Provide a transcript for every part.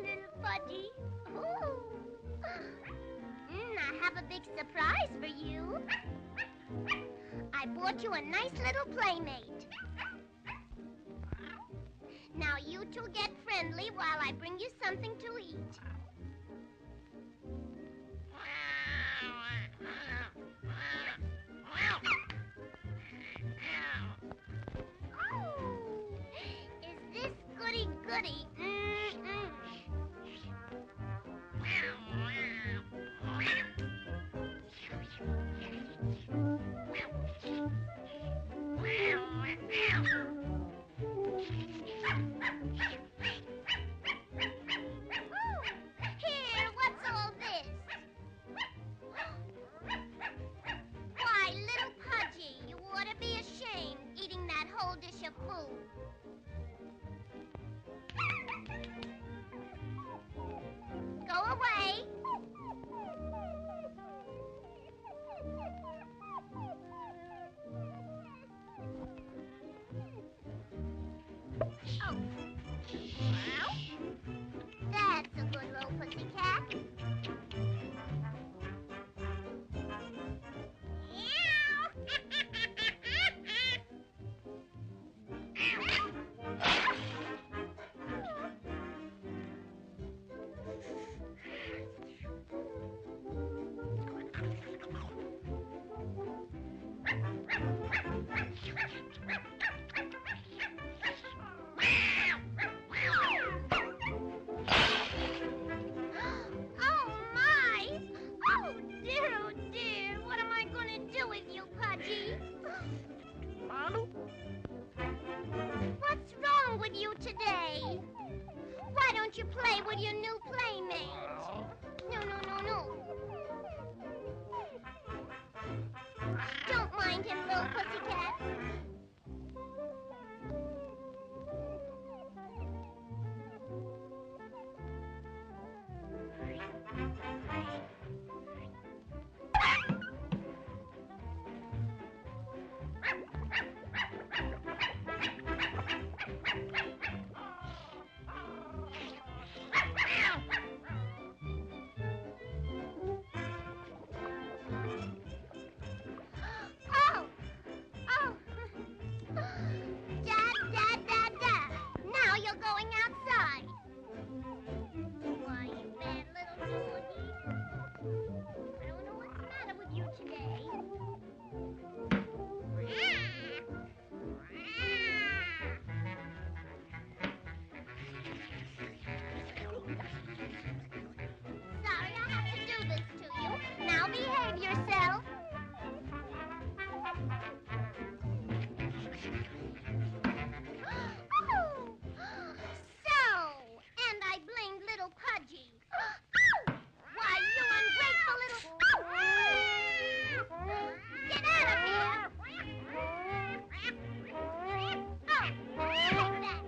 Little Pudgy. I have a big surprise for you. I bought you a nice little playmate. Now you two get friendly while I bring you something to eat. Oh, is this goody-goody? Here, what's all this? Why, little Pudgy, you ought to be ashamed eating that whole dish of food. Go away. Oh. That's a good little pussycat. Oh, my! Oh, dear, what am I going to do with you, Pudgy? What's wrong with you today? Why don't you play with your new playmate? No. Don't mind him, little pussycat. Oh. Dad. Now you're going outside. Why, you bad little doggy. I don't know what's the matter with you today. Sorry I have to do this to you. Now behave yourself. Oh, so, and I blamed little Pudgy. Why, you ungrateful little... Get out of here! Oh, take that! And that!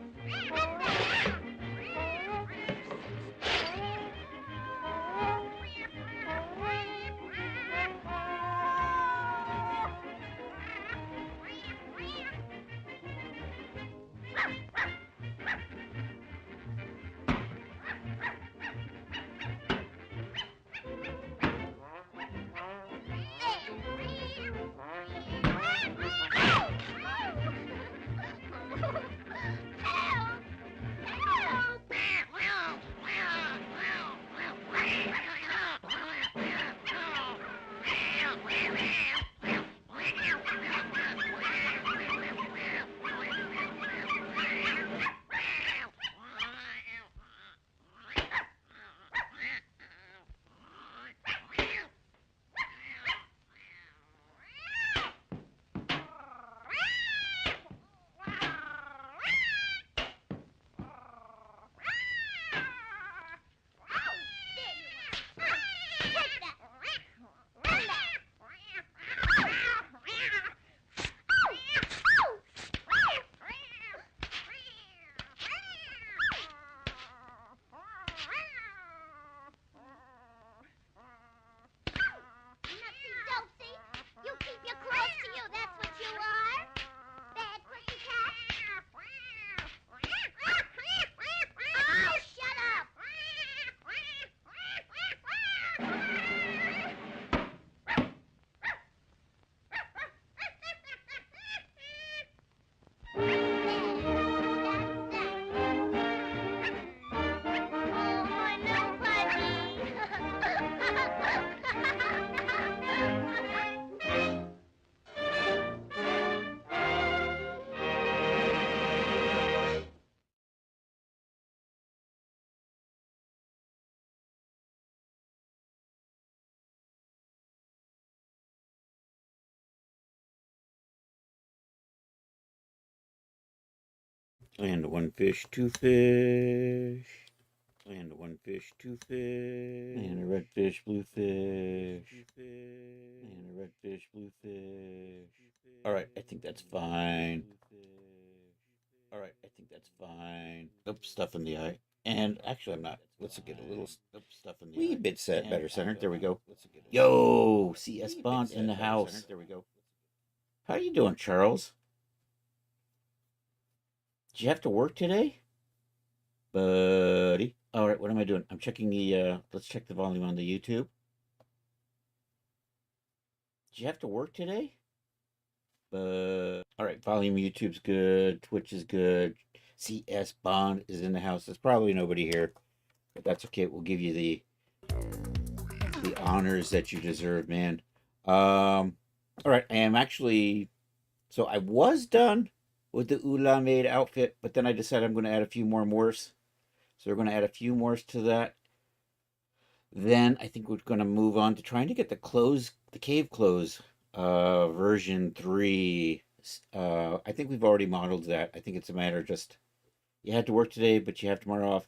And one fish, two fish. And one fish, two fish. And a red fish, blue fish. And a red fish, blue fish. All right, I think that's fine. All right, I think that's fine. Oops, stuff in the eye. And actually, I'm not. Let's get a little stuff in the wee bit set better center. There we go. Yo, CS Bond in the house. There we go. How you doing, Charles? Did you have to work today, buddy? All right, what am I doing? I'm checking the. Let's check the volume on the YouTube. Did you have to work today? All right, volume YouTube's good. Twitch is good. CS Bond is in the house. There's probably nobody here, but that's okay. We'll give you the honors that you deserve, man. All right, I am actually. So I was done with the Ula Maid outfit, but then I decided I'm going to add a few more morphs. So we're going to add a few morphs to that. Then I think we're going to move on to trying to get the cave clothes, version 3. I think we've already modeled that. I think it's a matter of just, you had to work today, but you have tomorrow off.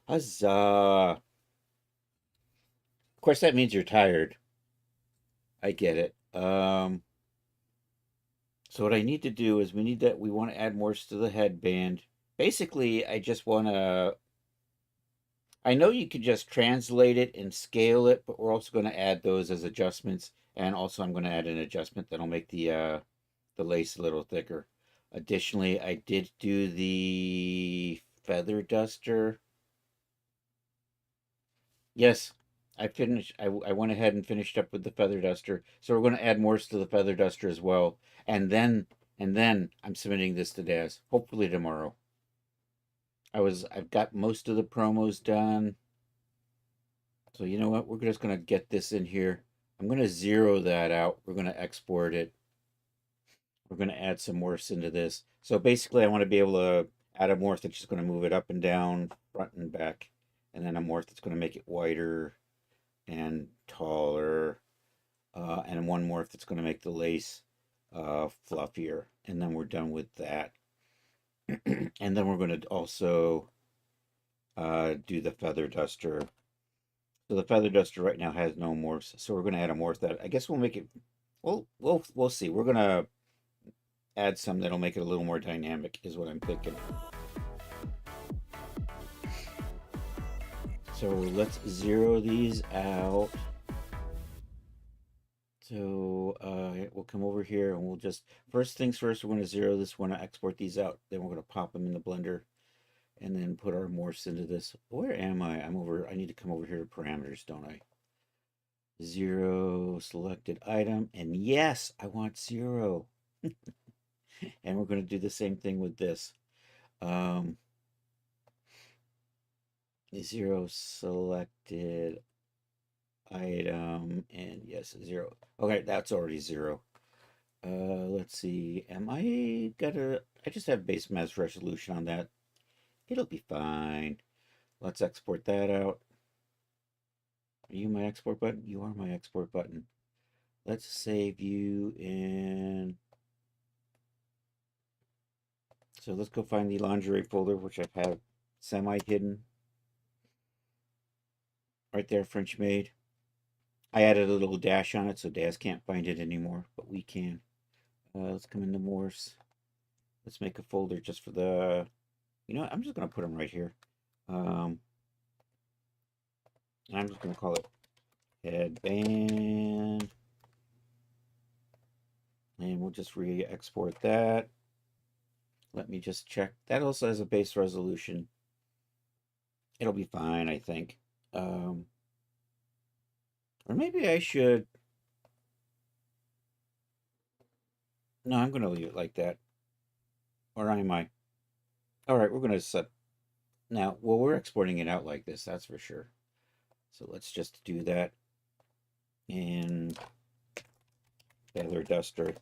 Huzzah! Of course, that means you're tired. I get it. So what I need to do is we want to add more to the headband. Basically, I just want to, I know you could just translate it and scale it, but we're also going to add those as adjustments. And also I'm going to add an adjustment that'll make the lace a little thicker. Additionally, I did do the feather duster. Yes, I finished. I went ahead and finished up with the feather duster. So we're going to add more to the feather duster as well. And then I'm submitting this to Daz. Hopefully tomorrow. I've got most of the promos done. So you know what? We're just going to get this in here. I'm going to zero that out. We're going to export it. We're going to add some morphs into this. So basically, I want to be able to add a morph that's just going to move it up and down, front and back. And then a morph that's going to make it wider and taller. And one morph that's going to make the lace fluffier. And then we're done with that. And then we're going to also do the feather duster. So the feather duster right now has no morphs. So we're going to add a morph that I guess we'll make it. We'll see. We're going to add some that'll make it a little more dynamic, is what I'm thinking. So let's zero these out. So we'll come over here and we'll just, first things first, we're going to zero this one, export these out. Then we're going to pop them in the blender and then put our morphs into this. Where am I? I need to come over here to parameters, don't I? Zero selected item. And yes, I want zero. And we're going to do the same thing with this. Zero selected item, and yes, zero. Okay, that's already zero. Let's see. I just have base mass resolution on that. It'll be fine. Let's export that out. Are you my export button? You are my export button. Let's save you in. So let's go find the lingerie folder, which I have semi-hidden. Right there, French made. I added a little dash on it so Daz can't find it anymore, but we can. Let's come into Morse. Let's make a folder just for the, you know what? I'm just going to put them right here. I'm just going to call it headband. And we'll just re-export that. Let me just check. That also has a base resolution. It'll be fine, I think. Or maybe I should. No, I'm going to leave it like that. Or am I? All right, we're going to set. Now, well, we're exporting it out like this, that's for sure. So let's just do that in Feather Duster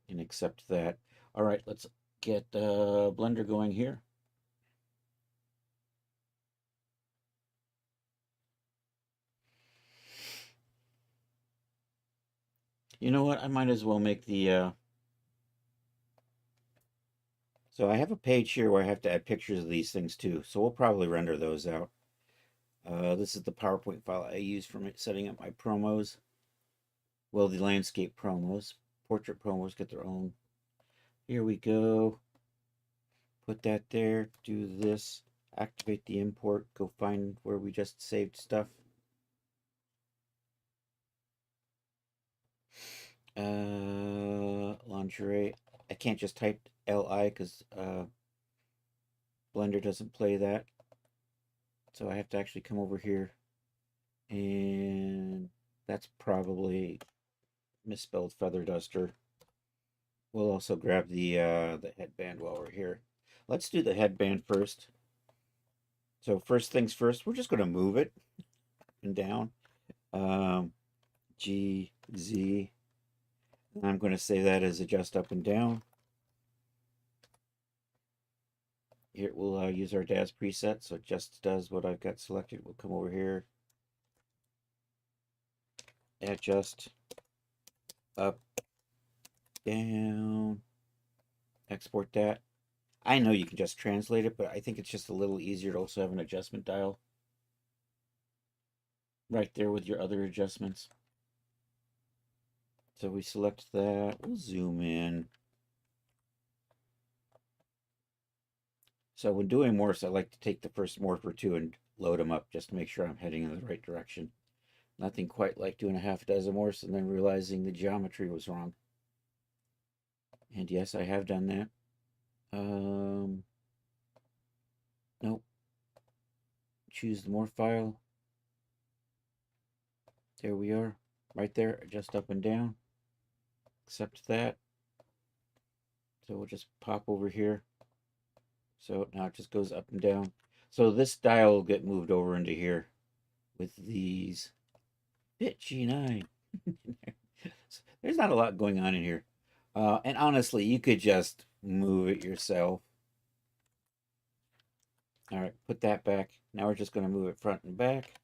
and accept that. All right, let's get Blender going here. You know what? I might as well make the So I have a page here where I have to add pictures of these things too. So we'll probably render those out. This is the PowerPoint file I use for setting up my promos. Well, the landscape promos. Portrait promos get their own. Here we go. Put that there. Do this. Activate the import. Go find where we just saved stuff. Lingerie. I can't just type LI because Blender doesn't play that. So I have to actually come over here, and that's probably misspelled feather duster. We'll also grab the headband while we're here. Let's do the headband first. So first things first, we're just going to move it up and down. G, Z. And I'm going to say that as adjust up and down. Here we'll use our DAZ preset, so it just does what I've got selected. We'll come over here, adjust up, down, export that. I know you can just translate it, but I think it's just a little easier to also have an adjustment dial right there with your other adjustments. So we select that, we'll zoom in. So when doing morphs, I like to take the first morph or two and load them up just to make sure I'm heading in the right direction. Nothing quite like doing a half dozen morphs and then realizing the geometry was wrong. And yes, I have done that. Nope. Choose the morph file. There we are. Right there, adjust up and down. Accept that. So we'll just pop over here. So now it just goes up and down. So this dial will get moved over into here with these. Bit G9. There's not a lot going on in here. And honestly, you could just move it yourself. All right, put that back. Now we're just going to move it front and back.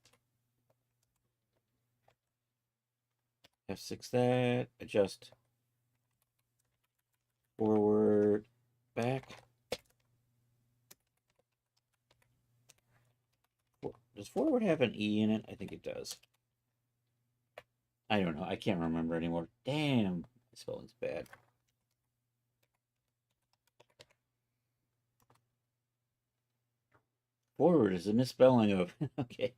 F6 that. Adjust forward, back. Does forward have an E in it? I think it does. I don't know. I can't remember anymore. Damn, spelling's bad. Forward is a misspelling of. Okay.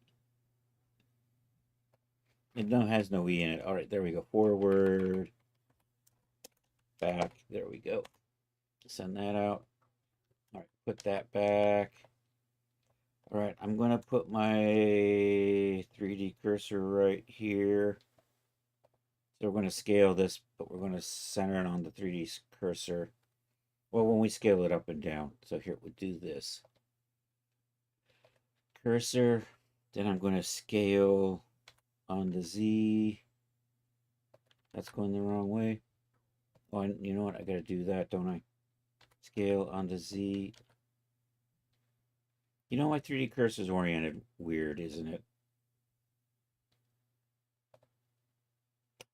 It has no E in it. All right, there we go. Forward, back. There we go. Send that out. All right, put that back. All right, I'm going to put my 3D cursor right here. So we're going to scale this, but we're going to center it on the 3D cursor. Well, when we scale it up and down. So here we'll do this. Cursor. Then I'm going to scale on the Z. That's going the wrong way. Oh, you know what? I got to do that, don't I? Scale on the Z. You know, my 3D cursor is oriented weird, isn't it?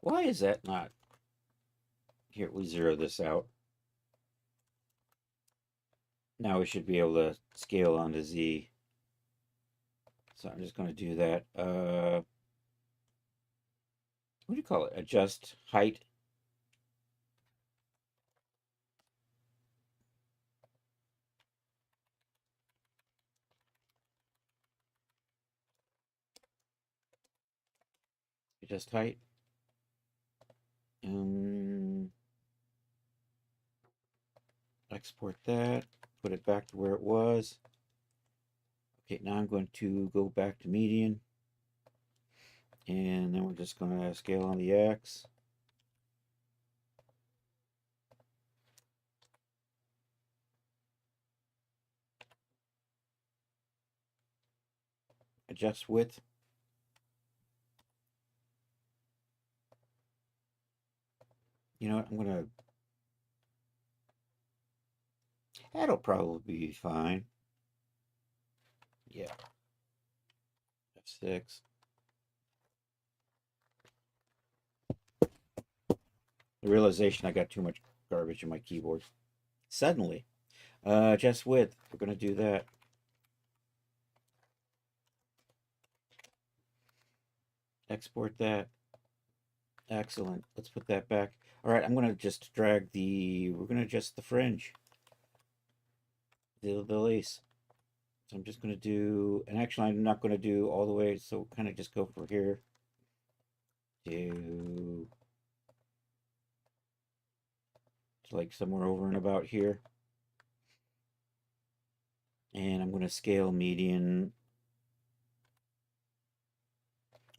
Why is that not? Here, we zero this out. Now we should be able to scale onto Z. So I'm just going to do that. What do you call it? Adjust height. Adjust height. Export that. Put it back to where it was. Okay, now I'm going to go back to median. And then we're just going to scale on the X. Adjust width. You know what? I'm going to... That'll probably be fine. Yeah. F6. The realization I got too much garbage in my keyboard. Suddenly. Just width. We're going to do that. Export that. Excellent. Let's put that back. All right, I'm going to just drag we're going to adjust the fringe, the lace. So I'm just going to do, and actually I'm not going to do all the way, so kind of just go for here. Do like somewhere over and about here. And I'm going to scale median.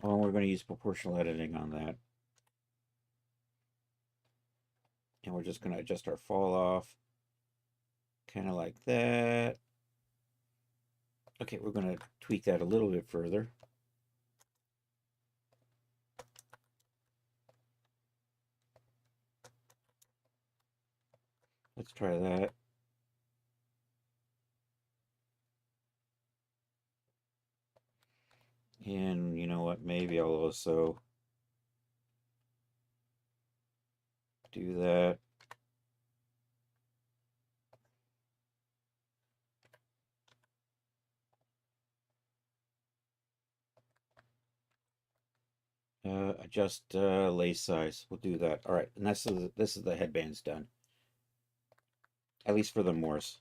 Oh, we're going to use proportional editing on that. And we're just going to adjust our fall off. Kind of like that. Okay, we're going to tweak that a little bit further. Let's try that. And you know what? Maybe I'll also do that. Adjust lace size. We'll do that. All right, and this is the headbands done. At least for the Morse.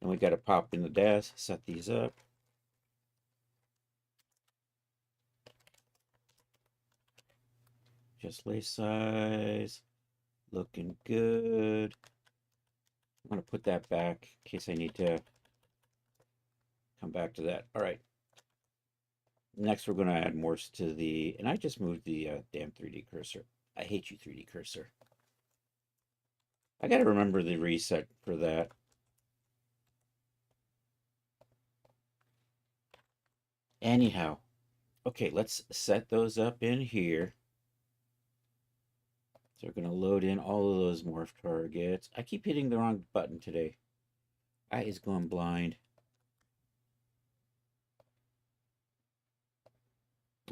And we got to pop in the dash, set these up. Just lace size. Looking good. I'm going to put that back in case I need to come back to that. All right. Next, we're going to add Morse to the, and I just moved the damn 3D cursor. I hate you, 3D cursor. I got to remember the reset for that. Anyhow, okay, let's set those up in here. So we're going to load in all of those morph targets. I keep hitting the wrong button today. Eye is going blind.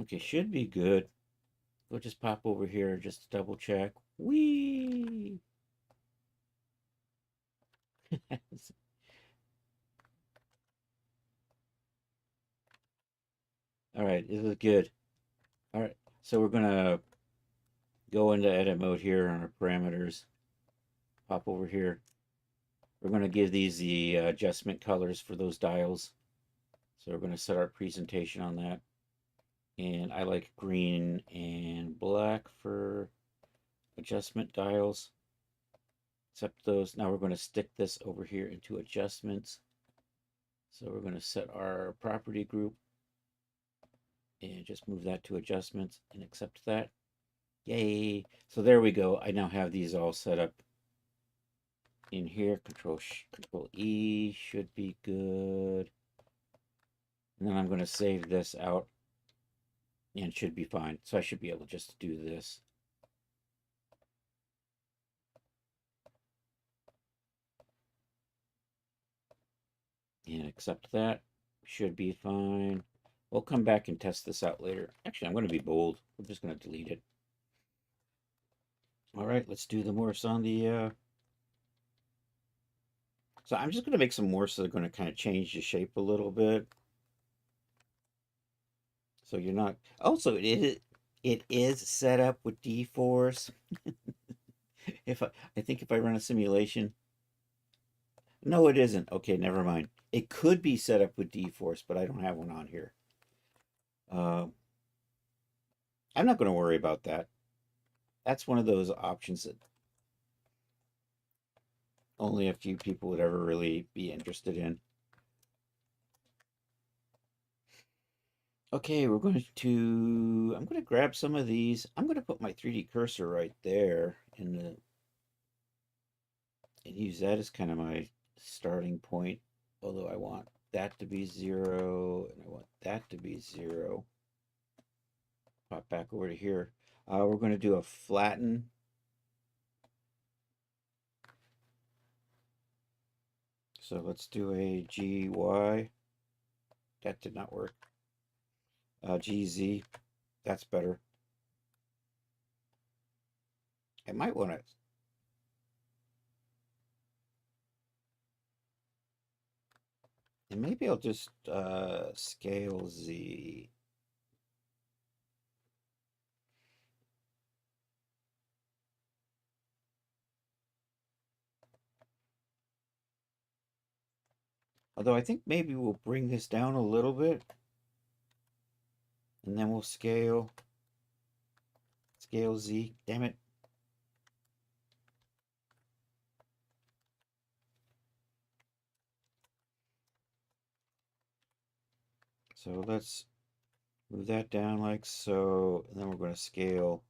Okay, should be good. We'll just pop over here just to double check. Whee! All right, this is good. All right, so we're gonna go into edit mode here on our parameters. Pop over here. We're gonna give these the adjustment colors for those dials. So we're gonna set our presentation on that. And I like green and black for adjustment dials. Except those. Now we're going to stick this over here into adjustments. So we're going to set our property group and just move that to adjustments and accept that. Yay. So there we go. I now have these all set up in here. Control E should be good. And then I'm going to save this out and it should be fine. So I should be able just to do this. And accept that. Should be fine. We'll come back and test this out later. Actually, I'm going to be bold. I'm just going to delete it. All right, let's do the morphs on the... So I'm just going to make some morphs that are going to kind of change the shape a little bit. So you're not... Also, it is set up with D-Force. I think if I run a simulation... No, it isn't. Okay, never mind. It could be set up with D-Force, but I don't have one on here. I'm not going to worry about that. That's one of those options that only a few people would ever really be interested in. Okay, I'm going to grab some of these. I'm going to put my 3D cursor right there and use that as kind of my starting point. Although I want that to be 0 and I want that to be 0. Pop back over to here. We're going to do a flatten. So let's do a GY. That did not work. GZ. That's better. I might want to... And maybe I'll just scale Z. Although I think maybe we'll bring this down a little bit. And then we'll scale Z. Damn it. So let's move that down like so. And then we're going to scale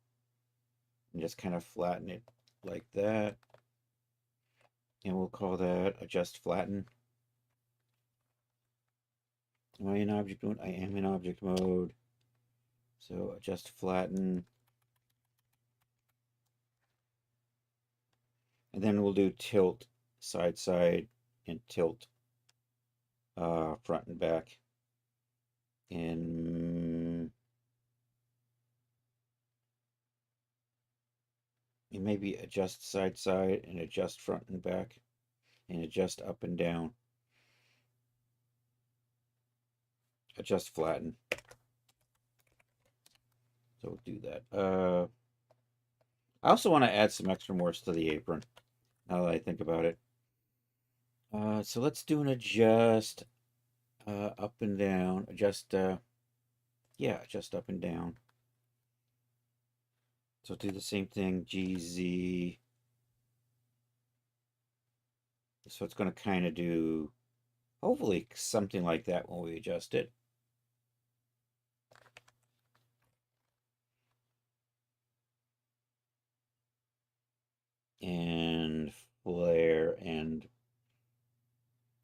and just kind of flatten it like that. And we'll call that adjust flatten. Am I in object mode? I am in object mode. So adjust flatten. And then we'll do tilt side side and tilt front and back. And maybe adjust side side and adjust front and back and adjust up and down. Adjust flatten. So we'll do that. I also want to add some extra Morse to the apron, now that I think about it. So let's do an adjust up and down. Adjust, yeah, adjust up and down. So do the same thing, GZ. So it's going to kind of do, hopefully, something like that when we adjust it. And flare and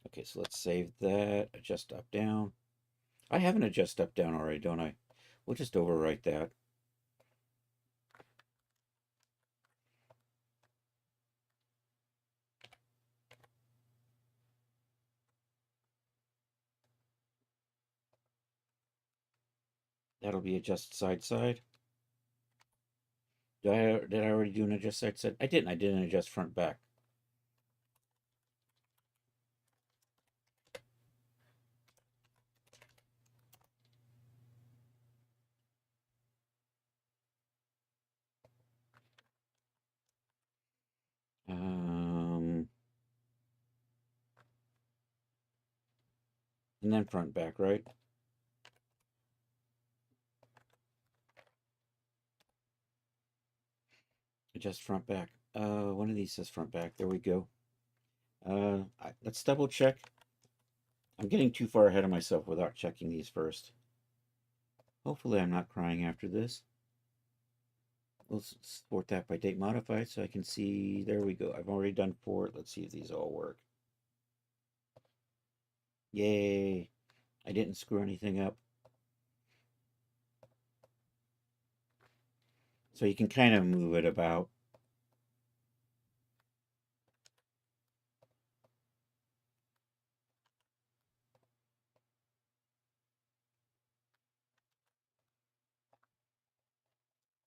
okay, so let's save that. Adjust up down. I have an adjust up down already, don't I? We'll just overwrite that. That'll be adjust side side. Did I already do an adjust side side? I didn't. I did an adjust front back. And then front back, right? Adjust front back. One of these says front back. There we go. Let's double check. I'm getting too far ahead of myself without checking these first. Hopefully I'm not crying after this. We'll sort that by date modified so I can see. There we go. I've already done 4. Let's see if these all work. Yay. I didn't screw anything up. So you can kind of move it about.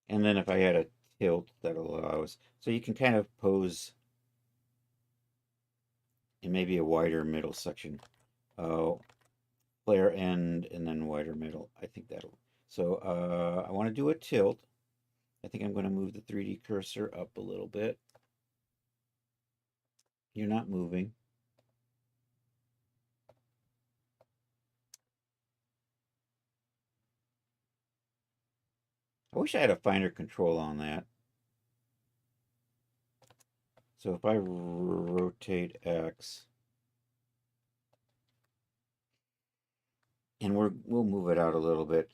And then if I had a tilt, that'll allow us. So you can kind of pose in maybe a wider middle section. Oh, flare end and then wider middle. I think that'll. So I want to do a tilt. I think I'm going to move the 3D cursor up a little bit. You're not moving. I wish I had a finer control on that. So if I rotate X, and we'll move it out a little bit.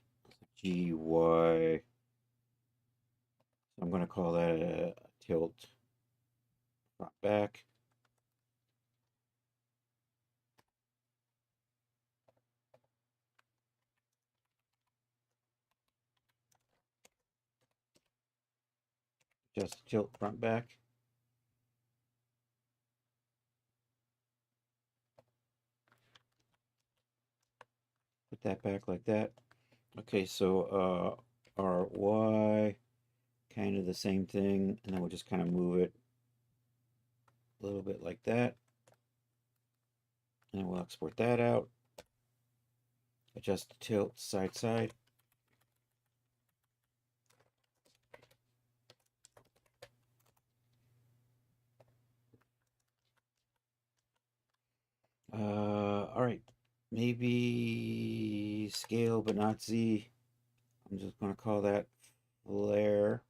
GY. I'm going to call that a tilt front back. Just tilt front back. Put that back like that. Okay, so RY, kind of the same thing, and then we'll just kind of move it a little bit like that. And we'll export that out. Adjust the tilt side side. All right. Maybe scale, but not Z. I'm just going to call that flare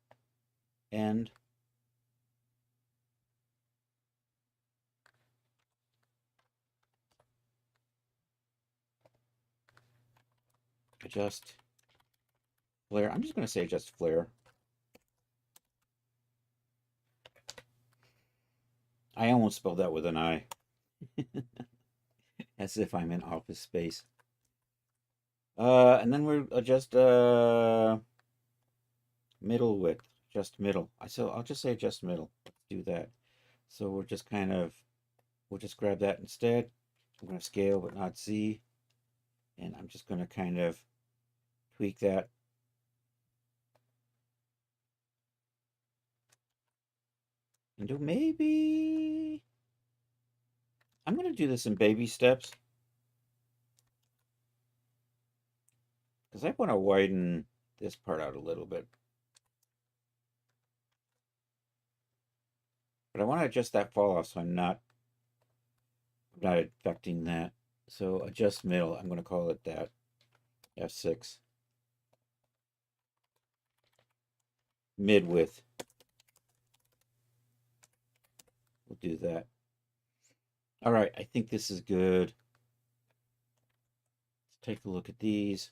end. Adjust flare. I'm just going to say adjust flare. I almost spelled that with an I. As if I'm in Office Space. And then we'll adjust middle width. Just middle. I'll just say adjust middle. Let's do that. So we'll just we'll just grab that instead. I'm going to scale, but not Z. And I'm just going to kind of tweak that. And do maybe... I'm going to do this in baby steps. Because I want to widen this part out a little bit. But I want to adjust that fall off so I'm not affecting that. So adjust middle, I'm going to call it that. F6. Mid width. We'll do that. All right, I think this is good. Let's take a look at these.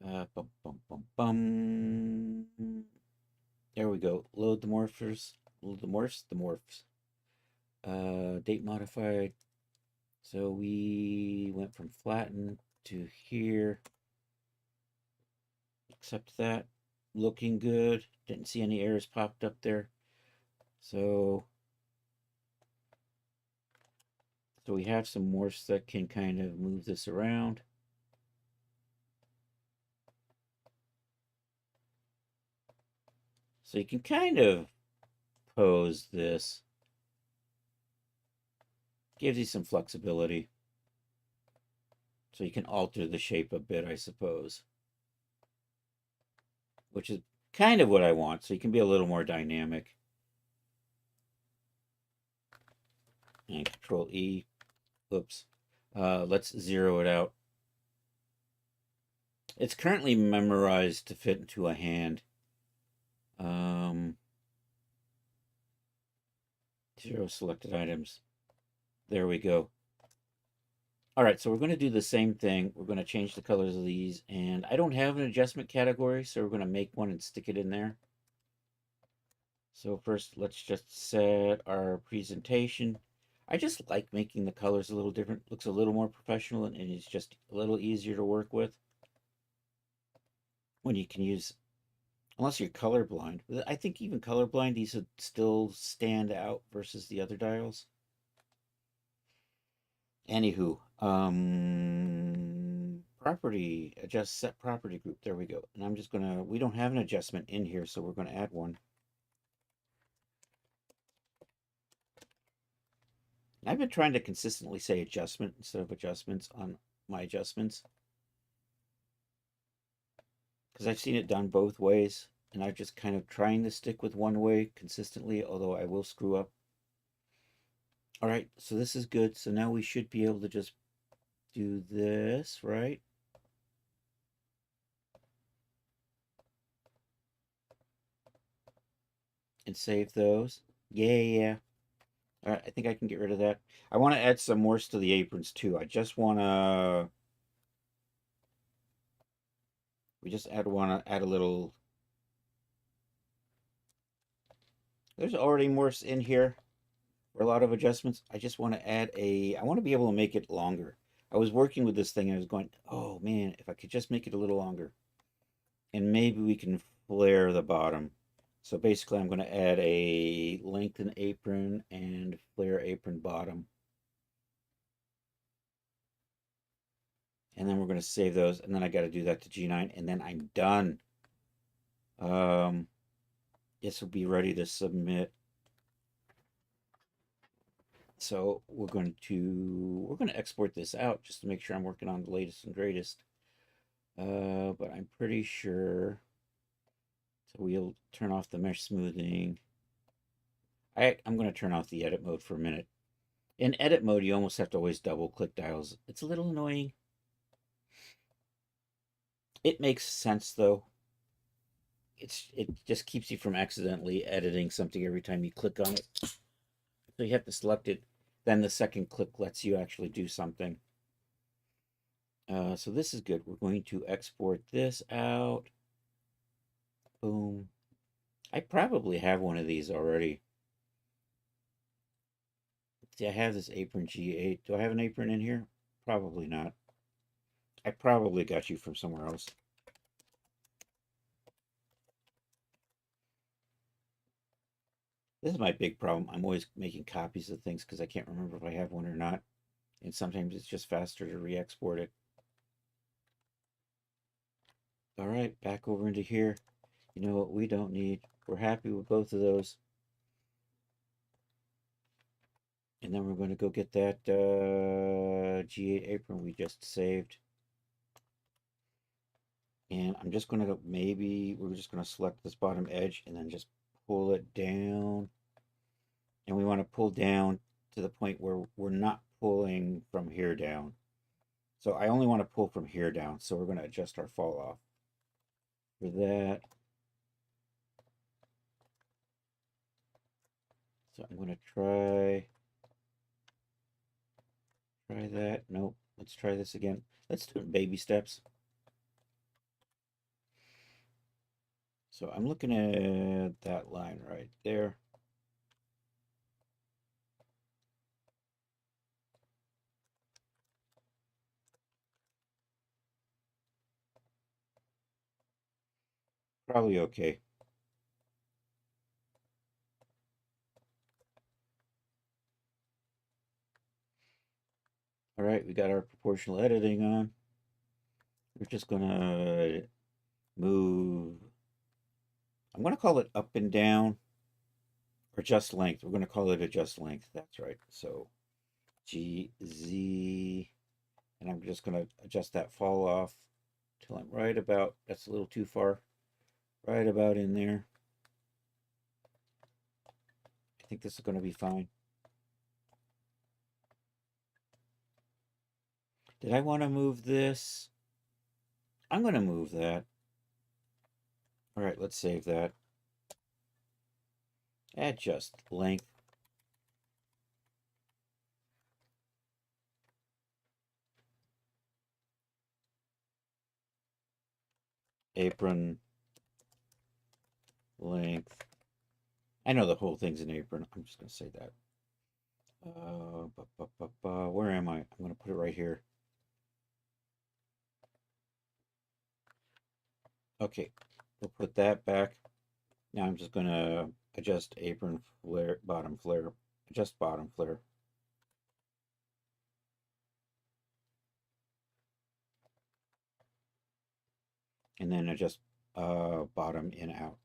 Bum, bum, bum, bum. There we go. Load the morphers. Load the morphs. Date modified. So we went from flatten to here. Accept that. Looking good. Didn't see any errors popped up there. So we have some morphs that can kind of move this around. So you can kind of pose this. Gives you some flexibility. So you can alter the shape a bit, I suppose. Which is kind of what I want. So you can be a little more dynamic. And Control E. Oops. Let's zero it out. It's currently memorized to fit into a hand. Zero selected items. There we go. All right, so we're going to do the same thing. We're going to change the colors of these, and I don't have an adjustment category, so we're going to make one and stick it in there. So first, let's just set our presentation. I just like making the colors a little different. Looks a little more professional, and it's just a little easier to work with when you can use, unless you're colorblind. I think even colorblind, these would still stand out versus the other dials. Anywho, property, adjust set property group. There we go. And I'm just gonna, we don't have an adjustment in here, so we're gonna add one. I've been trying to consistently say adjustment instead of adjustments on my adjustments, because I've seen it done both ways, and I'm just kind of trying to stick with one way consistently, although I will screw up. All right, so this is good. So now we should be able to just do this, right? And save those. Yeah. All right, I think I can get rid of that. I want to add some morphs to the aprons too. I just want to... We just want to add a little... There's already morphs in here for a lot of adjustments. I just want to add a... I want to be able to make it longer. I was working with this thing and I was going, oh man, if I could just make it a little longer. And maybe we can flare the bottom. So basically I'm going to add a lengthen apron and flare apron bottom. And then we're going to save those. And then I got to do that to G9. And then I'm done. This will be ready to submit. So we're going to export this out just to make sure I'm working on the latest and greatest. But I'm pretty sure. So we'll turn off the mesh smoothing. I'm going to turn off the edit mode for a minute. In edit mode, you almost have to always double click dials. It's a little annoying. It makes sense though. It just keeps you from accidentally editing something every time you click on it. So you have to select it. Then the second click lets you actually do something. So this is good. We're going to export this out. Boom. I probably have one of these already. See, I have this apron G8. Do I have an apron in here? Probably not. I probably got you from somewhere else. This is my big problem. I'm always making copies of things because I can't remember if I have one or not. And sometimes it's just faster to re-export it. All right, back over into here. You know what we don't need? We're happy with both of those. And then we're going to go get that G8 apron we just saved. And I'm just going to we're just going to select this bottom edge and then just pull it down. And we want to pull down to the point where we're not pulling from here down. So I only want to pull from here down. So we're going to adjust our fall off for that. So I'm going to try that. Nope. Let's try this again. Let's do it in baby steps. So I'm looking at that line right there. Probably okay. All right, we got our proportional editing on. We're just gonna move. I'm gonna call it up and down, or just length. We're gonna call it adjust length. That's right. So GZ, and I'm just gonna adjust that fall off till I'm right about. That's a little too far. Right about in there. I think this is gonna be fine. Did I want to move this? I'm going to move that. All right, let's save that. Adjust length. Apron length. I know the whole thing's an apron. I'm just going to say that. Where am I? I'm going to put it right here. Okay, we'll put that back. Now I'm just going to adjust apron flare, bottom flare, adjust bottom flare. And then adjust bottom in out.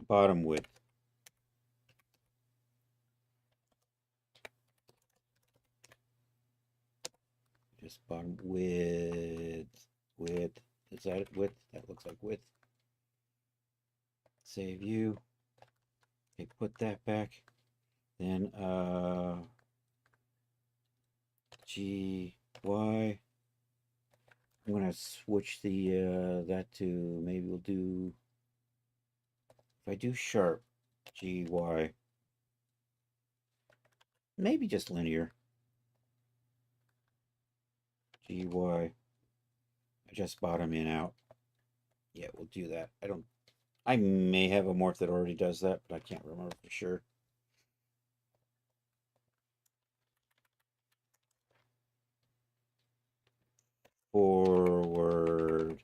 Bottom width. Just bottom width. Width. Is that width? That looks like width. Save you. Okay, put that back. Then GY. I'm gonna switch the that to maybe we'll do if I do sharp GY. Maybe just linear. GY. Adjust bottom in out. Yeah, we'll do that. I may have a morph that already does that, but I can't remember for sure. Forward,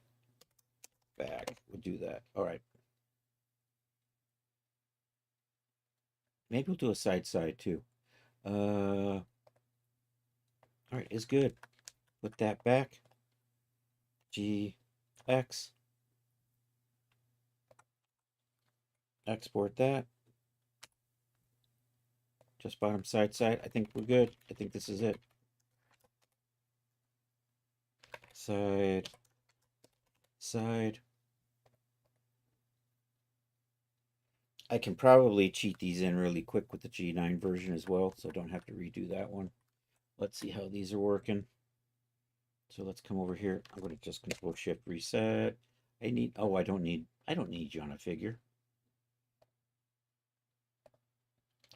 back. We'll do that. All right. Maybe we'll do a side too. All right, it's good. Put that back. GX. Export that. Just bottom side. I think we're good. I think this is it. Side. I can probably cheat these in really quick with the G9 version as well, so I don't have to redo that one. Let's see how these are working. So let's come over here. I'm going to just Control Shift reset. I don't need you on a figure.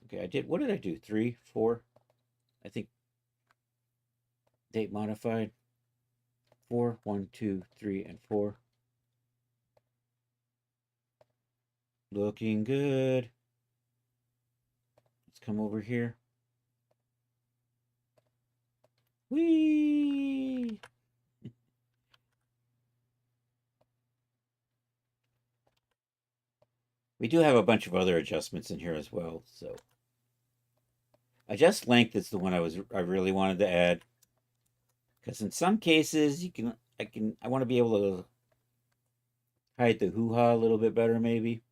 Okay, what did I do? 3, 4? I think date modified. 4, 1, 2, 3, and 4. Looking good. Let's come over here. Whee! We do have a bunch of other adjustments in here as well, so adjust length is the one I really wanted to add, because in some cases I want to be able to hide the hoo-ha a little bit better, maybe,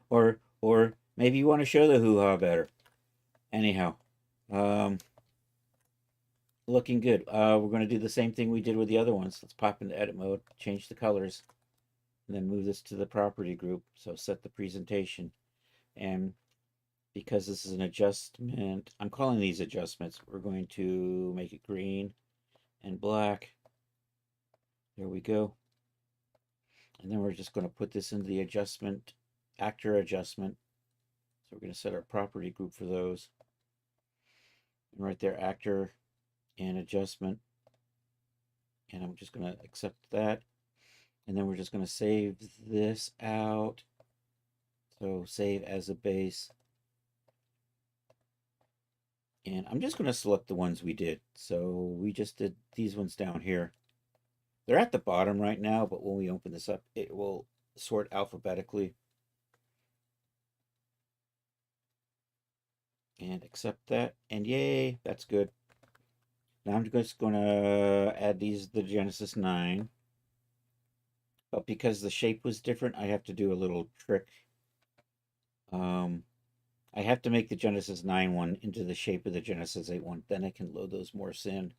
or maybe you want to show the hoo-ha better. Anyhow, looking good. We're going to do the same thing we did with the other ones. Let's pop into edit mode, change the colors, and then move this to the property group. So set the presentation, and because this is an adjustment, I'm calling these adjustments. We're going to make it green and black. There we go. And then we're just going to put this into the adjustment, actor adjustment. So we're going to set our property group for those. And right there, actor and adjustment. And I'm just going to accept that. And then we're just going to save this out. So save as a base. And I'm just going to select the ones we did. So we just did these ones down here. They're at the bottom right now, but when we open this up, it will sort alphabetically. And accept that. And yay, that's good. Now I'm just going to add the Genesis 9. But because the shape was different, I have to do a little trick. I have to make the Genesis 9 one into the shape of the Genesis 8 one. Then I can load those morphs in.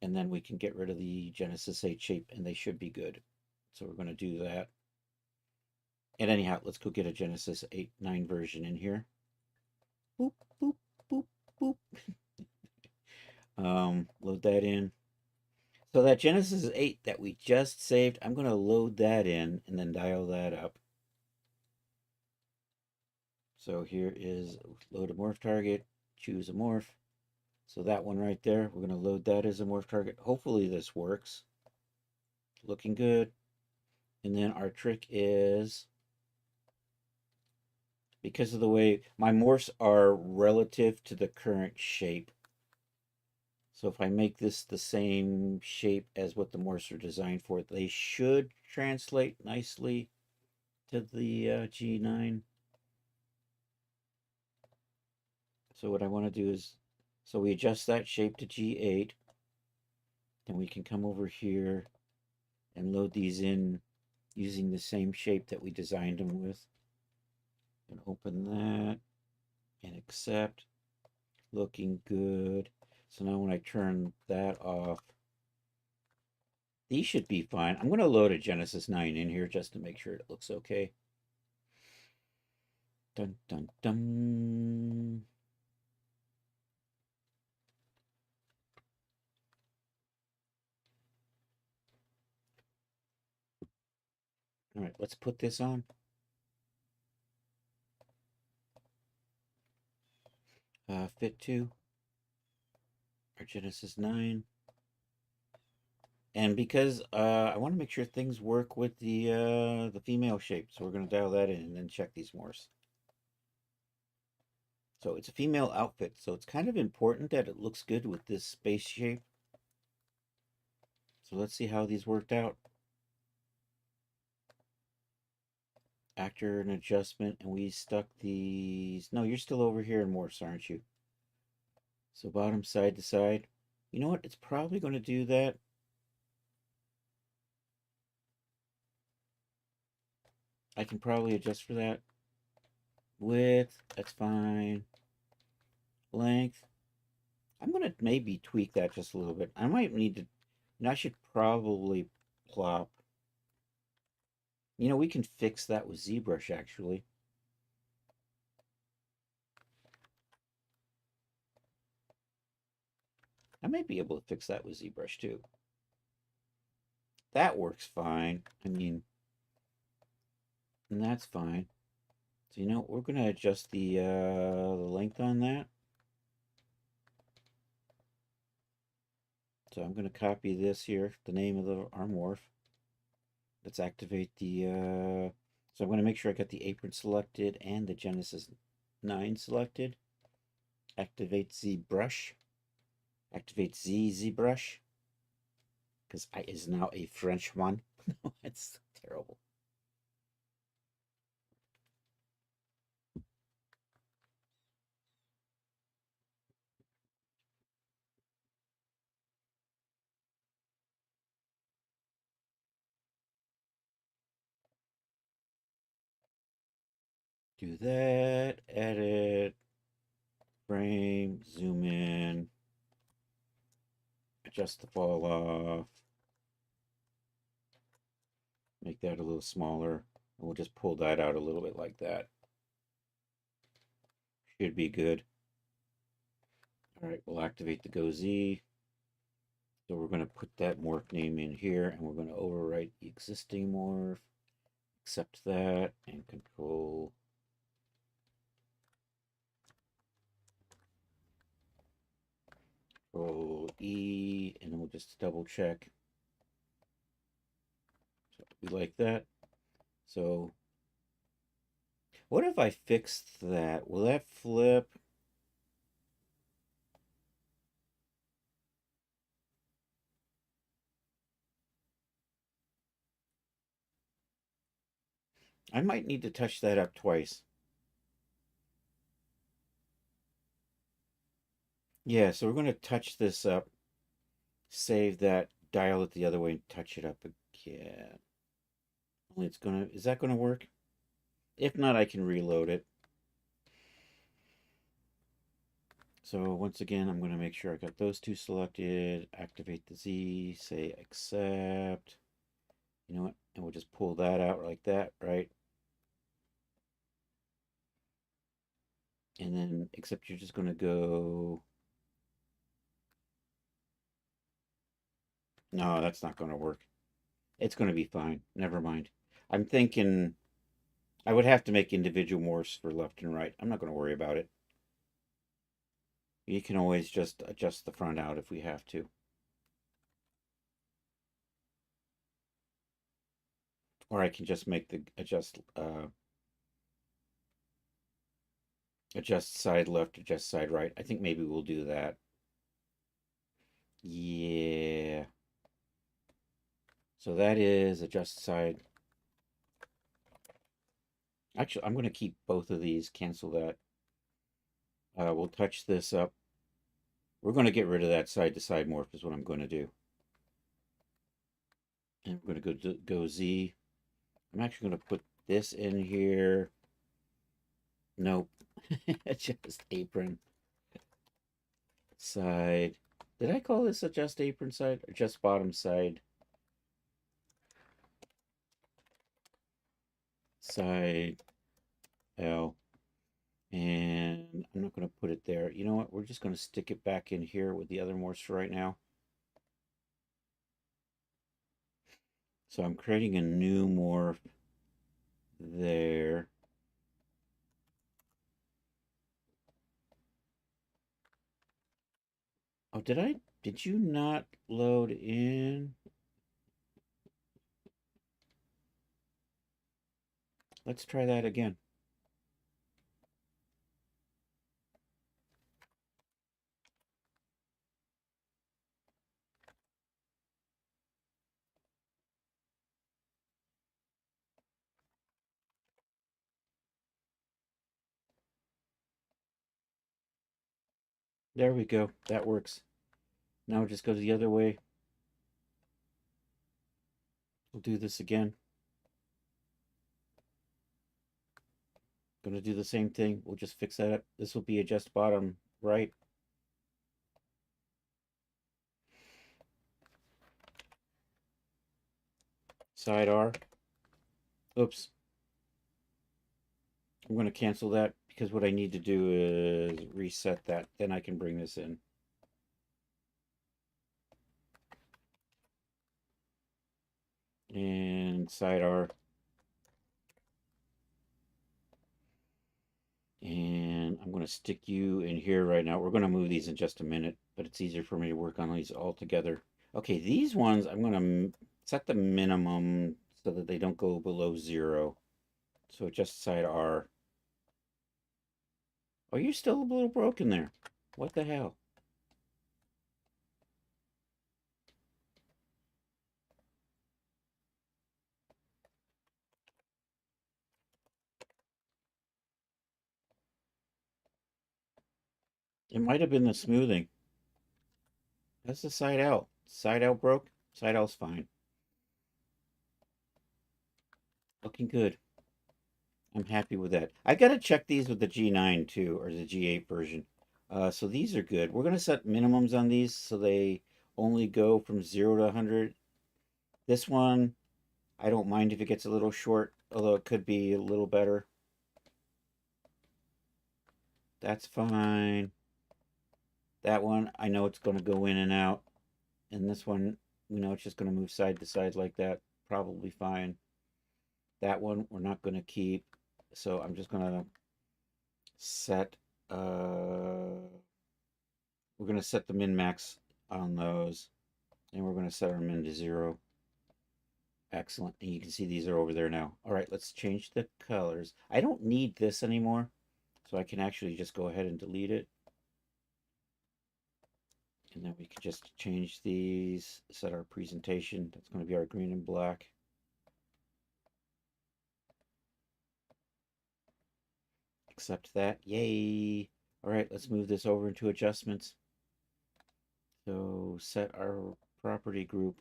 And then we can get rid of the Genesis 8 shape, and they should be good. So we're going to do that. And anyhow, let's go get a Genesis 8.9 version in here. Boop, boop, boop, boop. Load that in. So that Genesis 8 that we just saved, I'm going to load that in and then dial that up. So here is load a morph target, choose a morph. So that one right there, we're going to load that as a morph target. Hopefully this works. Looking good. And then our trick is, because of the way my morphs are relative to the current shape. So if I make this the same shape as what the morphs are designed for, they should translate nicely to the G9. So what I want to do is, so we adjust that shape to G8. Then we can come over here and load these in using the same shape that we designed them with. And open that and accept. Looking good. So now when I turn that off, these should be fine. I'm going to load a Genesis 9 in here just to make sure it looks okay. Dun, dun, dun. All right, let's put this on. Fit to our Genesis 9. And because I want to make sure things work with the female shape, so we're going to dial that in and then check these morphs. So it's a female outfit, so it's kind of important that it looks good with this space shape. So let's see how these worked out. Actor and adjustment, and we stuck these. No, you're still over here in morphs, aren't you? So bottom side to side. You know what? It's probably going to do that. I can probably adjust for that. Width, that's fine. Length. I'm going to maybe tweak that just a little bit. I might need to, I should probably plop. You know, we can fix that with ZBrush actually. I might be able to fix that with ZBrush too. That works fine. I mean, and that's fine. So, you know, we're going to adjust the length on that. So I'm going to copy this here, the name of our morph. Let's activate the, so I'm going to make sure I got the apron selected and the Genesis 9 selected. Activate ZBrush. Activate ZBrush. Because I is now a French one. No, it's terrible. Do that, edit, frame, zoom in, adjust the fall off, make that a little smaller, and we'll just pull that out a little bit like that. Should be good. All right, we'll activate the GoZ. So we're going to put that morph name in here, and we're going to overwrite the existing morph, accept that, and control E, and then we'll just double check. So we like that. So what if I fixed that? Will that flip? I might need to touch that up twice. Yeah, so we're going to touch this up, save that, dial it the other way, and touch it up again. Only it's going to, is that going to work? If not, I can reload it. So once again, I'm going to make sure I got those two selected, activate the Z, say accept. You know what? And we'll just pull that out like that, right? And then, except you're just going to go. No, that's not going to work. It's going to be fine. Never mind. I'm thinking I would have to make individual morphs for left and right. I'm not going to worry about it. You can always just adjust the front out if we have to. Or I can just make the adjust side left, adjust side right. I think maybe we'll do that. Yeah. So that is adjust side. Actually, I'm going to keep both of these, cancel that. We'll touch this up. We're going to get rid of that side to side morph is what I'm going to do. And we're going to go Z. I'm actually going to put this in here. Nope. Adjust apron side. Did I call this adjust apron side or just bottom side? Side L. And I'm not going to put it there. You know what? We're just going to stick it back in here with the other morphs for right now. So I'm creating a new morph there. Oh, did you not load in? Let's try that again. There we go. That works. Now just go the other way. We'll do this again. Gonna do the same thing. We'll just fix that up. This will be adjust bottom right. Side R. Oops. I'm going to cancel that because what I need to do is reset that. Then I can bring this in. And side R. And I'm going to stick you in here right now. We're going to move these in just a minute, but it's easier for me to work on these all together. Okay, these ones, I'm going to set the minimum so that they don't go below 0. So just side R. Oh, you're still a little broken there. What the hell? It might have been the smoothing. That's the side out. Side out broke. Side out's fine. Looking good. I'm happy with that. I got to check these with the G9 too, or the G8 version. So these are good. We're going to set minimums on these so they only go from 0 to 100. This one, I don't mind if it gets a little short, although it could be a little better. That's fine. That one, I know it's going to go in and out. And this one, we know it's just going to move side to side like that. Probably fine. That one, we're not going to keep. So I'm just going to set, we're going to set the min-max on those. And we're going to set our min to 0. Excellent. And you can see these are over there now. All right, let's change the colors. I don't need this anymore. So I can actually just go ahead and delete it. And then we can just change these, set our presentation. That's going to be our green and black. Accept that. Yay. All right, let's move this over into adjustments. So set our property group.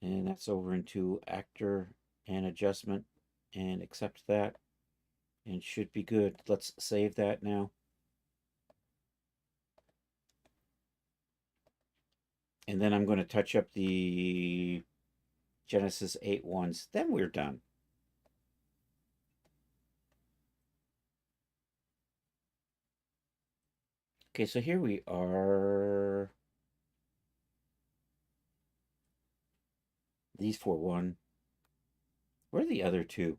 And that's over into actor and adjustment. And accept that. And should be good. Let's save that now. And then I'm going to touch up the Genesis 8 ones. Then we're done. Okay, so here we are. These 4-1. Where are the other 2?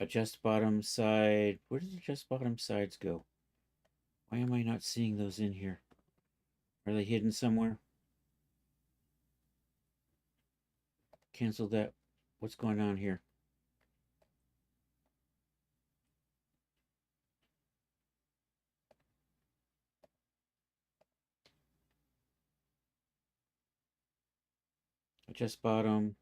Adjust bottom side. Where did adjust bottom sides go? Why am I not seeing those in here? Are they hidden somewhere? Cancel that. What's going on here? Adjust bottom.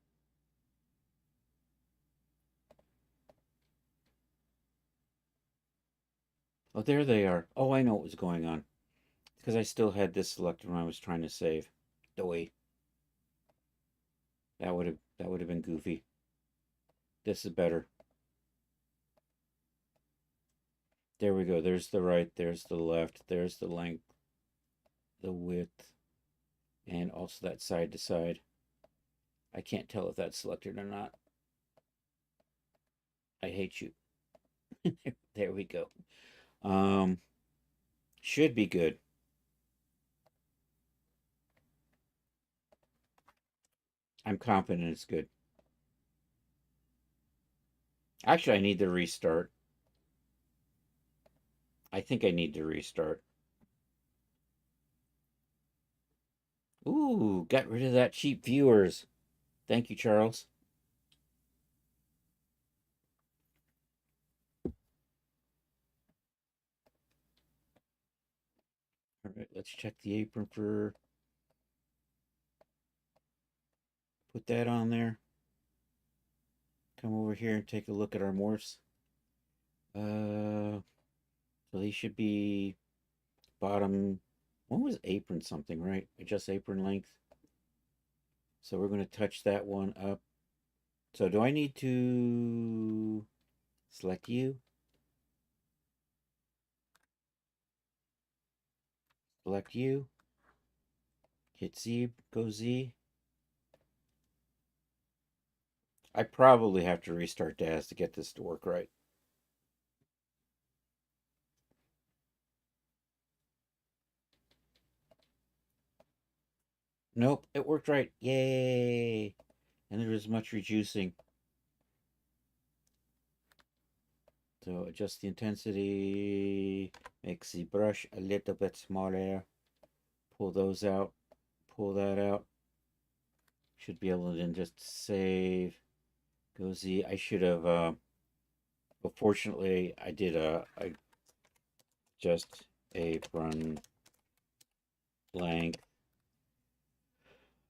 Oh, there they are. Oh, I know what was going on. Because I still had this selected when I was trying to save. Doy. That would have been goofy. This is better. There we go. There's the right, there's the left, there's the length, the width, and also that side to side. I can't tell if that's selected or not. I hate you. There we go. Should be good. I'm confident it's good. Actually, I need to restart. I think I need to restart. Ooh, got rid of that cheap viewers. Thank you, Charles. All right, let's check the apron for. Put that on there. Come over here and take a look at our morphs. So these should be bottom. One was apron something, right? Adjust apron length. So we're going to touch that one up. So do I need to select you? Select you. Hit Z, go Z. I probably have to restart DAS to get this to work right. Nope, it worked right. Yay! And there was much reducing. So adjust the intensity, make the brush a little bit smaller. Pull those out, pull that out. Should be able to then just save. Go Z. I should have, but fortunately I did just apron length.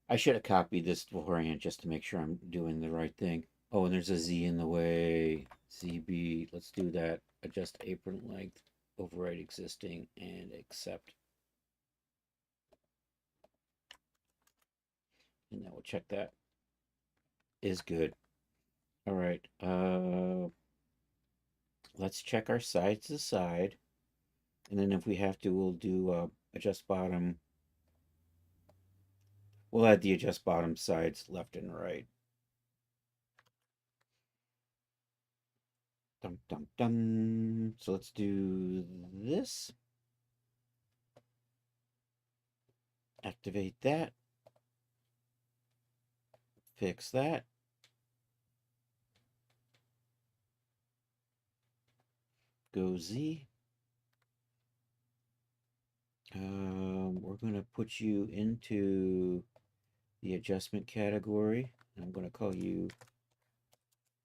I should have copied this beforehand just to make sure I'm doing the right thing. Oh, and there's a Z in the way. ZB. Let's do that. Adjust apron length. Override existing and accept. And then we'll check that. Is good. All right. Let's check our side to side. And then if we have to, we'll do adjust bottom. We'll add the adjust bottom sides left and right. Dum, dum, dum. So let's do this. Activate that. Fix that. Go Z. We're going to put you into the adjustment category. I'm going to call you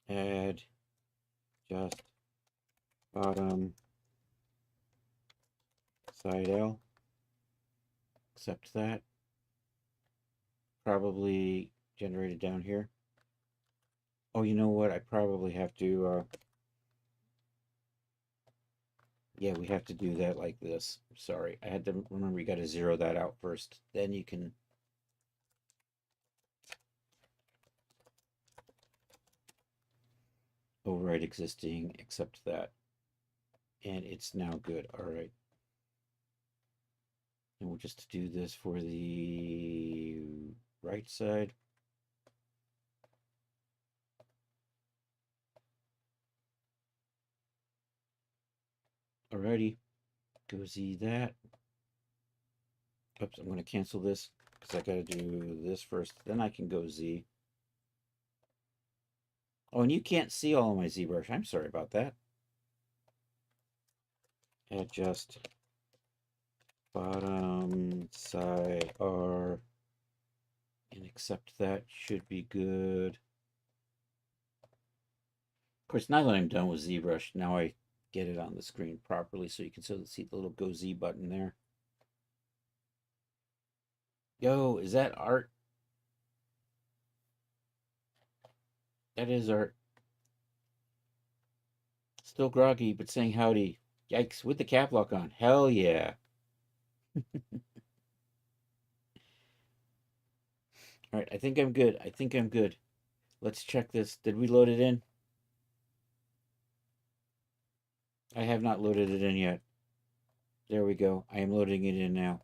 add just bottom side L. Accept that. Probably generated down here. Oh, you know what? I probably have to, yeah, we have to do that like this. Sorry, I had to remember you got to zero that out first. Then you can override existing, accept that. And it's now good. All right. And we'll just do this for the right side. Alrighty. Go Z that. Oops, I'm going to cancel this because I got to do this first. Then I can go Z. Oh, and you can't see all of my ZBrush. I'm sorry about that. Adjust bottom side R and accept that. Should be good. Of course, now that I'm done with ZBrush, now I get it on the screen properly so you can see the little Go Z button there. Yo, is that art? That is art. Still groggy, but saying howdy. Yikes, with the cap lock on. Hell yeah. All right, I think I'm good. I think I'm good. Let's check this. Did we load it in? I have not loaded it in yet. There we go. I am loading it in now.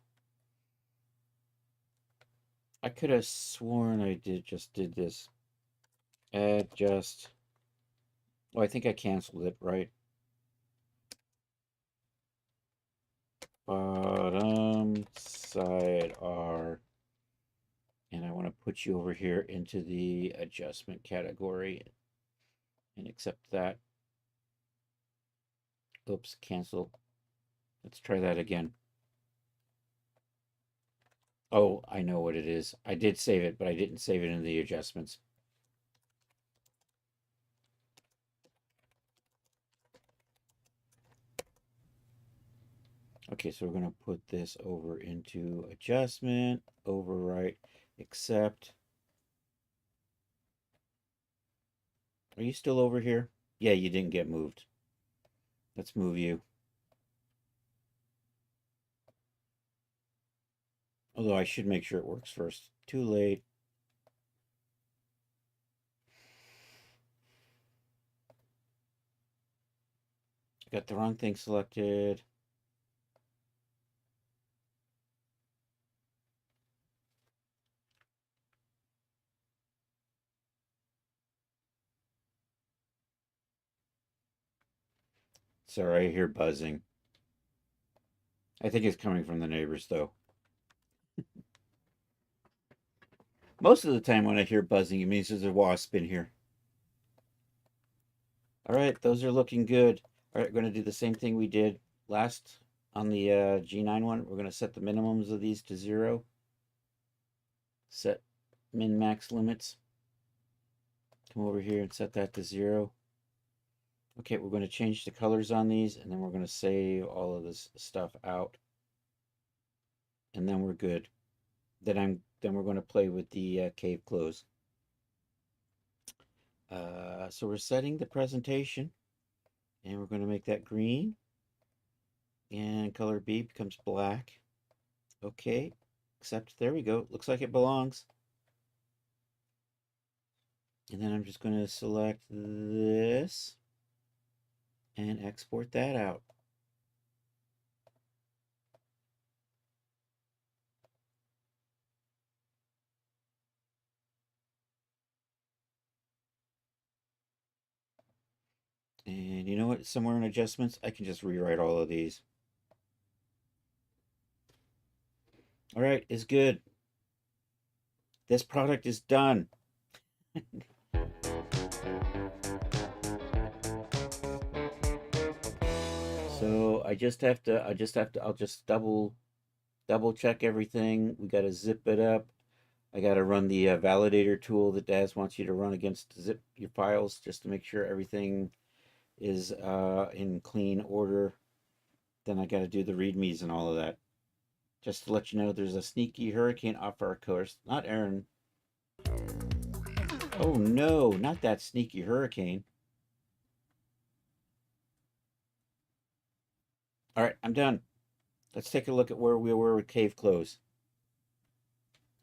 I could have sworn I just did this. Add just. Oh, I think I canceled it, right? Bottom side R. And I want to put you over here into the adjustment category and accept that. Oops, cancel. Let's try that again. Oh, I know what it is. I did save it, but I didn't save it in the adjustments. Okay, so we're going to put this over into adjustment, overwrite, accept. Are you still over here? Yeah, you didn't get moved. Let's move you. Although I should make sure it works first. Too late. I got the wrong thing selected. Sorry, I hear buzzing. I think it's coming from the neighbors, though. Most of the time when I hear buzzing, it means there's a wasp in here. All right, those are looking good. All right, we're going to do the same thing we did last on the G9 one. We're going to set the minimums of these to 0. Set min-max limits. Come over here and set that to 0. Okay, we're going to change the colors on these, and then we're going to save all of this stuff out. And then we're good. Then we're going to play with the cave close. So we're setting the presentation, and we're going to make that green. And color B becomes black. Okay, except there we go. Looks like it belongs. And then I'm just going to select this and export that out. And you know what? Somewhere in adjustments, I can just rewrite all of these. All right, it's good. This product is done. So I'll just double check everything. We got to zip it up. I got to run the validator tool that Daz wants you to run against zip your files just to make sure everything is in clean order. Then I got to do the readmes and all of that. Just to let you know, there's a sneaky hurricane off our coast. Not Aaron. Oh no, not that sneaky hurricane. All right, I'm done. Let's take a look at where we were with cave close.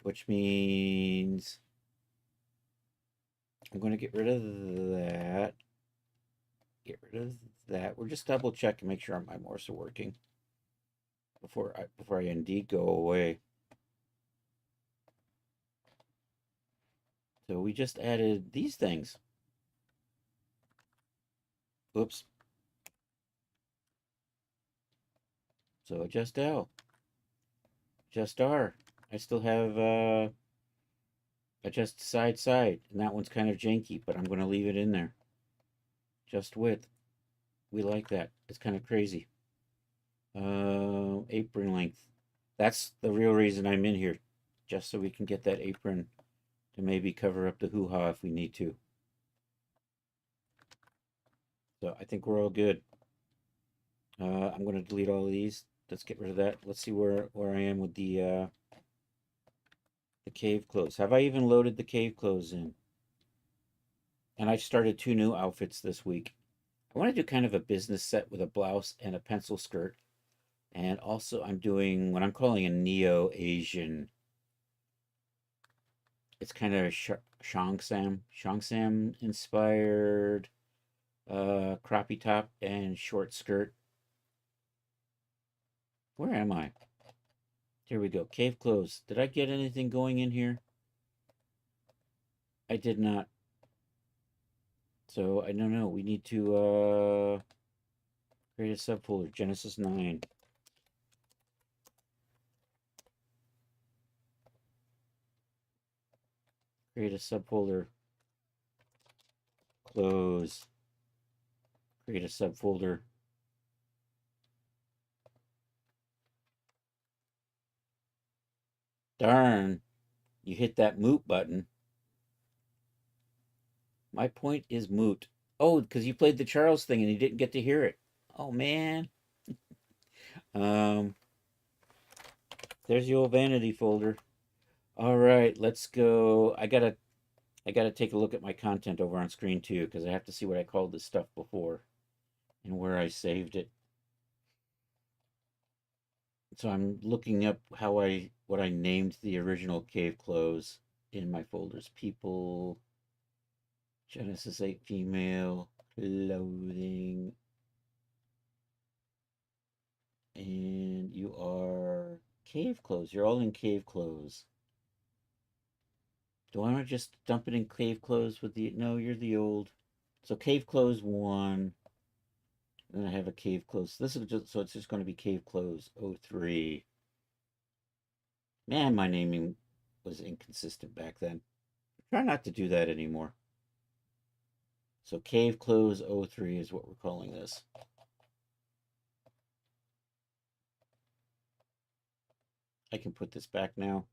Which means I'm going to get rid of that. Get rid of that. We're just double check and make sure my morse are working before I indeed go away. So we just added these things. Oops. So adjust L. Adjust R. I still have adjust side, and that one's kind of janky, but I'm going to leave it in there. Just width. We like that. It's kind of crazy. Apron length. That's the real reason I'm in here, just so we can get that apron to maybe cover up the hoo-ha if we need to. So I think we're all good. I'm going to delete all of these. Let's get rid of that. Let's see where I am with the cave clothes. Have I even loaded the cave clothes in? And I've started 2 new outfits this week. I want to do kind of a business set with a blouse and a pencil skirt. And also I'm doing what I'm calling a neo-Asian. It's kind of Shongsam inspired croppy top and short skirt. Where am I? Here we go. Cave clothes. Did I get anything going in here? I did not. So I don't know. We need to create a subfolder. Genesis 9. Create a subfolder. Close. Create a subfolder. Darn. You hit that moot button. My point is moot. Oh, because you played the Charles thing and you didn't get to hear it. Oh, man. There's the old vanity folder. All right, let's go. I gotta take a look at my content over on screen too, because I have to see what I called this stuff before. and where I saved it. So I'm looking up what I named the original cave clothes in my folders. People, Genesis 8 female, clothing, and you are cave clothes. You're all in cave clothes. Do I want to just dump it in cave clothes with the... No, you're the old. So cave clothes 1. Then I have a cave clothes. This is just... So it's just going to be cave clothes 03. Man, my naming was inconsistent back then. Try not to do that anymore. So cave clothes 03 is what we're calling this. I can put this back now.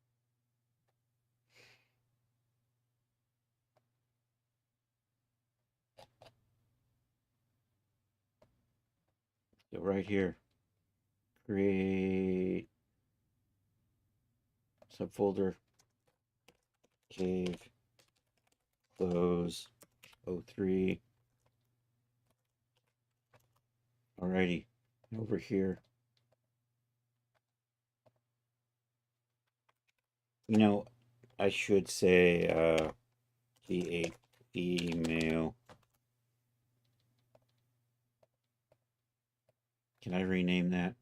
So right here, create subfolder cave close 03. Alrighty, over here. You know, I should say the a female. Can I rename that?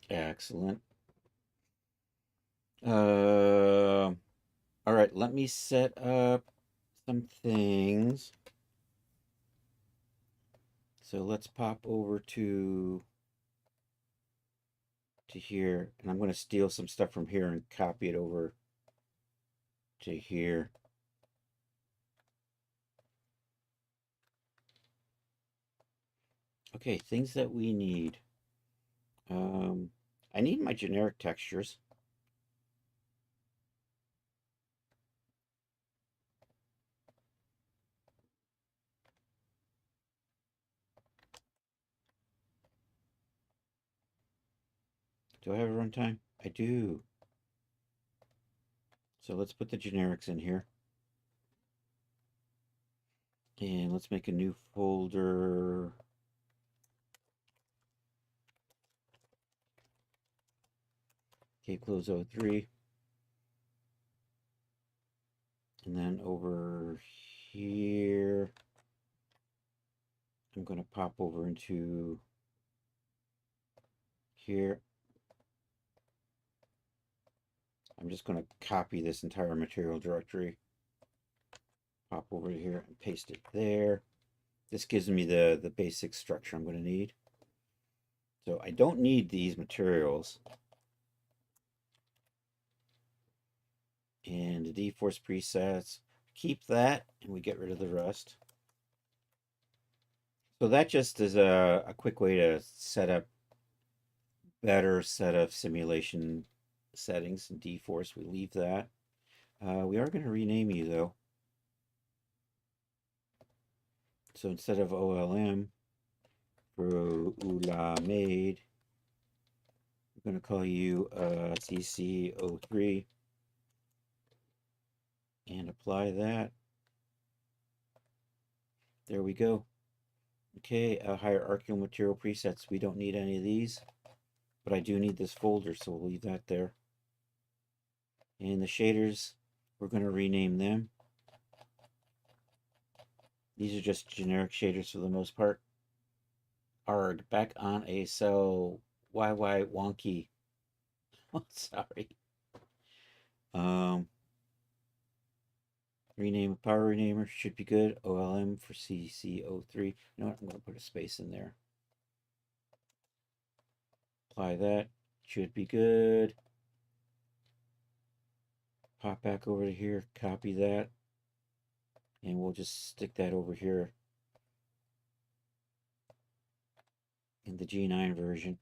Excellent. All right, let me set up some things. So let's pop over to here, and I'm going to steal some stuff from here and copy it over to here. Okay, things that we need. I need my generic textures. Do I have a runtime? I do. So let's put the generics in here. And let's make a new folder. Close 03. And then over here, I'm going to pop over into here. I'm just going to copy this entire material directory. Pop over here and paste it there. This gives me the basic structure I'm going to need. So I don't need these materials. And the D-Force presets, keep that, and we get rid of the rest. So that just is a quick way to set up better set of simulation settings in D-Force. We leave that. We are going to rename you, though. So instead of OLM for Ula Made, we're going to call you CC03 and apply that. There we go. Okay, hierarchical material presets. We don't need any of these, but I do need this folder, so we'll leave that there. And the shaders, we're going to rename them. These are just generic shaders for the most part. Arg, back on a cell. YY wonky. Oh, sorry. Rename a power renamer should be good. OLM for CC03. You know what? I'm going to put a space in there. Apply that. Should be good. Pop back over to here. Copy that. And we'll just stick that over here in the G9 version.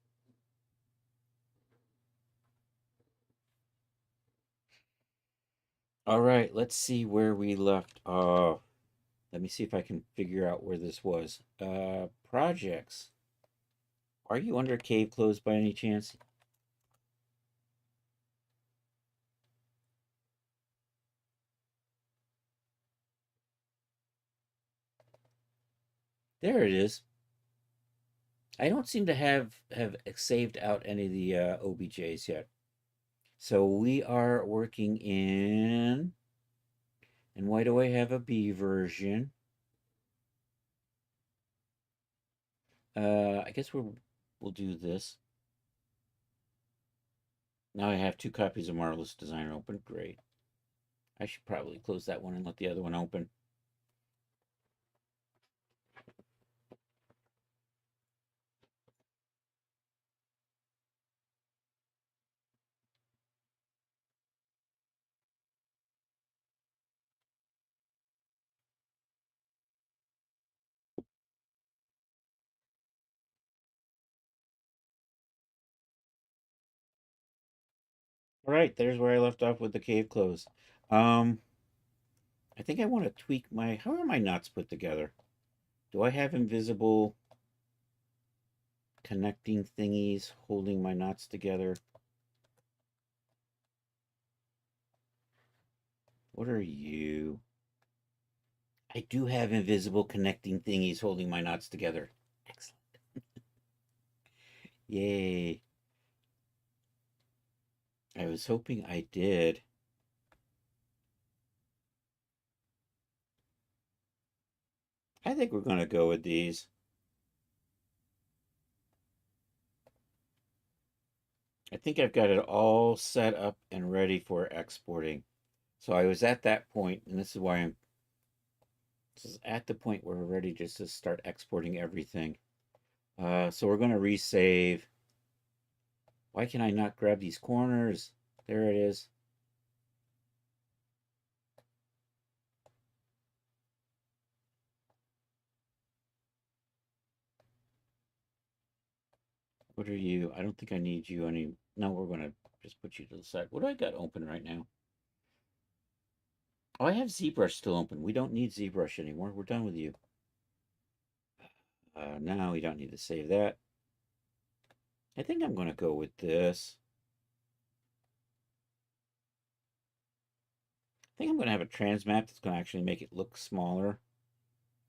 All right, let's see where we left off. Let me see if I can figure out where this was. Projects. Are you under cave clothes by any chance? There it is. I don't seem to have saved out any of the OBJs yet. So we are working in, and why do I have a B version? I guess we'll do this. Now I have 2 copies of Marvelous Designer open. Great. I should probably close that one and let the other one open. All right, there's where I left off with the cave clothes. Um, I think I want to tweak my. How are my knots put together? Do I have invisible connecting thingies holding my knots together? What are you? I do have invisible connecting thingies holding my knots together. Excellent. Yay. I was hoping I did. I think we're going to go with these. I think I've got it all set up and ready for exporting. So I was at that point, and this is why this is at the point where we're ready just to start exporting everything. So we're going to resave. Why can I not grab these corners? There it is. What are you? I don't think I need you any. No, we're going to just put you to the side. What do I got open right now? Oh, I have ZBrush still open. We don't need ZBrush anymore. We're done with you. Now we don't need to save that. I think I'm going to go with this. I think I'm going to have a transmap that's going to actually make it look smaller.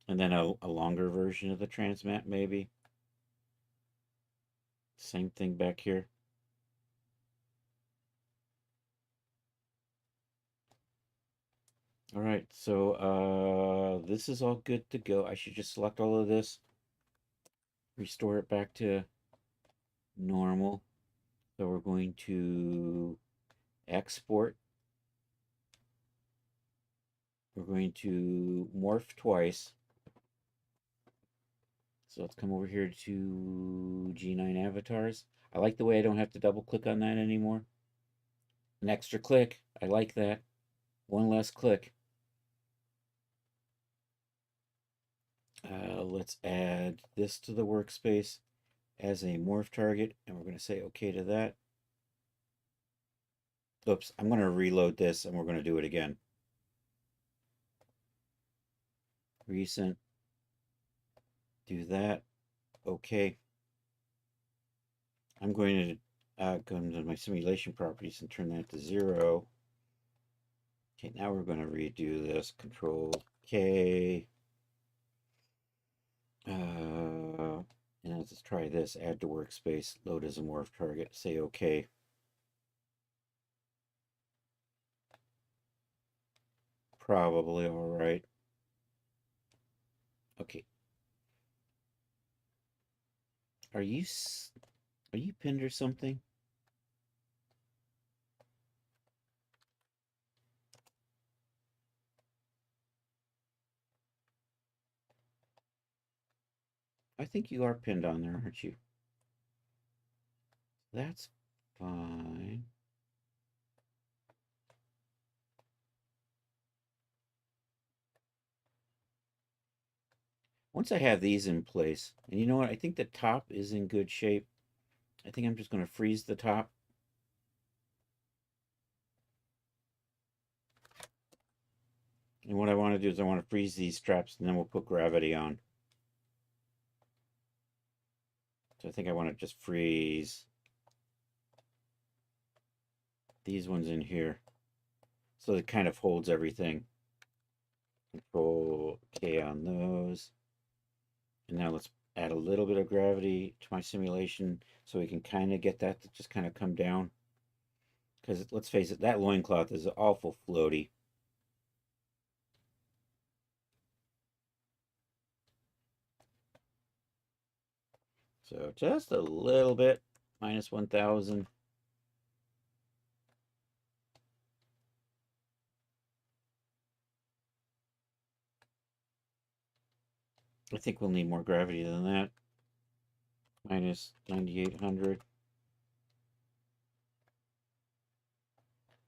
And then a longer version of the transmap, maybe. Same thing back here. All right, so this is all good to go. I should just select all of this, restore it back to normal. So we're going to export. We're going to morph twice. So let's come over here to G9 avatars. I like the way I don't have to double click on that anymore. An extra click. I like that. One less click. Let's add this to the workspace as a morph target, and we're going to say okay to that. Oops, I'm going to reload this, and we're going to do it again. Recent. Do that. Okay. I'm going to go into my simulation properties and turn that to 0. Okay, now we're going to redo this. Control K. And let's try this. Add to workspace. Load as a morph target. Say OK. Probably all right. Okay. Are you pinned or something? I think you are pinned on there, aren't you? That's fine. Once I have these in place, and you know what? I think the top is in good shape. I think I'm just going to freeze the top. And what I want to do is I want to freeze these straps, and then we'll put gravity on. So I think I want to just freeze these ones in here. So it kind of holds everything. Control K on those. And now let's add a little bit of gravity to my simulation so we can kind of get that to just kind of come down. Because let's face it, that loincloth is awful floaty. So just a little bit, minus 1,000. I think we'll need more gravity than that. Minus 9,800.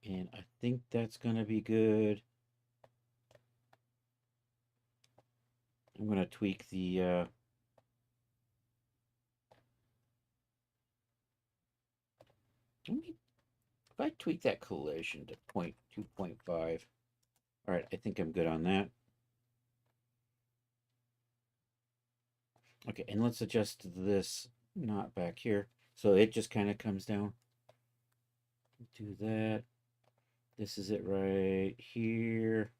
And I think that's going to be good. I'm going to tweak the... if I tweak that collision to 2.5. All right, I think I'm good on that. Okay, and let's adjust this knot back here. So it just kind of comes down. Do that. This is it right here.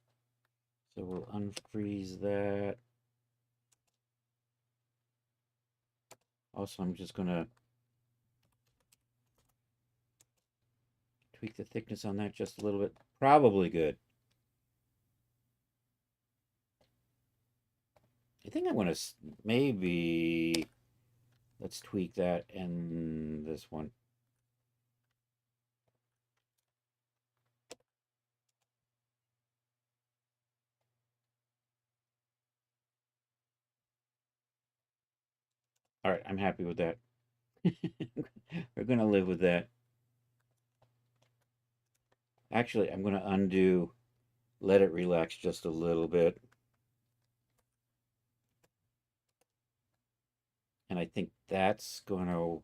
So we'll unfreeze that. Also, I'm just going to tweak the thickness on that just a little bit. Probably good. I think I'm going to maybe... Let's tweak that and this one. All right, I'm happy with that. We're going to live with that. Actually, I'm going to undo, let it relax just a little bit. And I think that's going to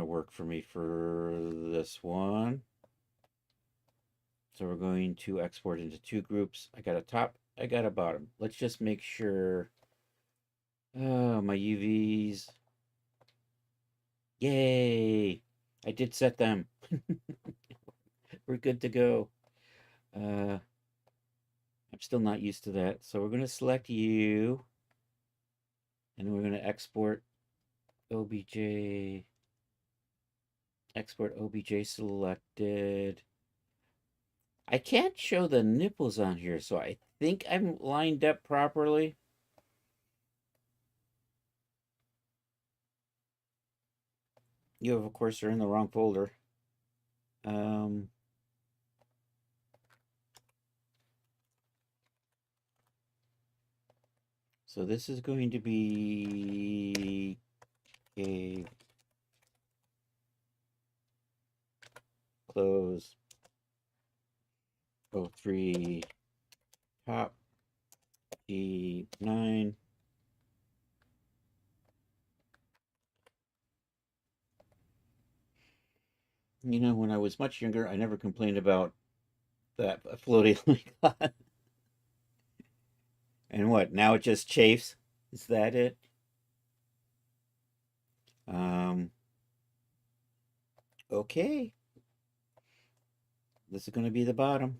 work for me for this one. So we're going to export into two groups. I got a top, I got a bottom. Let's just make sure. Oh, my UVs. Yay! I did set them. We're good to go. I'm still not used to that. So we're going to select you. And we're going to export OBJ. Export OBJ selected. I can't show the nipples on here, so I think I'm lined up properly. You, of course, are in the wrong folder. So this is going to be a close 03 top G9. You know, when I was much younger, I never complained about that floating like that. And what? Now it just chafes? Is that it? Okay. This is going to be the bottom.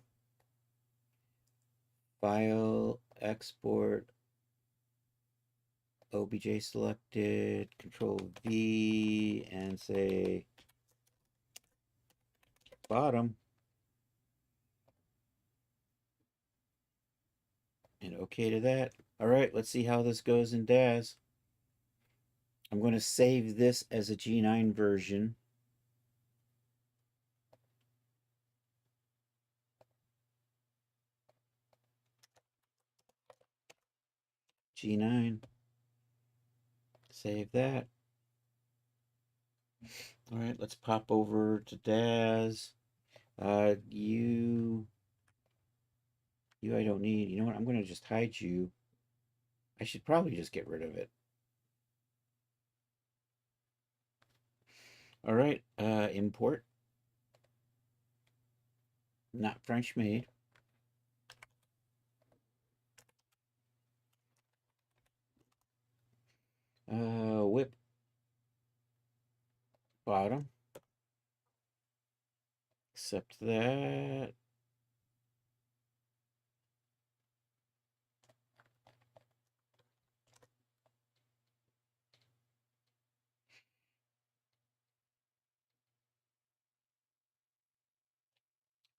File, export, OBJ selected, Control V, and say bottom. And okay to that. All right, let's see how this goes in DAZ. I'm going to save this as a G9 version. G9. Save that. All right, let's pop over to DAZ. You I don't need. You know what? I'm going to just hide you. I should probably just get rid of it. All right, import. Not French made. Whip bottom. Accept that.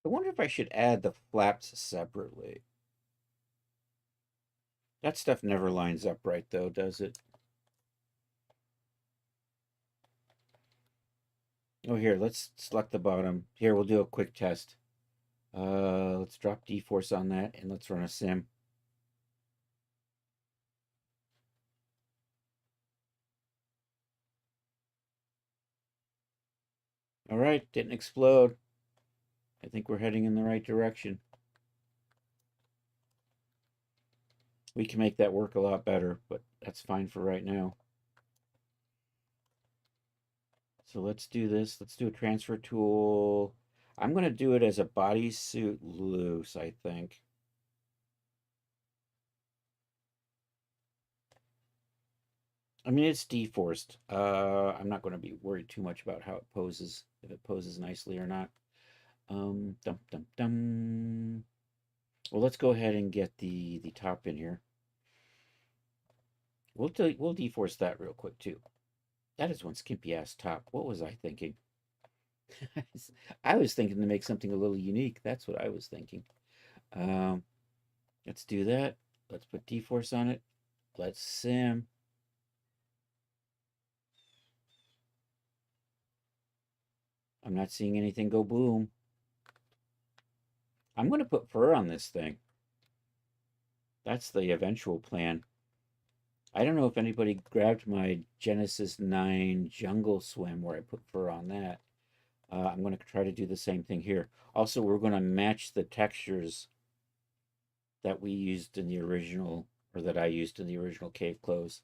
I wonder if I should add the flaps separately. That stuff never lines up right, though, does it? Oh, here, let's select the bottom. Here, we'll do a quick test. Let's drop D-Force on that, and let's run a sim. All right, didn't explode. I think we're heading in the right direction. We can make that work a lot better, but that's fine for right now. So let's do this. Let's do a transfer tool. I'm going to do it as a bodysuit loose, I think. I mean, it's deforced. I'm not going to be worried too much about how it poses, if it poses nicely or not. Dum dum dum. Well, let's go ahead and get the top in here. We'll deforce that real quick too. That is one skimpy ass top. What was I thinking? I was thinking to make something a little unique. That's what I was thinking. Um, let's do that. Let's put deforce on it. Let's sim. I'm not seeing anything go boom. I'm going to put fur on this thing. That's the eventual plan. I don't know if anybody grabbed my Genesis 9 Jungle Swim where I put fur on that. I'm going to try to do the same thing here. Also, we're going to match the textures that we used in the original, or that I used in the original Cave Clothes.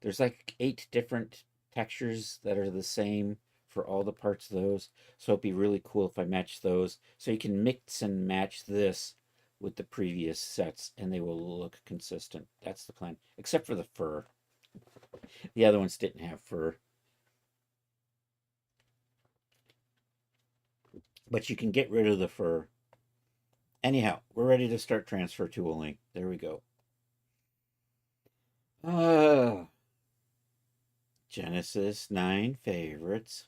There's like 8 different textures that are the same for all the parts of those. So it'd be really cool if I match those. So you can mix and match this with the previous sets and they will look consistent. That's the plan. Except for the fur. The other ones didn't have fur. But you can get rid of the fur. Anyhow, we're ready to start transfer tooling. There we go. Genesis 9 favorites.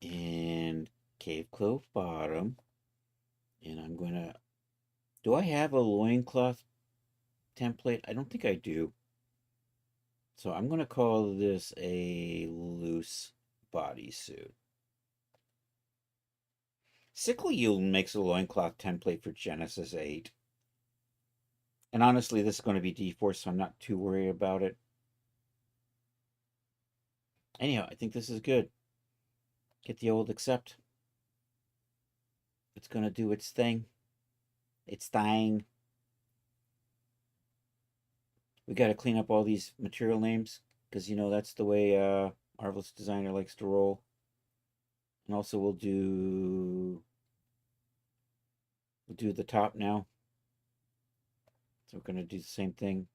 And Cave Clove bottom. And I'm going to... Do I have a loincloth template? I don't think I do. So I'm going to call this a loose bodysuit. Sickle Yule makes a loincloth template for Genesis 8. And honestly, this is going to be D4, so I'm not too worried about it. Anyhow, I think this is good. Get the old accept. It's going to do its thing. It's dying. We got to clean up all these material names because, you know, that's the way Marvelous Designer likes to roll. And also we'll do the top now. So we're going to do the same thing.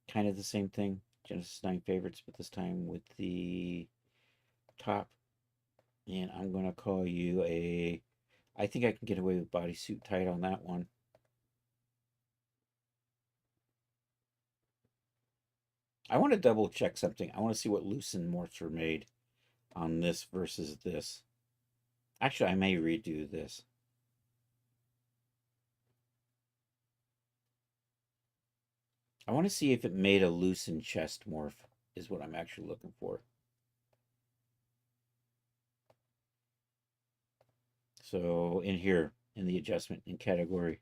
Kind of the same thing. Genesis 9 favorites, but this time with the top. And I'm going to call you a... I think I can get away with bodysuit tight on that one. I want to double check something. I want to see what loosen morphs were made on this versus this. Actually, I may redo this. I want to see if it made a loosen chest morph is what I'm actually looking for. So in here, in the adjustment in category.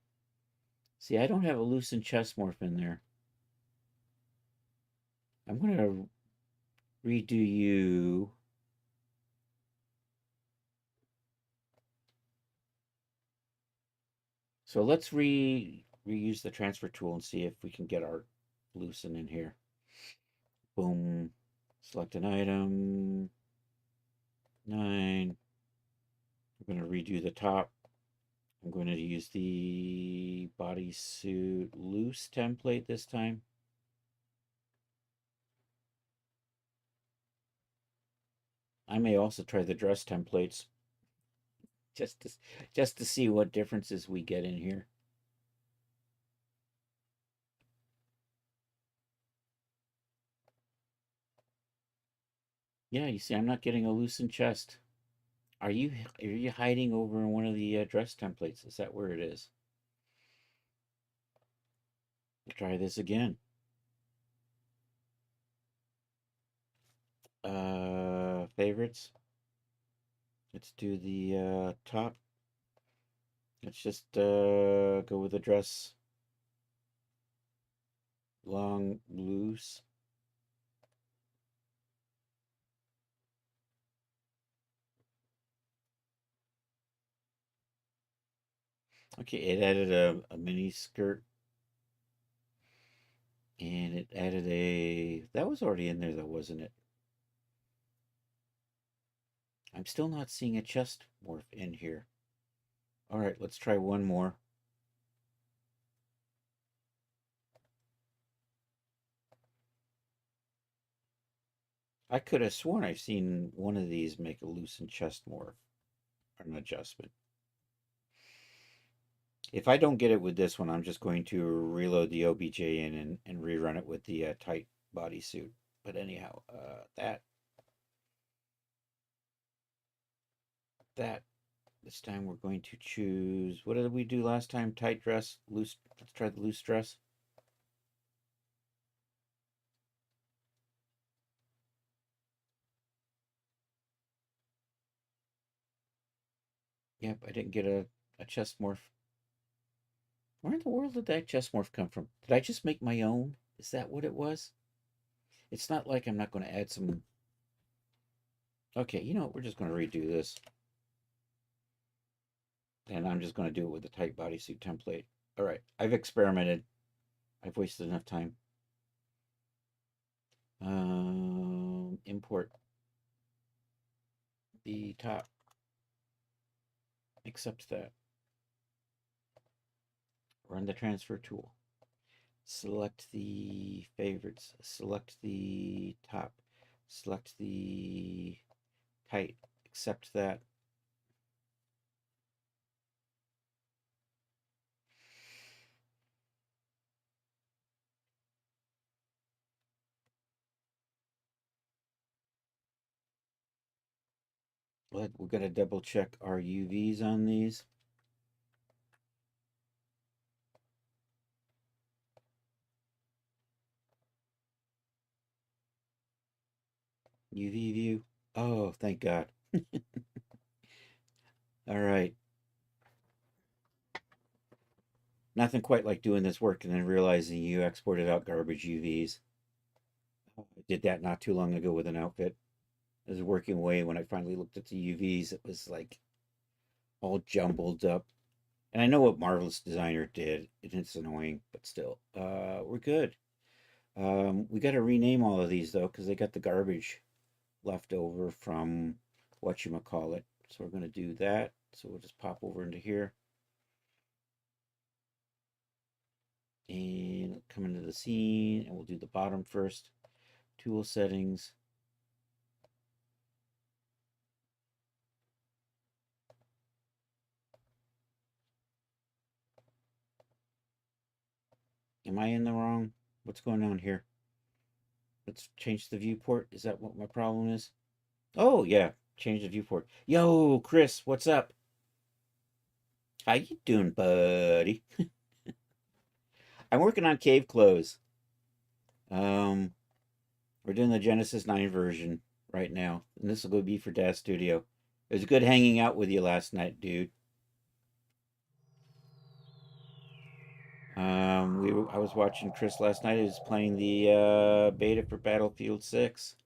See, I don't have a loosen chest morph in there. I'm going to redo you. So let's reuse the transfer tool and see if we can get our loosen in here. Boom. Select an item. 9. We're going to redo the top. I'm going to use the bodysuit loose template this time. I may also try the dress templates just to see what differences we get in here. Yeah, you see, I'm not getting a loosened chest. Are you hiding over in one of the dress templates? Is that where it is? Try this again. Favorites. Let's do the top. Let's just go with the dress. Long, loose. Okay, it added a mini skirt. And it added a... That was already in there though, wasn't it? I'm still not seeing a chest morph in here. All right, let's try one more. I could have sworn I've seen one of these make a loosened chest morph, or an adjustment. If I don't get it with this one, I'm just going to reload the OBJ in and rerun it with the tight bodysuit. But anyhow, that this time we're going to choose, what did we do last time? Tight dress, loose. Let's try the loose dress. Yep, I didn't get a chest morph. Where in the world did that chest morph come from? Did I just make my own? Is that what it was? It's not like I'm not going to add some... Okay, you know what? We're just going to redo this. And I'm just going to do it with the tight bodysuit template. All right, I've experimented. I've wasted enough time. Import the top. Accept that. Run the transfer tool. Select the favorites. Select the top. Select the tight. Accept that. We're going to double check our UVs on these. UV view. Oh, thank God. All right. Nothing quite like doing this work and then realizing you exported out garbage UVs. I did that not too long ago with an outfit. I was working away when I finally looked at the UVs. It was like all jumbled up. And I know what Marvelous Designer did, and it's annoying, but still, we're good. We got to rename all of these though, because they got the garbage left over from whatchamacallit. So we're going to do that. So we'll just pop over into here. And come into the scene, and we'll do the bottom first. Tool settings. Am I in the wrong? What's going on here? Let's change the viewport. Is that what my problem is? Oh, yeah. Change the viewport. Yo, Chris, what's up? How you doing, buddy? I'm working on Cave Close. We're doing the Genesis 9 version right now. And this will go be for Daz Studio. It was good hanging out with you last night, dude. I was watching Chris last night. He was playing the beta for Battlefield 6.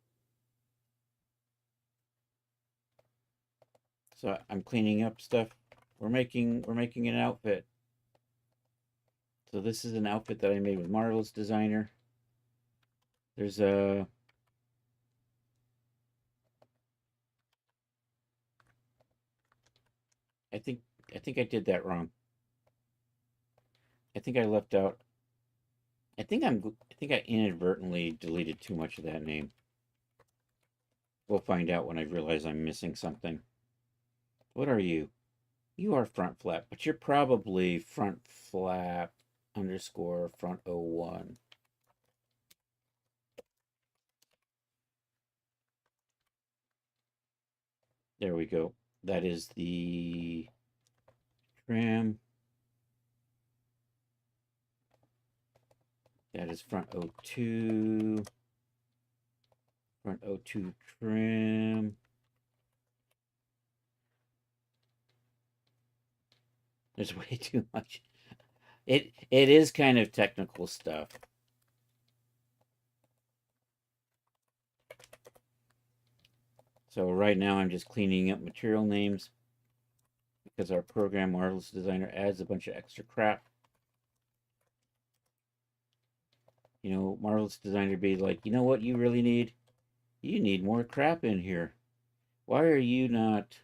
So I'm cleaning up stuff. We're making an outfit. So this is an outfit that I made with Marvelous Designer. There's a I think I did that wrong. I think I left out. I think I inadvertently deleted too much of that name. We'll find out when I realize I'm missing something. What are you? You are front flap, but you're probably front flap underscore front 01. There we go. That is the trim. That is front 02. Front 02 trim. There's way too much. It is kind of technical stuff. So right now I'm just cleaning up material names because our program Marvelous Designer adds a bunch of extra crap. You know, Marvelous Designer be like, you know what you really need? You need more crap in here. Why are you not?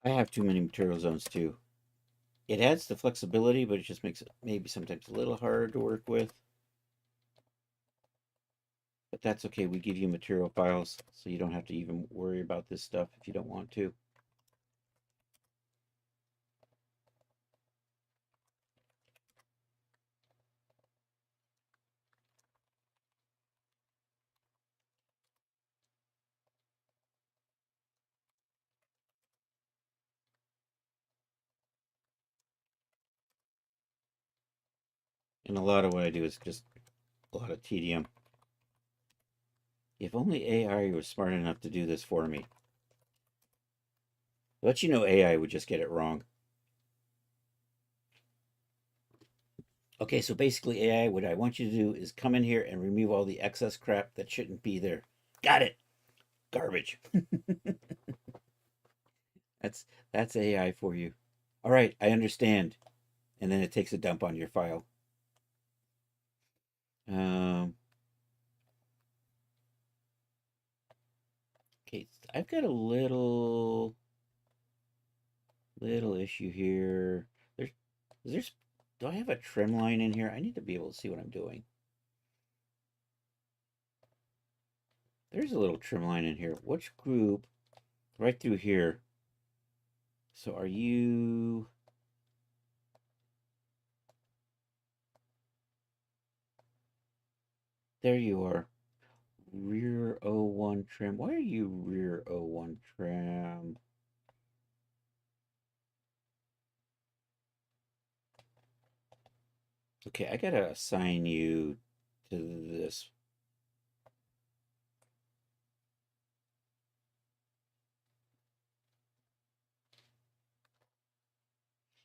I have too many material zones too. It adds the flexibility, but it just makes it maybe sometimes a little harder to work with. But that's okay. We give you material files, so you don't have to even worry about this stuff if you don't want to. And a lot of what I do is just a lot of tedium. If only AI was smart enough to do this for me. But you know AI would just get it wrong. Okay, so basically AI, what I want you to do is come in here and remove all the excess crap that shouldn't be there. Got it. Garbage. that's that's AI for you. All right, I understand. And then it takes a dump on your file. Um, okay, I've got a little issue here. There's do I have a trim line in here? I need to be able to see what I'm doing. There's a little trim line in here. Which group? Right through here. So are you? There you are. Rear 01 trim. Why are you rear 01 trim? Okay, I gotta assign you to this.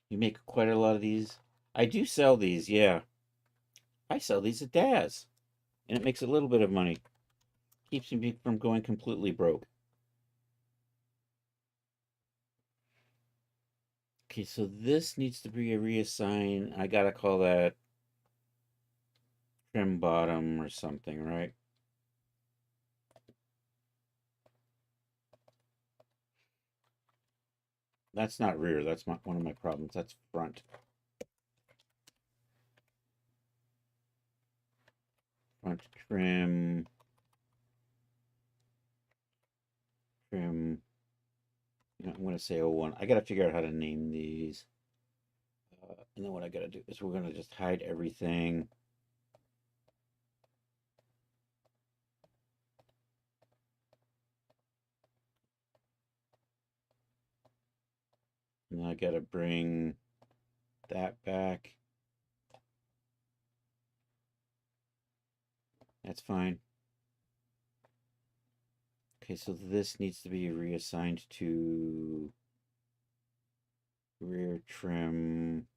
You make quite a lot of these. I do sell these, yeah. I sell these at Daz, and it makes a little bit of money. Keeps me from going completely broke. Okay, so this needs to be a reassign. I gotta call that trim bottom or something, right? That's not rear. That's one of my problems. That's front. Front trim. Trim. You know, I'm going to say 01. I got to figure out how to name these. And then what I got to do is we're going to just hide everything. And I got to bring that back. That's fine. Okay, so this needs to be reassigned to rear trim.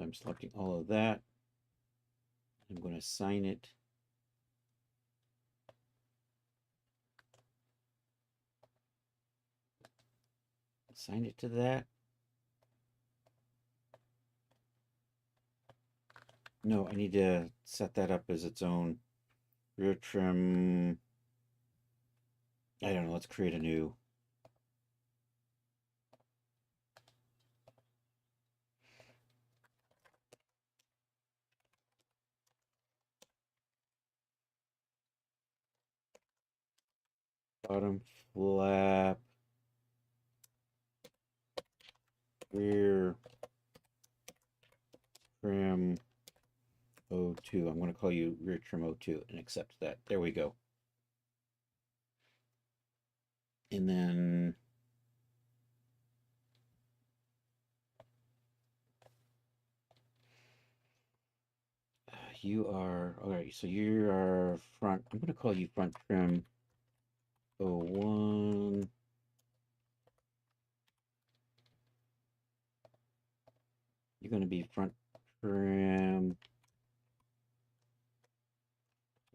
I'm selecting all of that. I'm going to assign it. assign it to that. No, I need to set that up as its own rear trim. I don't know. Let's create a new. Bottom flap. Rear trim 02. I'm going to call you rear trim 02 and accept that. There we go. And then you are, all right, so you are front, I'm going to call you front trim 01. You're going to be front trim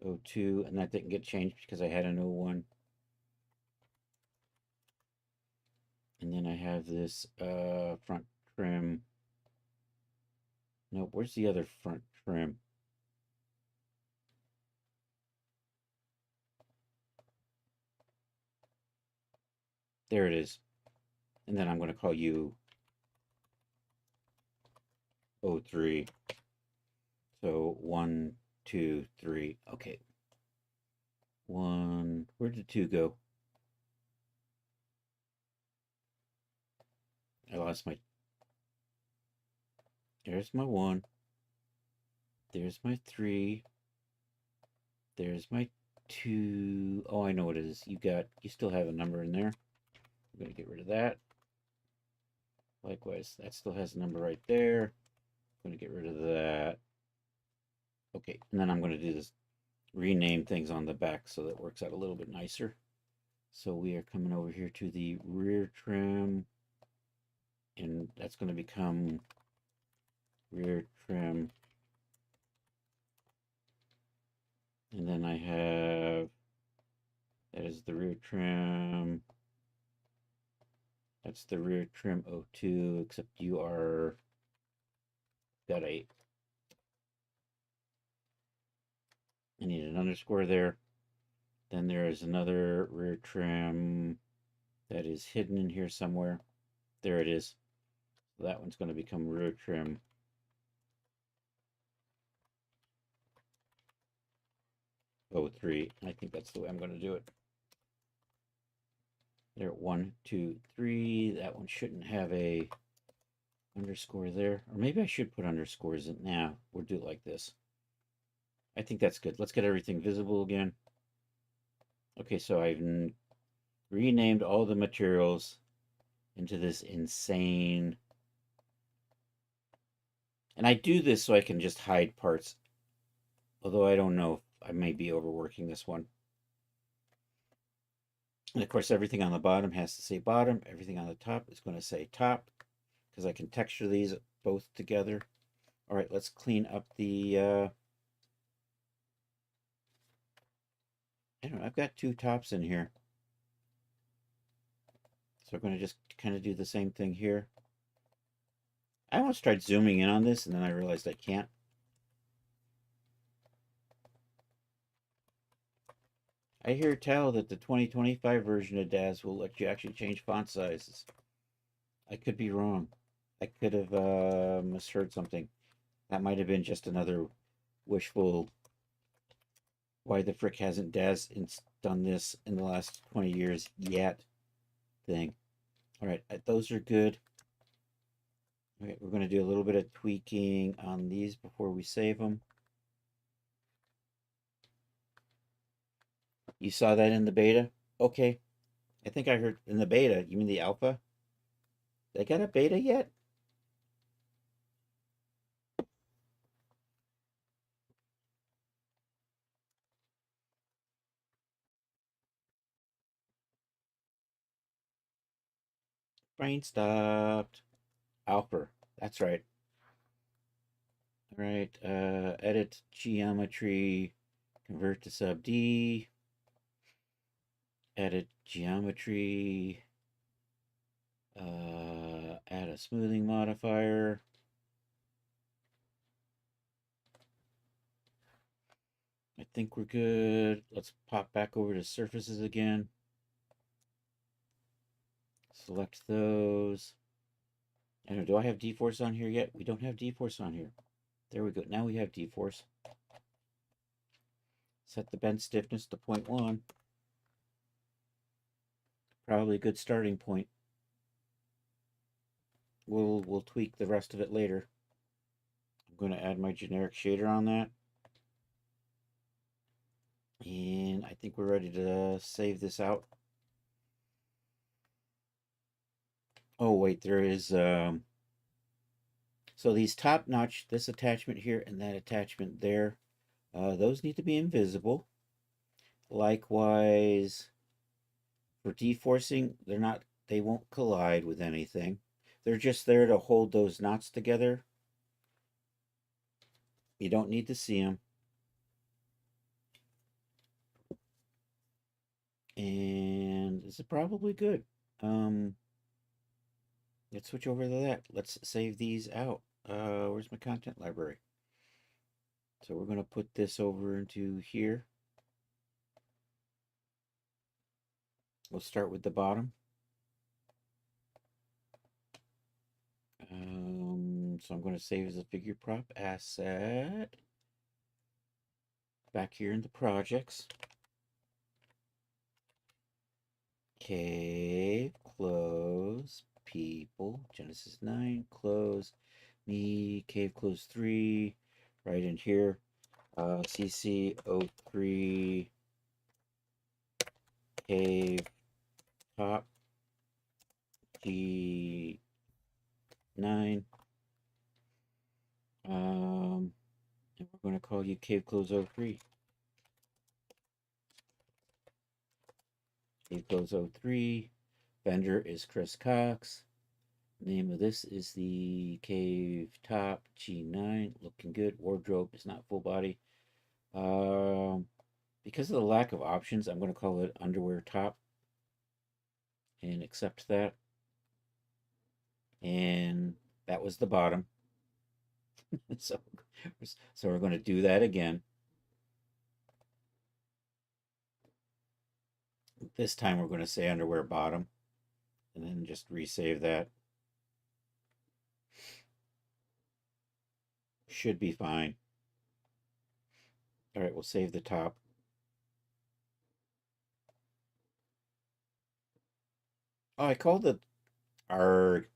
02, and that didn't get changed because I had an 01. And then I have this front trim. No, where's the other front trim? There it is. And then I'm going to call you 03. So 1, 2, 3. Okay. 1. Where did 2 go? I lost my. There's my 1. There's my 3. There's my 2. Oh, I know what it is. You still have a number in there. I'm going to get rid of that. Likewise, that still has a number right there. I'm going to get rid of that. Okay, and then I'm going to do this, rename things on the back so that it works out a little bit nicer. So we are coming over here to the rear trim, and that's going to become rear trim. And then I have, that is the rear trim. That's the rear trim 02, except you are, got I need an underscore there. Then there is another rear trim that is hidden in here somewhere. There it is. So that one's going to become rear trim 03. I think that's the way I'm going to do it. There, 1, 2, 3. That one shouldn't have a underscore there. Or maybe I should put underscores in. Now, we'll do it like this. I think that's good. Let's get everything visible again. Okay, so I've renamed all the materials into this insane. And I do this so I can just hide parts. Although I don't know if I may be overworking this one. And of course, everything on the bottom has to say bottom. Everything on the top is going to say top, because I can texture these both together. All right, let's clean up the, I don't know, I've got 2 tops in here. So we're going to just kind of do the same thing here. I almost tried zooming in on this, and then I realized I can't. I hear tell that the 2025 version of DAZ will let you actually change font sizes. I could be wrong. I could have misheard something. That might have been just another wishful, why the frick hasn't DAZ done this in the last 20 years yet thing. All right, those are good. All right, we're going to do a little bit of tweaking on these before we save them. You saw that in the beta? Okay. I think I heard in the beta. You mean the alpha? They got a beta yet? Brain stopped. Alpha. That's right. All right. Edit geometry. Convert to sub D. Edit geometry. Add a smoothing modifier. I think we're good. Let's pop back over to surfaces again. Select those. I don't know, do I have D-Force on here yet? We don't have D-Force on here. There we go. Now we have D-Force. Set the bend stiffness to 0.1. Probably a good starting point. We'll tweak the rest of it later. I'm going to add my generic shader on that. And I think we're ready to save this out. Oh, wait, there is... so these top notch, this attachment here and that attachment there, those need to be invisible. Likewise, for deforcing, they won't collide with anything. They're just there to hold those knots together. You don't need to see them. And this is probably good. Let's switch over to that. Let's save these out. Where's my content library? So we're going to put this over into here. We'll start with the bottom. So I'm going to save as a figure prop asset. Back here in the projects. Cave, close, people, Genesis 9, close, me, cave, close 3, right in here, CC03, cave, top, G9, and we're going to call you cave, close 03. Cave Close 03. Vendor is Chris Cox. Name of this is the Cave Top G9. Looking good. Wardrobe is not full body. Because of the lack of options, I'm going to call it Underwear Top. And accept that. And that was the bottom. so we're going to do that again. This time we're going to say underwear bottom. And then just resave that. Should be fine. All right, we'll save the top. Oh, I called it ARG.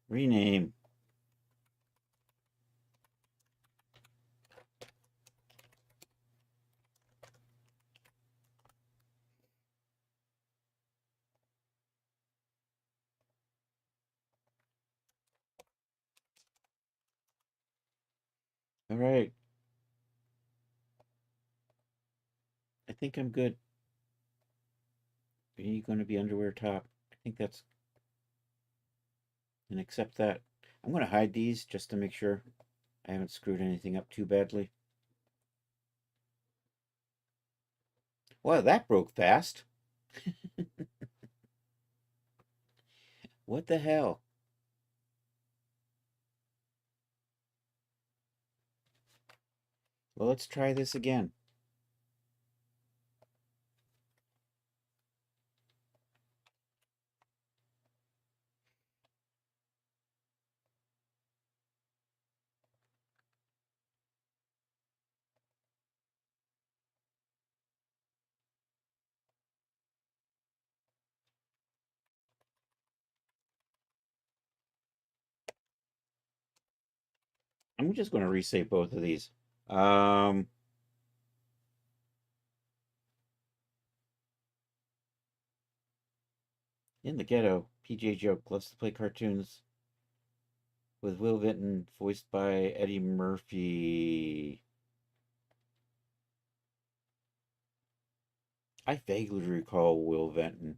Rename. All right. I think I'm good. Are you going to be underwear top? I think that's... And accept that. I'm going to hide these just to make sure I haven't screwed anything up too badly. Well, that broke fast. What the hell? Well, let's try this again. I'm just going to resave both of these. In the ghetto, PJ Joke loves to play cartoons with Will Vinton, voiced by Eddie Murphy. I vaguely recall Will Vinton.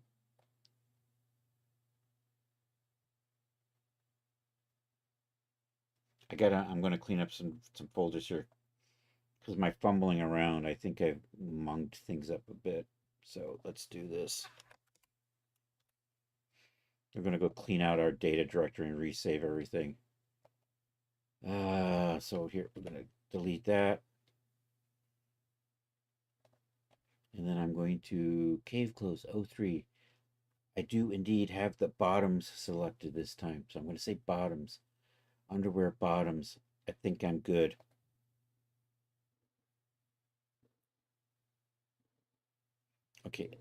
I'm gonna clean up some folders here. Because my fumbling around, I think I've munged things up a bit. So let's do this. We're going to go clean out our data directory and resave everything. So here, we're going to delete that. And then I'm going to cave close 03. I do indeed have the bottoms selected this time. So I'm going to say bottoms. Underwear bottoms. I think I'm good. Okay.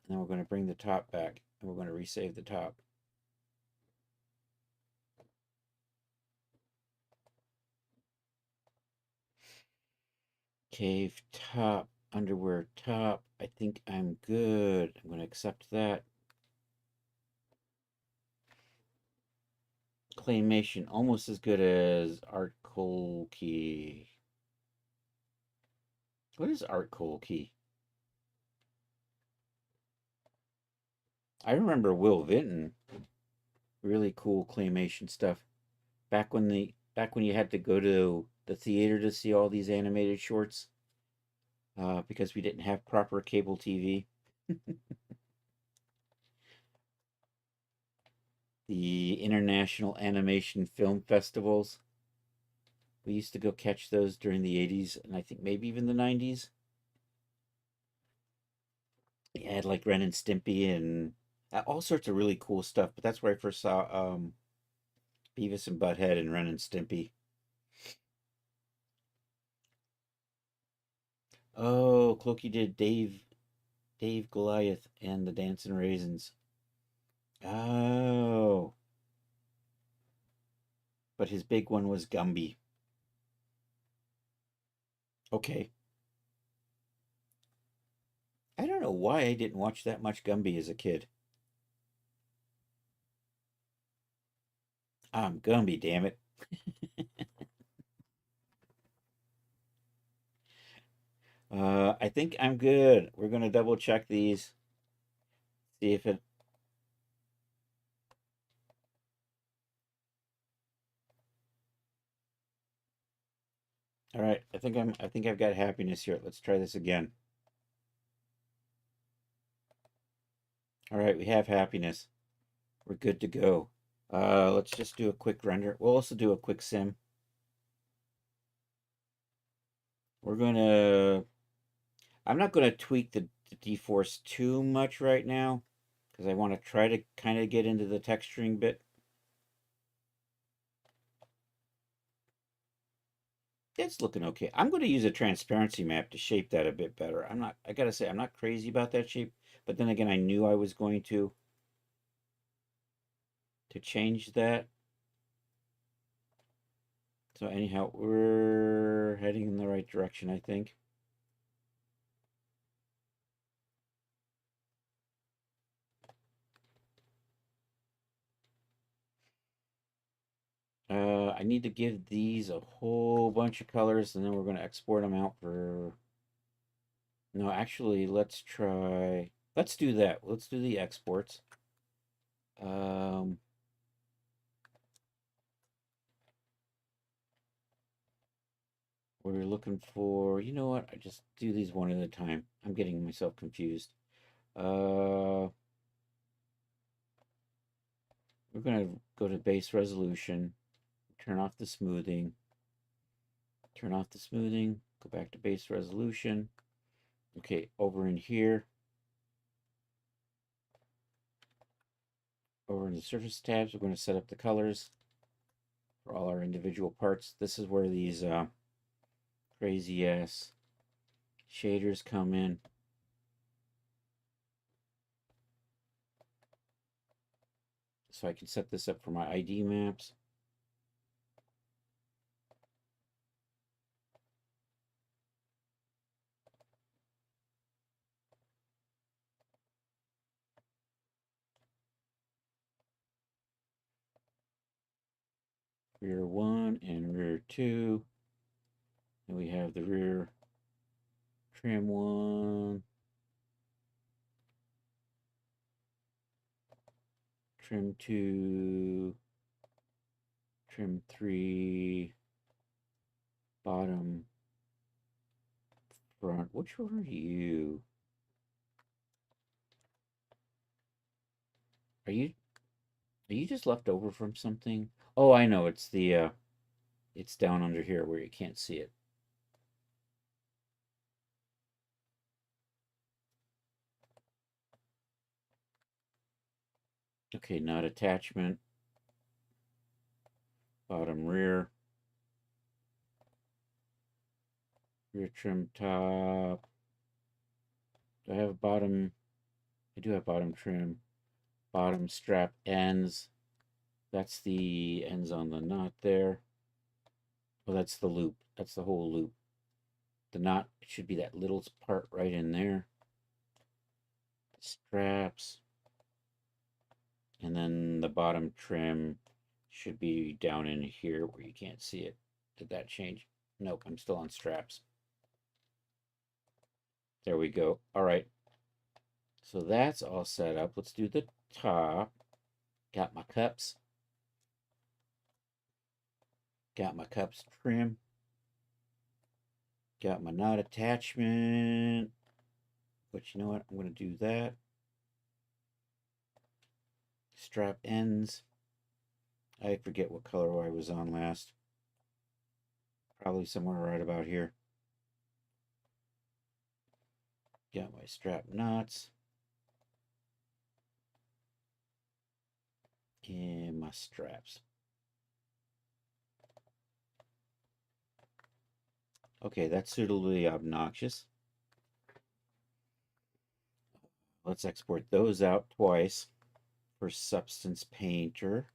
Now we're going to bring the top back and we're going to resave the top. Cave top, underwear top. I think I'm good. I'm going to accept that. Claymation, almost as good as Art Kolke. What is Art Kolke? I remember Will Vinton. Really cool claymation stuff. Back when you had to go to the theater to see all these animated shorts, because we didn't have proper cable TV. The International Animation Film Festivals. We used to go catch those during the 80s and I think maybe even the 90s. They had like Ren and Stimpy and all sorts of really cool stuff. But that's where I first saw Beavis and Butthead and Ren and Stimpy. Oh, Clokey did Dave Goliath and the Dancing Raisins. Oh. But his big one was Gumby. Okay. I don't know why I didn't watch that much Gumby as a kid. I'm Gumby, damn it. I think I'm good. We're going to double check these. See if it... All right, I think I've got happiness here. Let's try this again. All right, we have happiness. We're good to go. Let's just do a quick render. We'll also do a quick sim. I'm not gonna tweak the D-Force too much right now because I want to try to kind of get into the texturing bit. It's looking okay. I'm going to use a transparency map to shape that a bit better. I gotta say, I'm not crazy about that shape, but then again, I knew I was going to change that. So anyhow, we're heading in the right direction, I think. I need to give these a whole bunch of colors, and then we're going to export them out for... No, actually, let's do that. Let's do the exports. We're looking for... You know what? I just do these one at a time. I'm getting myself confused. We're going to go to base resolution, turn off the smoothing, go back to base resolution. Okay, over in here, over in the surface tabs, we're going to set up the colors for all our individual parts. This is where these crazy ass shaders come in. So I can set this up for my ID maps. Rear 1 and rear 2. And we have the rear trim 1, trim 2, trim 3, bottom, front. Which one are you? Are you just left over from something? Oh, I know. It's the it's down under here where you can't see it. Okay, knot attachment. Bottom rear. Rear trim top. Do I have bottom? I do have bottom trim. Bottom strap ends. That's the ends on the knot there. Oh, that's the loop. That's the whole loop. The knot, it should be that little part right in there. The straps. And then the bottom trim should be down in here where you can't see it. Did that change? Nope, I'm still on straps. There we go. All right. So that's all set up. Let's do the top. Got my cups. Got my cups trim. Got my knot attachment. But you know what? I'm going to do that. Strap ends. I forget what color I was on last. Probably somewhere right about here. Got my strap knots. And my straps. Okay, that's suitably obnoxious. Let's export those out twice for Substance Painter.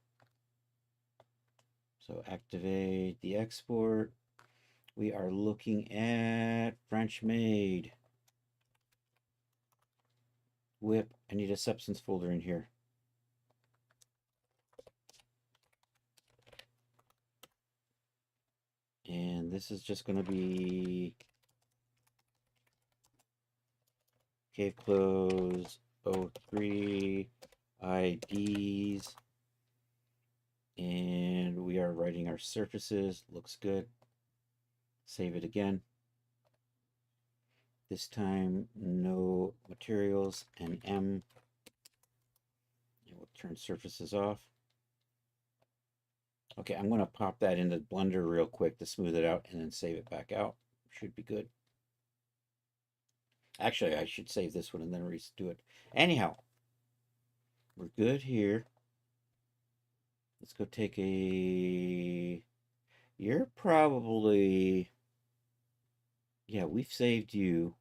So activate the export. We are looking at French made. Whip. I need a substance folder in here. And this is just going to be Cave Close 03 IDs. And we are writing our surfaces. Looks good. Save it again. This time, no materials and M. And we'll turn surfaces off. Okay, I'm going to pop that into Blender real quick to smooth it out and then save it back out. Should be good. Actually, I should save this one and then redo it. Anyhow, we're good here. Let's go take a... You're probably... Yeah, we've saved you.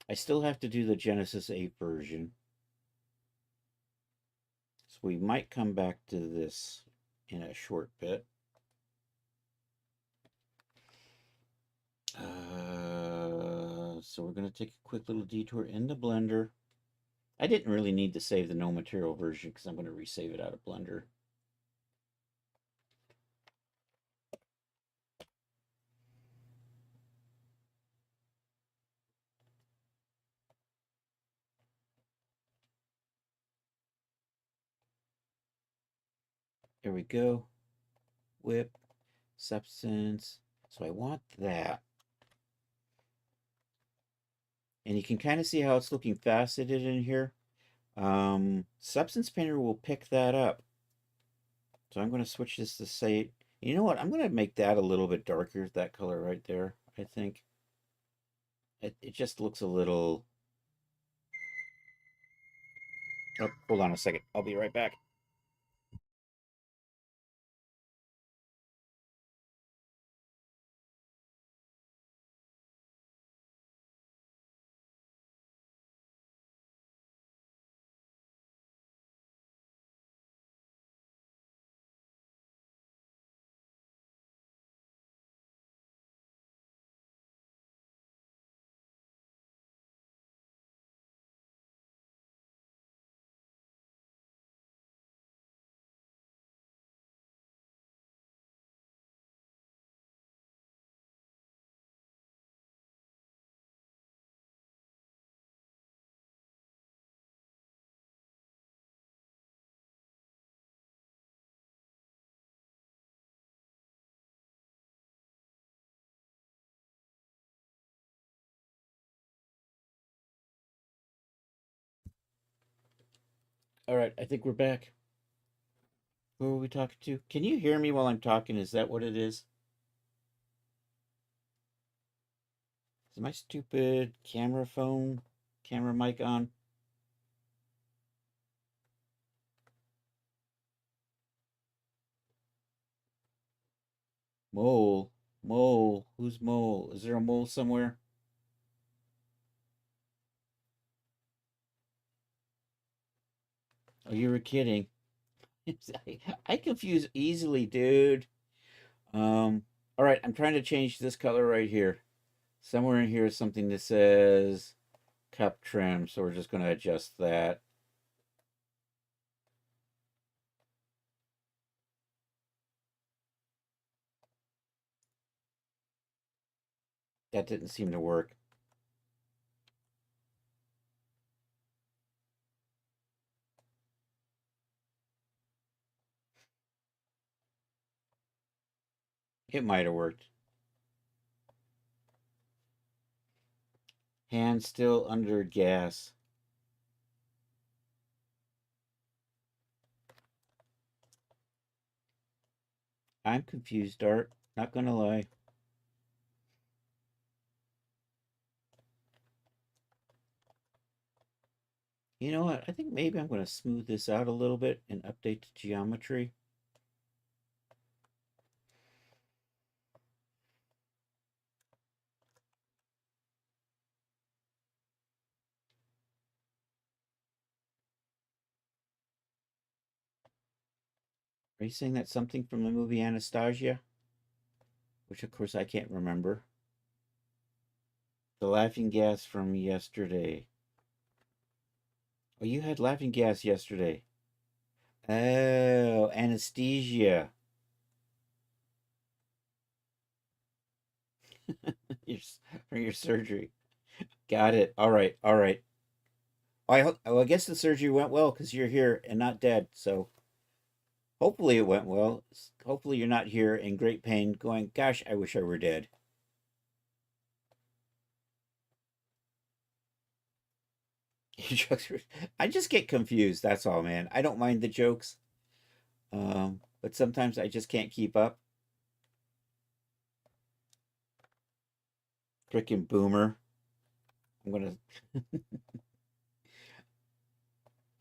I still have to do the Genesis 8 version. So we might come back to this in a short bit. So we're going to take a quick little detour into Blender. I didn't really need to save the no material version because I'm going to resave it out of Blender. There we go. Whip, substance. So I want that. And you can kind of see how it's looking faceted in here. Substance Painter will pick that up. So I'm going to switch this to say, you know what? I'm going to make that a little bit darker, that color right there, I think. It just looks a little... Oh, hold on a second. I'll be right back. All right, I think we're back. Who are we talking to? Can you hear me while I'm talking? Is that what it is? Is my stupid camera mic on? Mole. Mole. Who's Mole? Is there a mole somewhere? Oh, you were kidding. I confuse easily, dude. Um, all right, I'm trying to change this color right here. Somewhere in here is something that says cup trim, so we're just going to adjust that. That didn't seem to work. It might have worked. Hand still under gas. I'm confused, Art. Not gonna lie. You know what? I think maybe I'm gonna smooth this out a little bit and update the geometry. Are you saying that's something from the movie Anastasia? Which, of course, I can't remember. The laughing gas from yesterday. Oh, you had laughing gas yesterday. Oh, anesthesia. For your surgery. Got it. All right. All right. I guess the surgery went well because you're here and not dead. So hopefully it went well. Hopefully you're not here in great pain going, gosh, I wish I were dead. I just get confused. That's all, man. I don't mind the jokes. But sometimes I just can't keep up. Freaking boomer. I'm gonna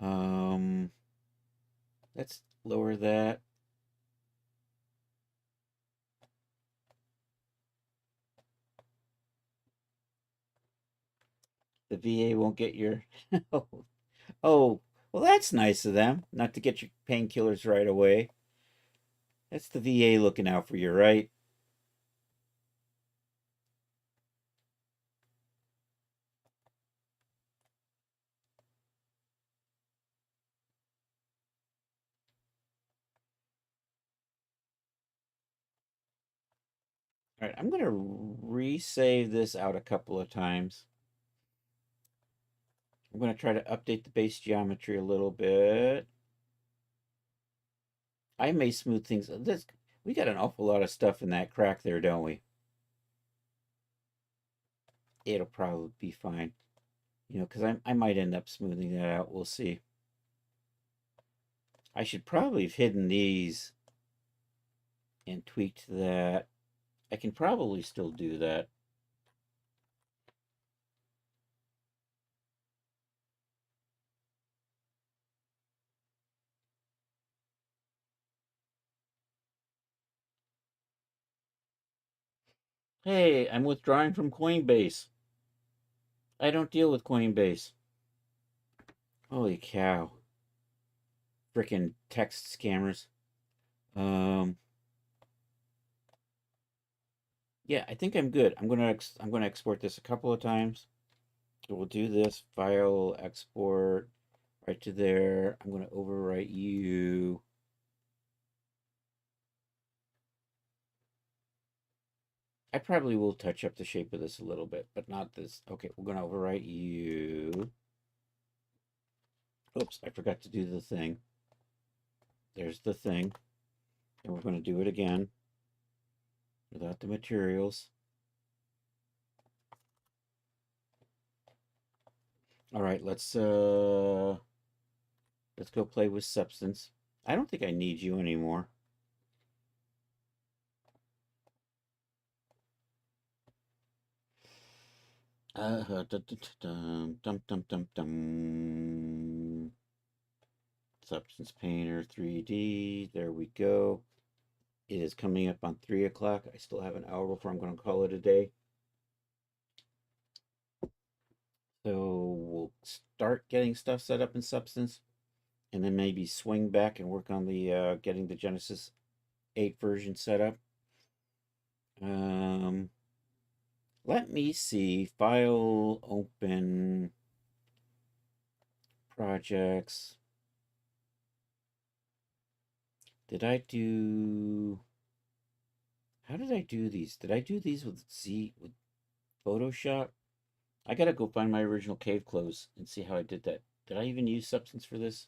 um let's lower that. The VA won't get your oh, well that's nice of them not to get your painkillers right away. That's the VA looking out for you, right? All right, I'm gonna resave this out a couple of times. I'm gonna try to update the base geometry a little bit. I may smooth things. We got an awful lot of stuff in that crack there, don't we? It'll probably be fine. You know, because I might end up smoothing that out. We'll see. I should probably have hidden these and tweaked that. I can probably still do that. Hey, I'm withdrawing from Coinbase. I don't deal with Coinbase. Holy cow. Frickin' text scammers. Um, yeah, I think I'm good. I'm gonna export this a couple of times. So we'll do this file export right to there. I'm gonna overwrite you. I probably will touch up the shape of this a little bit, but not this. Okay, we're gonna overwrite you. Oops, I forgot to do the thing. There's the thing. And we're gonna do it again without the materials. All right, let's Let's go play with Substance. I don't think I need you anymore. Dum, dum, dum, dum, dum. Substance Painter 3D. There we go. It is coming up on 3 o'clock. I still have an hour before I'm going to call it a day. So we'll start getting stuff set up in Substance, and then maybe swing back and work on the getting the Genesis 8 version set up. Let me see. File, open, projects. Did I do... How did I do these? Did I do these with Photoshop? I gotta go find my original cave clothes and see how I did that. Did I even use Substance for this?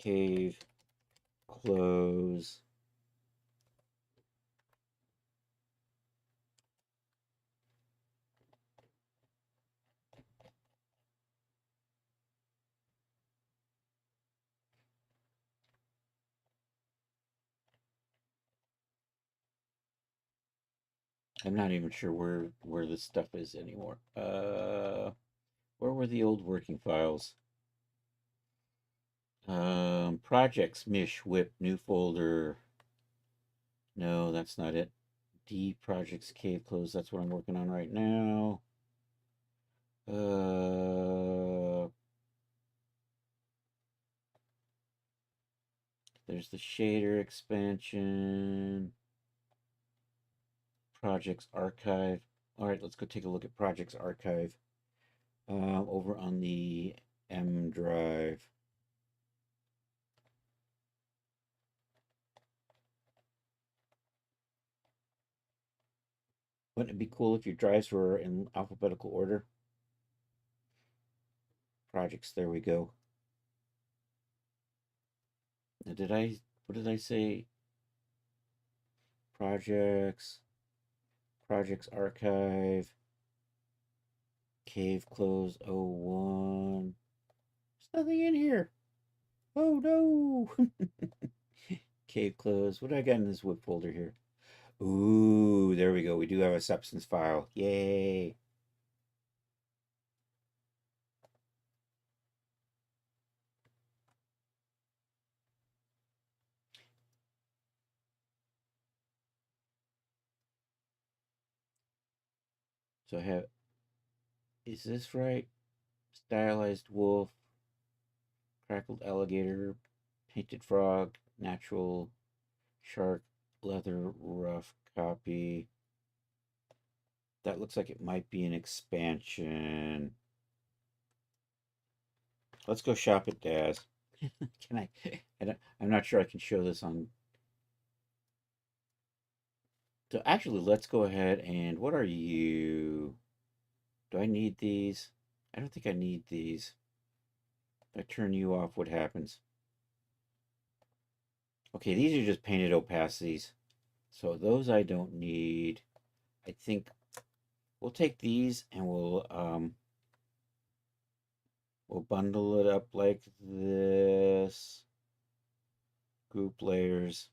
Cave clothes. I'm not even sure where this stuff is anymore. Where were the old working files? Projects, Mish, Whip, new folder. No, that's not it. D projects, cave clothes. That's what I'm working on right now. There's the shader expansion. Projects archive. All right, let's go take a look at projects archive over on the M drive. Wouldn't it be cool if your drives were in alphabetical order? Projects, there we go. Now, what did I say? Projects archive, cave close 01. There's nothing in here. Oh no. Cave close. What do I got in this whip folder here? Ooh, there we go. We do have a substance file. Yay. So I have, is this right? Stylized wolf, crackled alligator, painted frog, natural shark, leather rough copy. That looks like it might be an expansion. Let's go shop at Daz. Can I? I'm not sure I can show this on. So actually, let's go ahead and what are you? Do I need these? I don't think I need these. If I turn you off, what happens? Okay, these are just painted opacities. So those I don't need. I think we'll take these and we'll bundle it up like this. Group layers.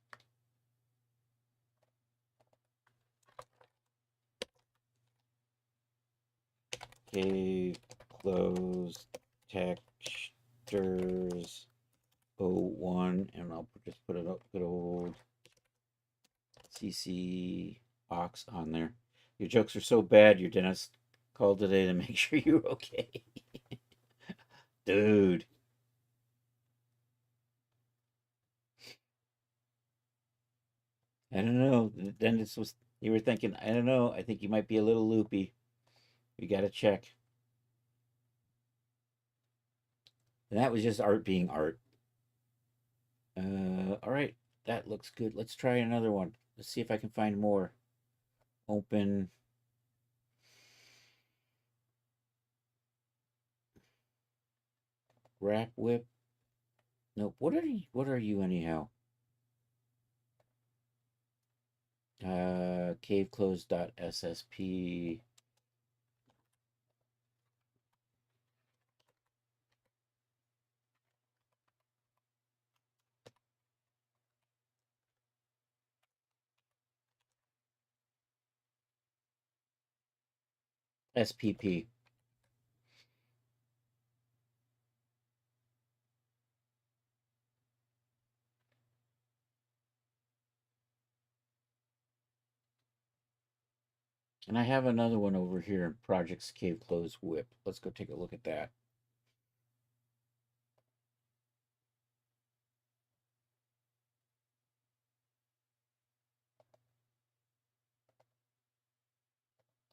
Cave close textures 01, and I'll just put it up good old CC box on there. Your jokes are so bad, your dentist called today to make sure you're okay. Dude. I don't know. The dentist was, you were thinking, I don't know. I think you might be a little loopy. We got to check. And that was just art being art. All right. That looks good. Let's try another one. Let's see if I can find more. Open. Wrap whip. Nope. What are you anyhow? Caveclose.ssp. SPP. And I have another one over here in Projects Cave Close Whip. Let's go take a look at that.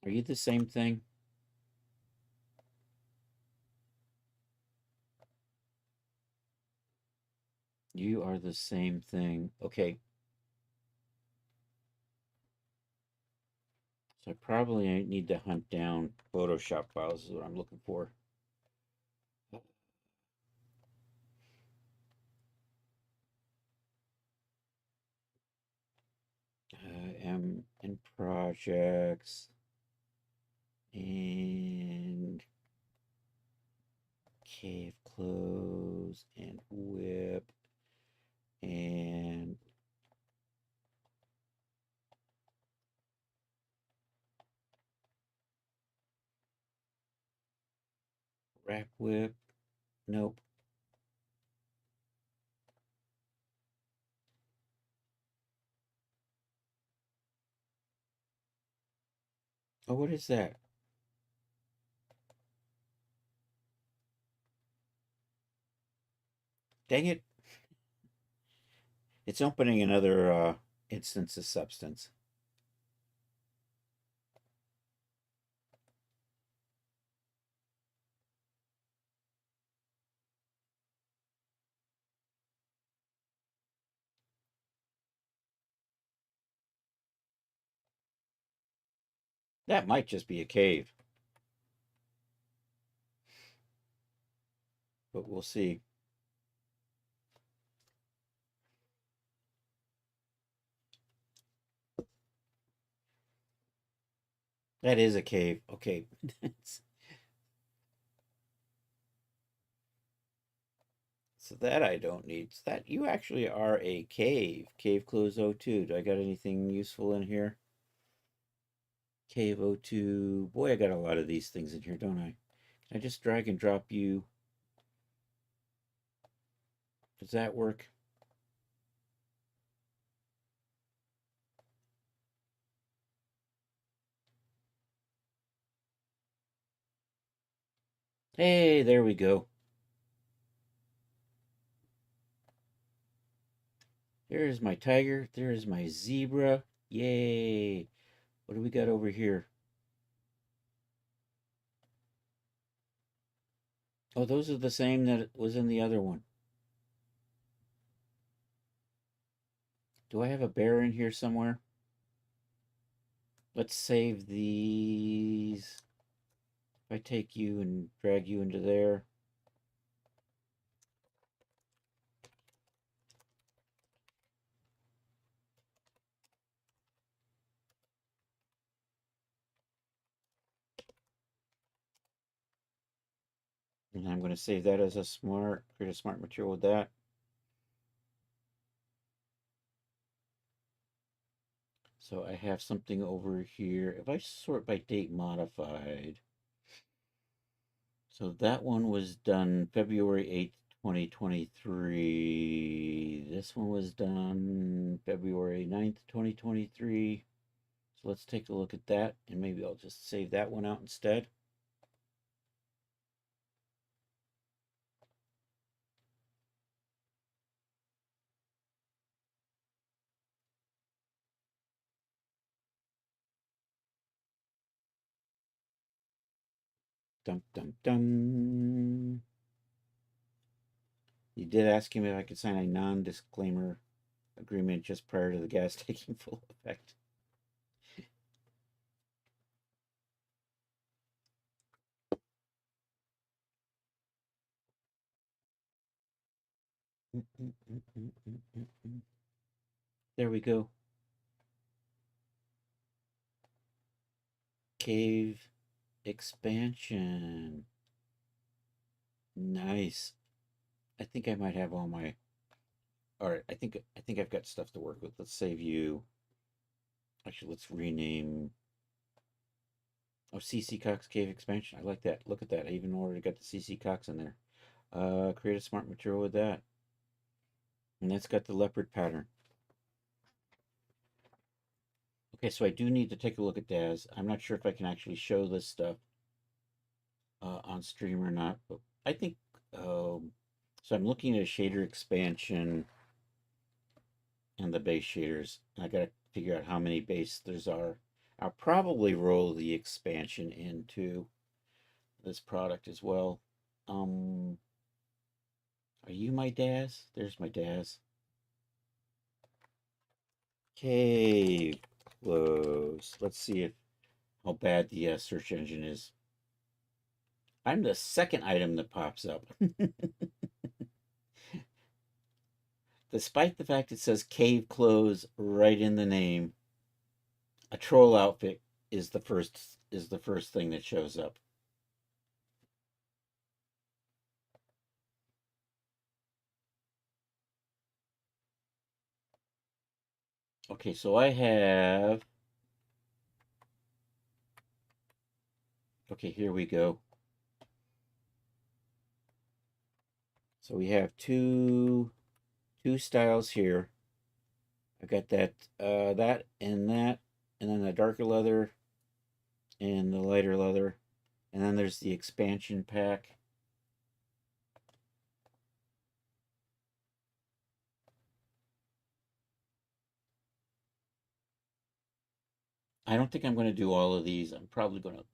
Are you the same thing? You are the same thing. Okay. So I probably need to hunt down Photoshop files is what I'm looking for. I am in projects and cave close and whip and wrap whip. Nope. Oh, what is that? Dang it. It's opening another instance of substance. That might just be a cave. But we'll see. That is a cave. Okay. So that I don't need. So that you actually are a cave. Cave close 02. Do I got anything useful in here? Cave 02. Boy, I got a lot of these things in here, don't I? Can I just drag and drop you? Does that work? Hey, there we go. There's my tiger. There's my zebra. Yay. What do we got over here? Oh, those are the same that was in the other one. Do I have a bear in here somewhere? Let's save these. If I take you and drag you into there. And I'm going to save that as a smart, create a smart material with that. So I have something over here. If I sort by date modified, so that one was done February 8th, 2023. This one was done February 9th, 2023. So let's take a look at that, and maybe I'll just save that one out instead. Dum dum dum. You did ask him if I could sign a non-disclaimer agreement just prior to the gas taking full effect. There we go. Cave expansion. Nice. I think I might have all my. All right. I think I've got stuff to work with. Let's save you. Actually, let's rename. Oh, CC Cox Cave expansion. I like that. Look at that. I even already got the CC Cox in there. Create a smart material with that. And that's got the leopard pattern. Okay, so I do need to take a look at Daz. I'm not sure if I can actually show this stuff on stream or not, but I think so. I'm looking at a shader expansion and the base shaders. I gotta figure out how many base there's are. I'll probably roll the expansion into this product as well. Are you my Daz? There's my Daz. Cave close. Let's see if how bad the search engine is. I'm the second item that pops up. Despite the fact it says cave clothes right in the name, a troll outfit is the first thing that shows up. Okay, so I have. Okay, here we go. So we have two styles here. I've got that and then the darker leather and the lighter leather, and then there's the expansion pack. I don't think I'm going to do all of these. I'm probably going to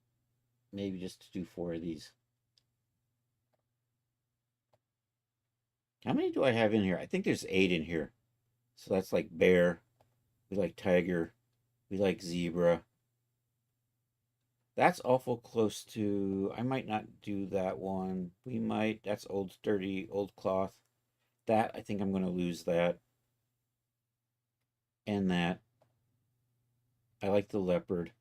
maybe just do 4 of these. How many do I have in here? I think there's 8 in here. So that's like bear. We like tiger. We like zebra. That's awful close to. I might not do that one. We might. That's old, sturdy, old cloth. That, I think I'm going to lose that. And that. I like the leopard.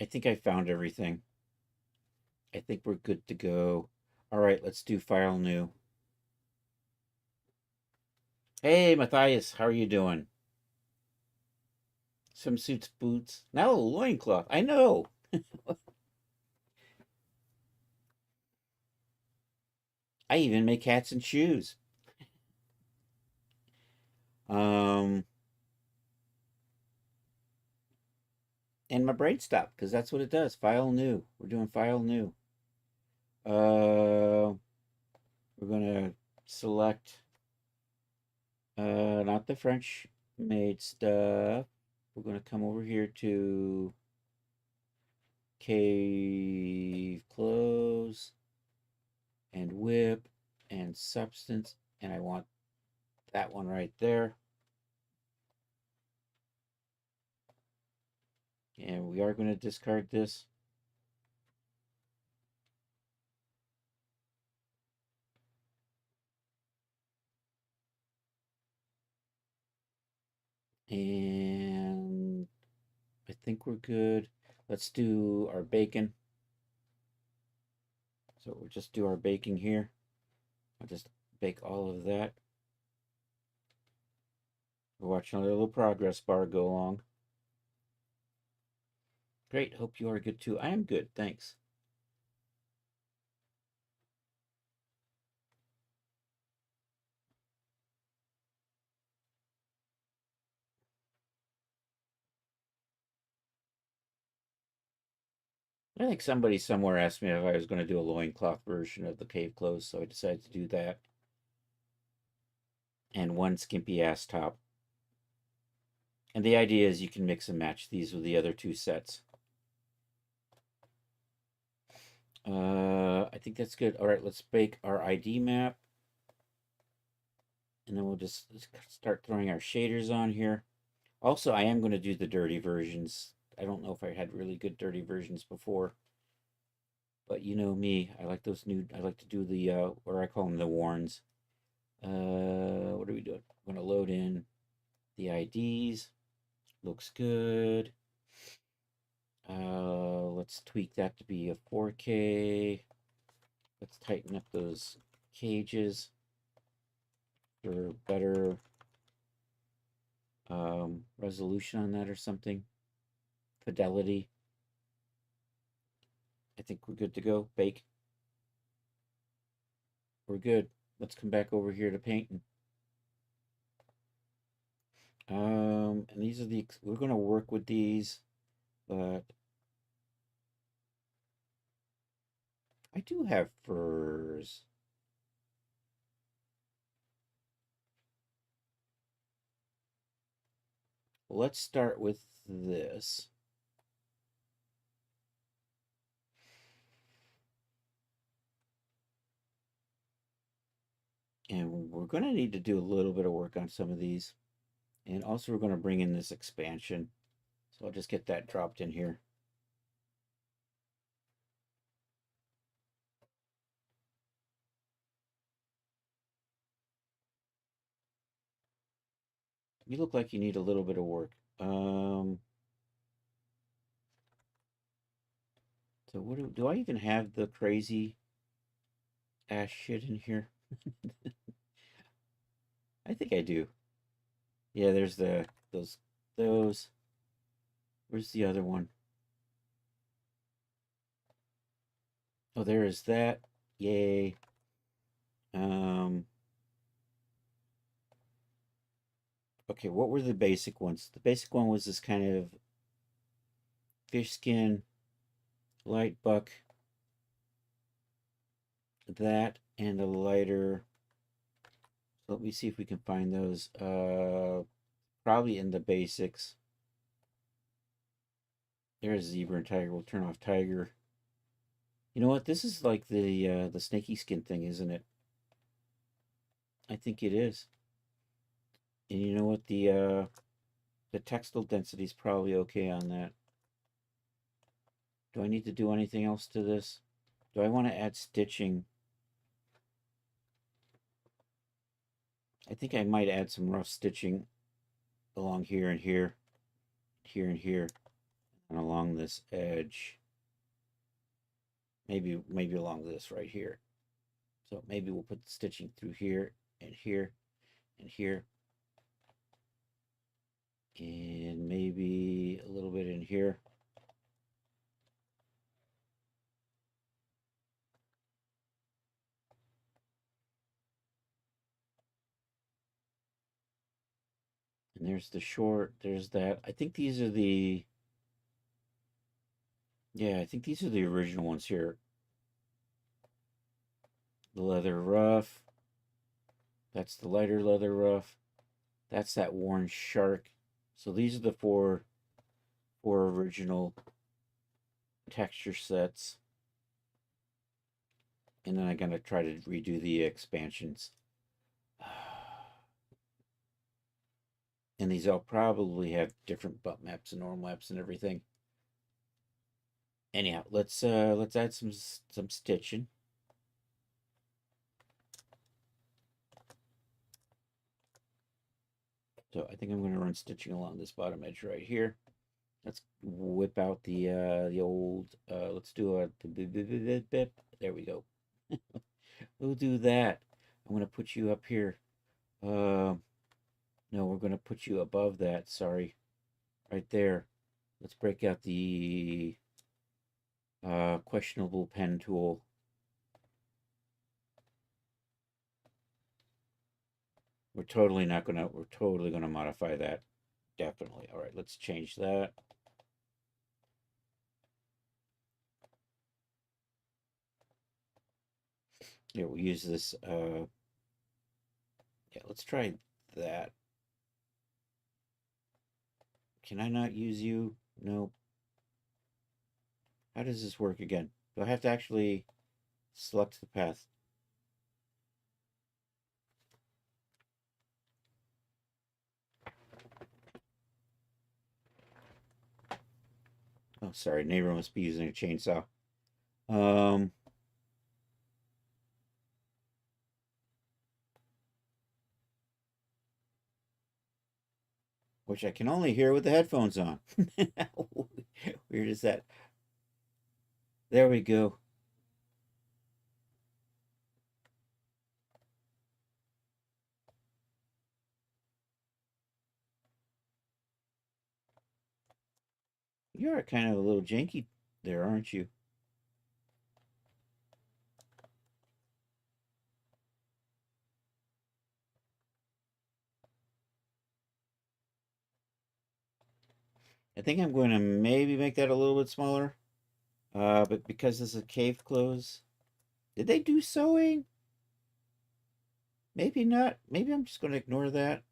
I think I found everything. I think we're good to go. All right, let's do file new. Hey, Matthias, how are you doing? Swimsuits, boots. Now a loincloth. I know. I even make hats and shoes. And my brain stopped because that's what it does. File new. We're doing file new. We're gonna select not the French made stuff. We're gonna come over here to cave close and whip and substance, and I want that one right there. And we are going to discard this. And I think we're good. Let's do our bacon. So we'll just do our baking here. I'll just bake all of that. We're watching a little progress bar go along. Great, hope you are good too. I am good, thanks. I think somebody somewhere asked me if I was going to do a loincloth version of the cave clothes, so I decided to do that. And one skimpy ass top. And the idea is you can mix and match these with the other 2 sets. I think that's good. All right, let's bake our ID map. And then we'll just start throwing our shaders on here. Also, I am going to do the dirty versions. I don't know if I had really good dirty versions before. But you know me, I like those new, I like to do the, what I call them, the warns. What are we doing? I'm going to load in the IDs. Looks good. Let's tweak that to be a 4K. Let's tighten up those cages for better resolution on that or something. fidelity. I think we're good to go. Bake. We're good. Let's come back over here to painting. And these are we're going to work with these, but I do have furs. Let's start with this. And we're going to need to do a little bit of work on some of these. And also we're going to bring in this expansion. So I'll just get that dropped in here. You look like you need a little bit of work. So what do I even have the crazy ass shit in here? I think I do. Yeah, there's those. Where's the other one? Oh, there is that. Yay. Okay, what were the basic ones? The basic one was this kind of fish skin, light buck, that, and a lighter. So let me see if we can find those. Probably in the basics. There's zebra and tiger. We'll turn off tiger. You know what? This is like the snaky skin thing, isn't it? I think it is. And you know what? The textile density is probably okay on that. Do I need to do anything else to this? Do I want to add stitching? I think I might add some rough stitching along here and here, here and here, and along this edge. Maybe along this right here. So maybe we'll put the stitching through here and here and here. And maybe a little bit in here. And there's the short, there's that. I think these are the, yeah, I think these are the original ones here. The leather ruff. That's the lighter leather ruff. That's that worn shark. So these are the four original texture sets. And then I'm going to try to redo the expansions. And these all probably have different butt maps and normal maps and everything. Anyhow, let's add some stitching. So I think I'm going to run stitching along this bottom edge right here. Let's whip out the old. Let's do a. There we go. We'll do that. I'm going to put you up here. No, we're going to put you above that. Sorry, right there. Let's break out the questionable pen tool. We're totally gonna modify that. Definitely. All right, let's change that. Yeah, we'll use this. Yeah, let's try that. Can I not use you? Nope. How does this work again? Do I have to actually select the path? Oh, sorry. Neighbor must be using a chainsaw. Which I can only hear with the headphones on. Weird is that? There we go. You're kind of a little janky there, aren't you? I think I'm going to maybe make that a little bit smaller. But because this is a cave close, did they do sewing? Maybe not. Maybe I'm just going to ignore that.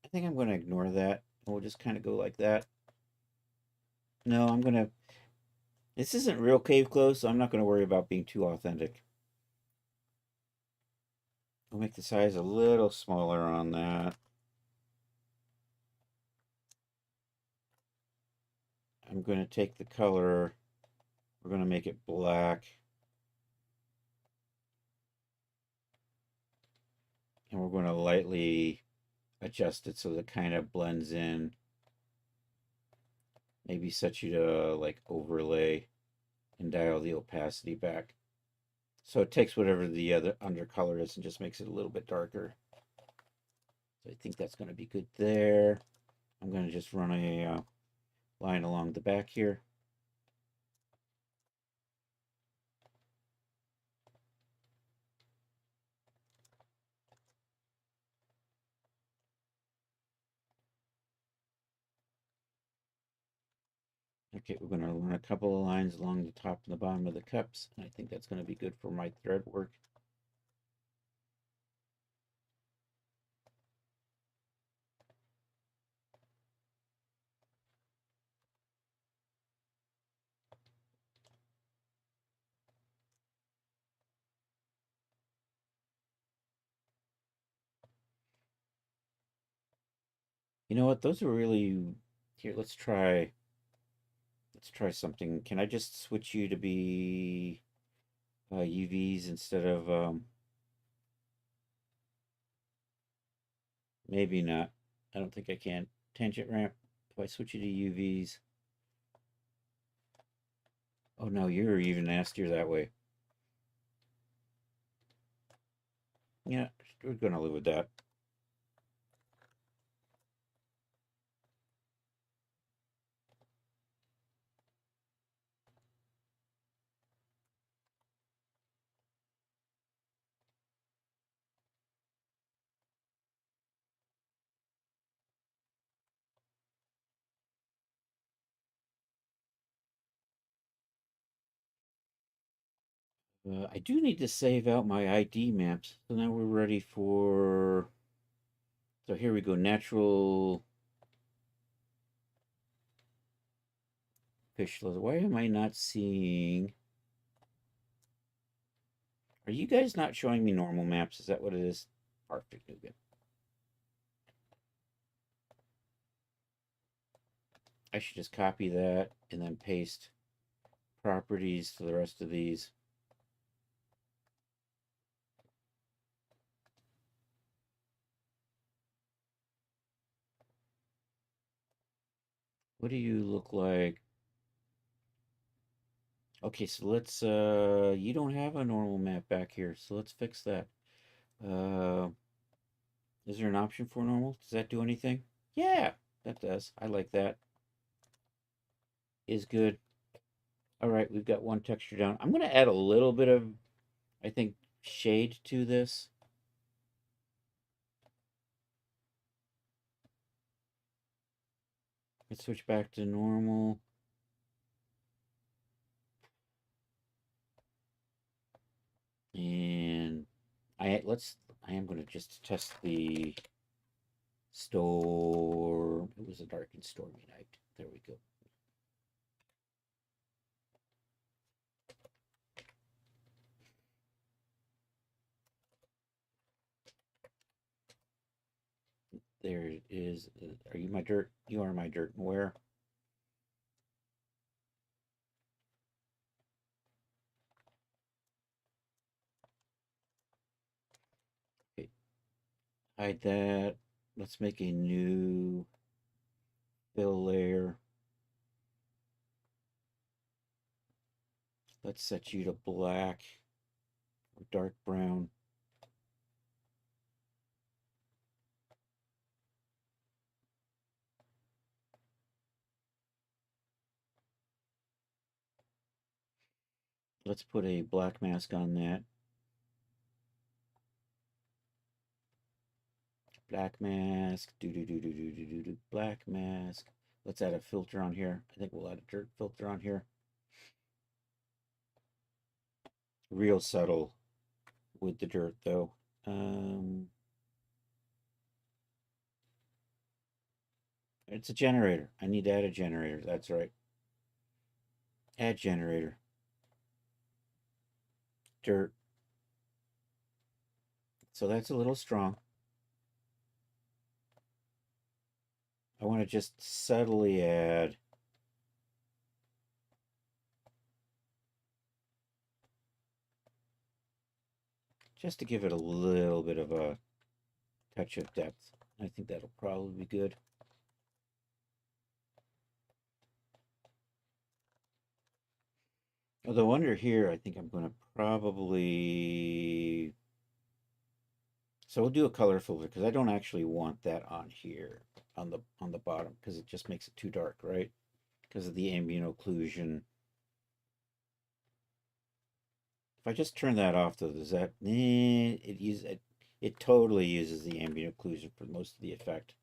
I think I'm going to ignore that. We'll just kind of go like that. No, I'm going to... This isn't real cave close, so I'm not going to worry about being too authentic. I'll make the size a little smaller on that. I'm going to take the color. We're going to make it black. And we're going to lightly adjust it so that it kind of blends in. Maybe set you to like overlay and dial the opacity back. So it takes whatever the other undercolor is and just makes it a little bit darker. So I think that's going to be good there. I'm going to just run a line along the back here. Okay, we're going to run a couple of lines along the top and the bottom of the cups. And I think that's going to be good for my thread work. You know what? Those are really... Here, let's try something. Can I just switch you to be UVs instead of... Maybe not. I don't think I can. Tangent ramp. If I switch you to UVs... Oh no, you're even nastier that way. Yeah, we're gonna live with that. I do need to save out my ID maps. So now we're ready for... So here we go. Natural fish loader. Why am I not seeing... Are you guys not showing me normal maps? Is that what it is? Perfect. Good. I should just copy that and then paste properties to the rest of these. What do you look like? Okay, so let's you don't have a normal map back here, so let's fix that. Uh is there an option for normal? Does that do anything? Yeah, that does. I like that. Is good. All right, we've got one texture down. I'm going to add a little bit of, I think, shade to this. Let's switch back to normal. And I am going to just test the storm. It was a dark and stormy night. There we go. There it is. Are you my dirt? You are my dirt. Where? Okay. Hide that. Let's make a new fill layer. Let's set you to black or dark brown. Let's put a black mask on that. Black mask. Do. Black mask. Let's add a filter on here. I think we'll add a dirt filter on here. Real subtle with the dirt, though. It's a generator. I need to add a generator. That's right. Add generator. Dirt. So that's a little strong. I want to just subtly add just to give it a little bit of a touch of depth. I think that'll probably be good. Although under here, I think I'm going to probably... So we'll do a color filter because I don't actually want that on here on the bottom because it just makes it too dark, right? Because of the ambient occlusion. If I just turn that off, though, does that... it totally uses the ambient occlusion for most of the effect.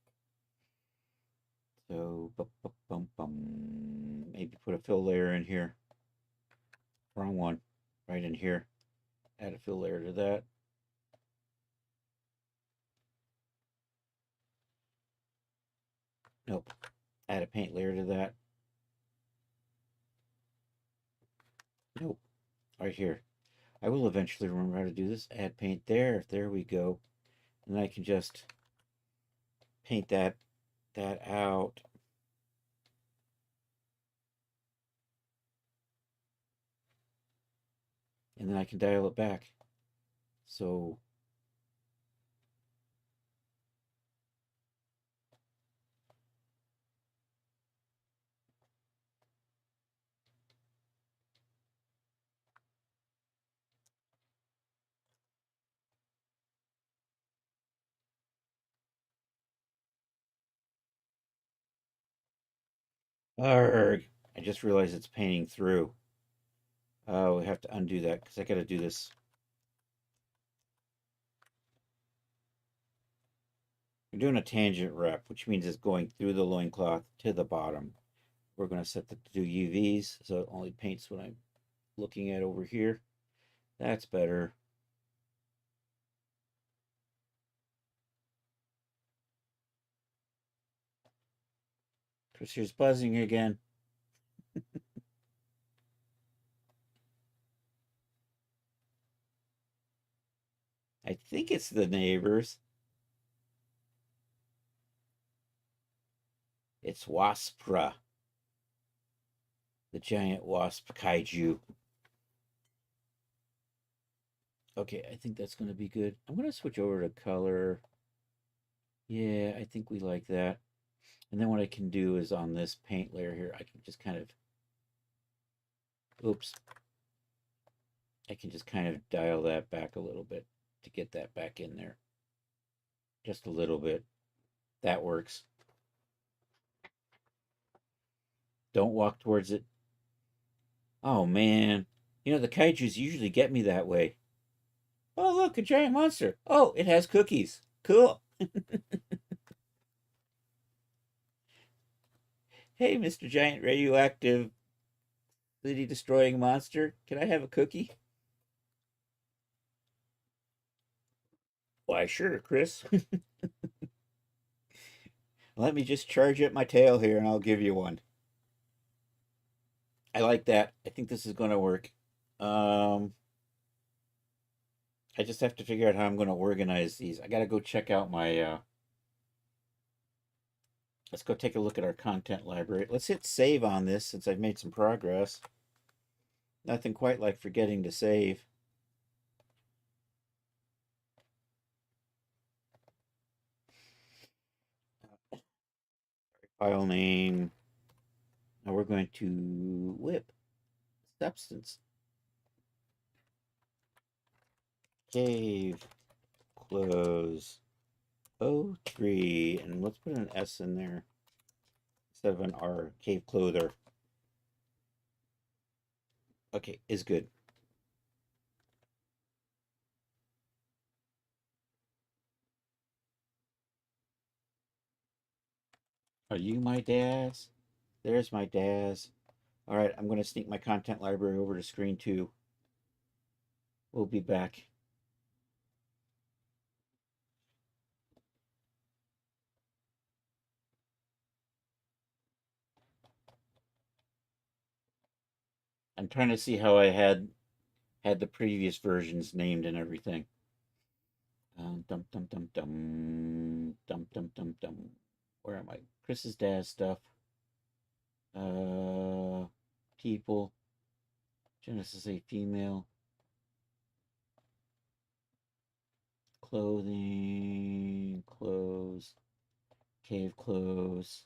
So, maybe put a fill layer in here. Wrong one. Right in here. Add a fill layer to that. Nope. Add a paint layer to that. Nope. Right here. I will eventually remember how to do this. Add paint there. There we go. And I can just paint that out. And then I can dial it back. So arg, I just realized it's painting through. Oh, we have to undo that because I got to do this. We're doing a tangent rep, which means it's going through the loincloth to the bottom. We're going to set that to do UVs, so it only paints what I'm looking at over here. That's better. Chris here's buzzing again. I think it's the neighbors. It's Waspra, the giant wasp kaiju. Okay, I think that's going to be good. I'm going to switch over to color. Yeah, I think we like that. And then what I can do is on this paint layer here, I can just kind of, oops. I can just kind of dial that back a little bit to get that back in there. Just a little bit. That works. Don't walk towards it. Oh, man. You know, the kaijus usually get me that way. Oh, look, a giant monster. Oh, it has cookies. Cool. Hey, Mr. Giant Radioactive City Destroying Monster. Can I have a cookie? Why, sure, Chris. Let me just charge up my tail here and I'll give you one. I like that. I think this is going to work. I just have to figure out how I'm going to organize these. I got to go check out my... Let's go take a look at our content library. Let's hit save on this since I've made some progress. Nothing quite like forgetting to save. File name. Now we're going to whip substance. Cave close 03, and let's put an S in there instead of an R. Cave clother. Okay, is good. Are you my Daz? There's my Daz. All right, I'm going to sneak my content library over to screen 2. We'll be back. I'm trying to see how I had the previous versions named and everything. Dum dum dum dum dum dum dum dum. Where am I? Chris's Daz stuff. People. Genesis A female. Clothing, clothes, cave clothes,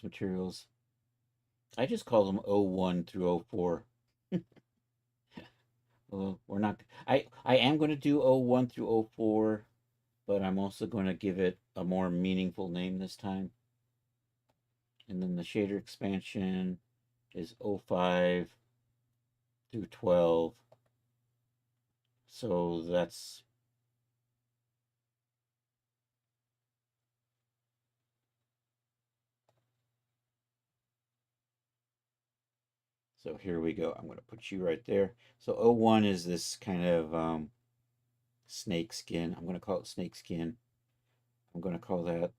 materials. I just call them 01 through 04. Well, we're not. I am going to do 01 through 04, but I'm also going to give it a more meaningful name this time. And then the shader expansion is 05 through 12. So that's so here we go. I'm going to put you right there. So 01 is this kind of snake skin. I'm going to call it snake skin. I'm going to call that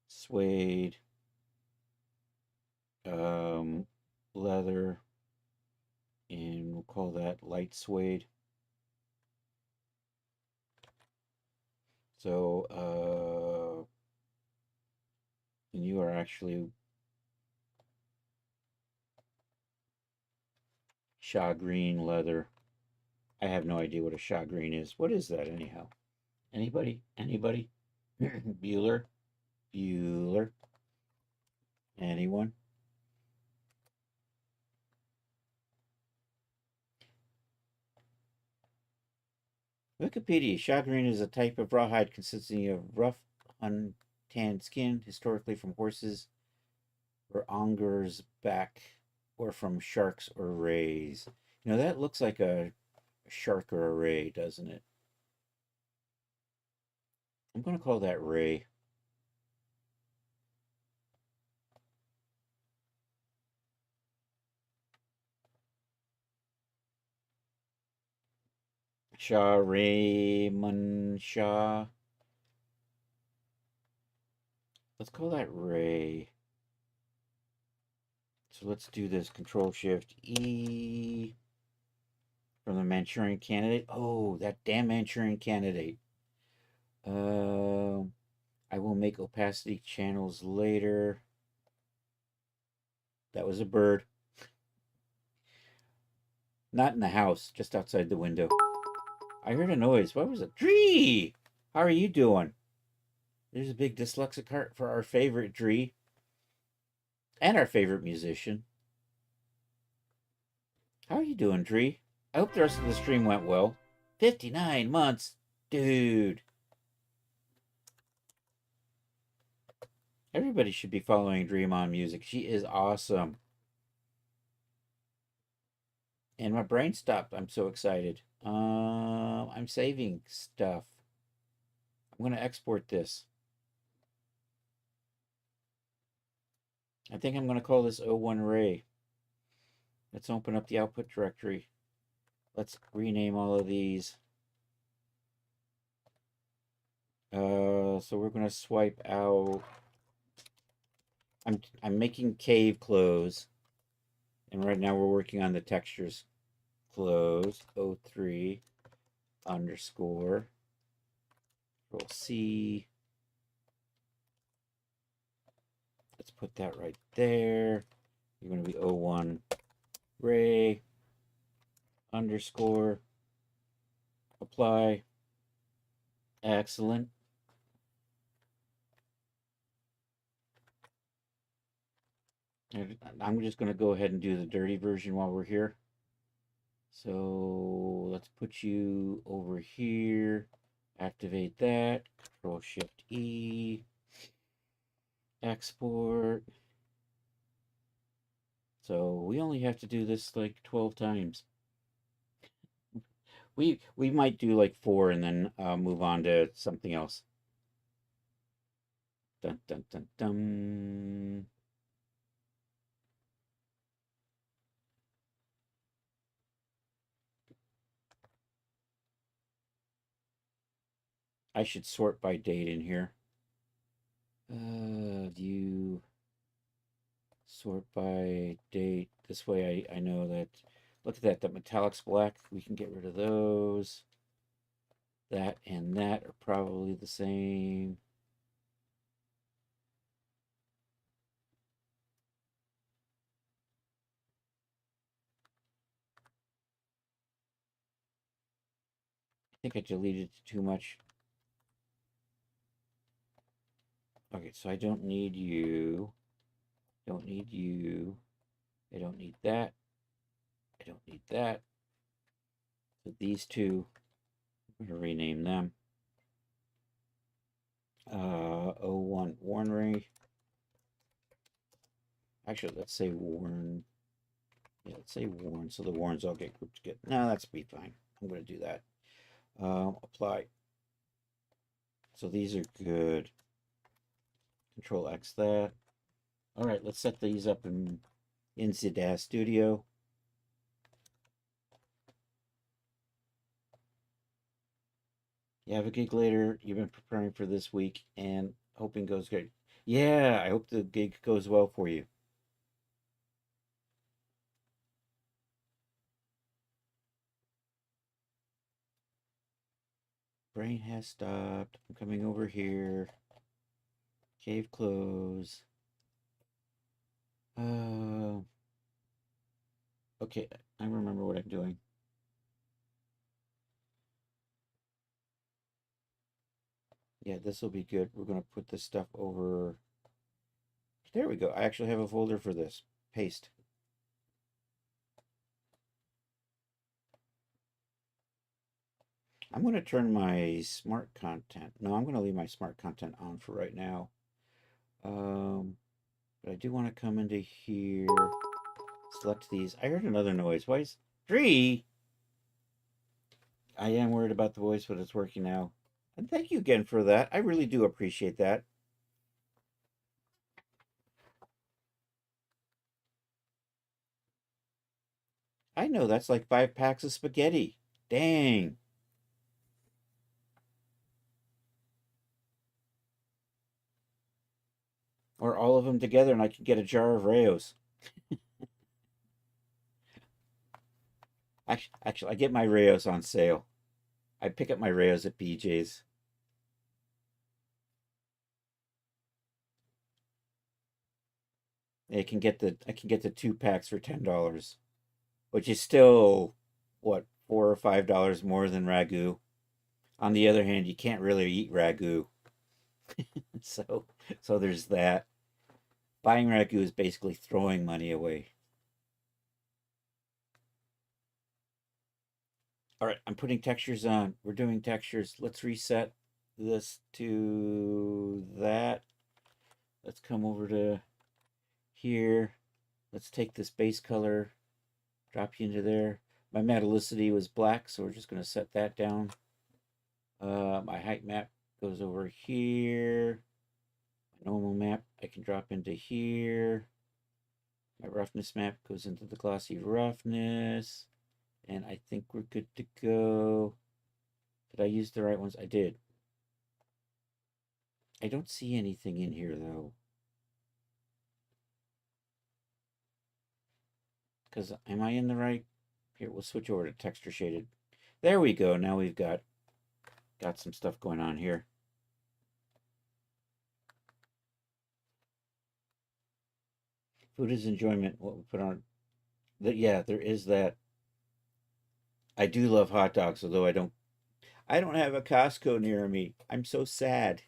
suede, leather, and we'll call that light suede. So, and you are actually shagreen leather. I have no idea what a shagreen is. What is that anyhow? Anybody? Anybody? Bueller? Bueller? Anyone? Wikipedia. Shagreen is a type of rawhide consisting of rough, untanned skin, historically from horses or onger's back, or from sharks or rays. You know, that looks like a shark or a ray, doesn't it? I'm going to call that ray. Shah Raymond Shah. Let's call that Ray. So let's do this. Control Shift E from the Manchurian Candidate. Oh, that damn Manchurian Candidate. I will make opacity channels later. That was a bird. Not in the house, just outside the window. I heard a noise. What was it? Dree! How are you doing? There's a big dyslexic heart for our favorite Dree. And our favorite musician. How are you doing, Dree? I hope the rest of the stream went well. 59 months. Dude. Everybody should be following Dream On Music. She is awesome. And my brain stopped. I'm so excited. I'm saving stuff. I'm going to export this. I think I'm going to call this 01 Ray. Let's open up the output directory. Let's rename all of these. So we're going to swipe out. I'm making cave clothes. And right now we're working on the textures. Close 03 underscore. Control C. Let's put that right there. You're going to be 01 Ray underscore. Apply. Excellent. I'm just going to go ahead and do the dirty version while we're here. So let's put you over here. Activate that. Control Shift E. Export. So we only have to do this like 12 times. We might do like 4 and then move on to something else. Dun, dun, dun, dun. I should sort by date in here. View, sort by date. This way I know that, look at that, the metallics black, we can get rid of those. That and that are probably the same. I think I deleted too much. Okay, so I don't need you. Don't need you. I don't need that. I don't need that. So these two, I'm going to rename them. 01 Warnery. Actually, let's say Warren. Yeah, let's say Warren. So the Warrens all get grouped together. No, that's be fine. I'm going to do that. Apply. So these are good. Control X that. All right, let's set these up in ZDAS Studio. You have a gig later. You've been preparing for this week and hoping goes great. Yeah, I hope the gig goes well for you. Brain has stopped. I'm coming over here. Cave close. Okay, I remember what I'm doing. Yeah, this will be good. We're going to put this stuff over. There we go. I actually have a folder for this. Paste. I'm going to turn my smart content. No, I'm going to leave my smart content on for right now. But I do want to come into here. Select these. I heard another noise. Why is 3? I am worried about the voice, but it's working now. And thank you again for that. I really do appreciate that. I know that's like 5 packs of spaghetti. Dang. Or all of them together and I could get a jar of Rayo's. Actually, I get my Rayo's on sale. I pick up my Rayo's at BJ's. I can get the 2 packs for $10, which is still what, $4 or $5 more than Ragu. On the other hand, you can't really eat Ragu. so so there's that. Buying Ragu is basically throwing money away. All right, I'm putting textures on. We're doing textures. Let's reset this to that. Let's come over to here. Let's take this base color, drop you into there. My metallicity was black, so we're just going to set that down. My height map goes over here. My normal map I can drop into here. My roughness map goes into the glossy roughness. And I think we're good to go. Did I use the right ones? I did. I don't see anything in here, though. Because am I in the right? Here, we'll switch over to texture shaded. There we go. Now we've got some stuff going on here. Food is enjoyment. What we put on. Yeah, there is that. I do love hot dogs, although I don't have a Costco near me. I'm so sad.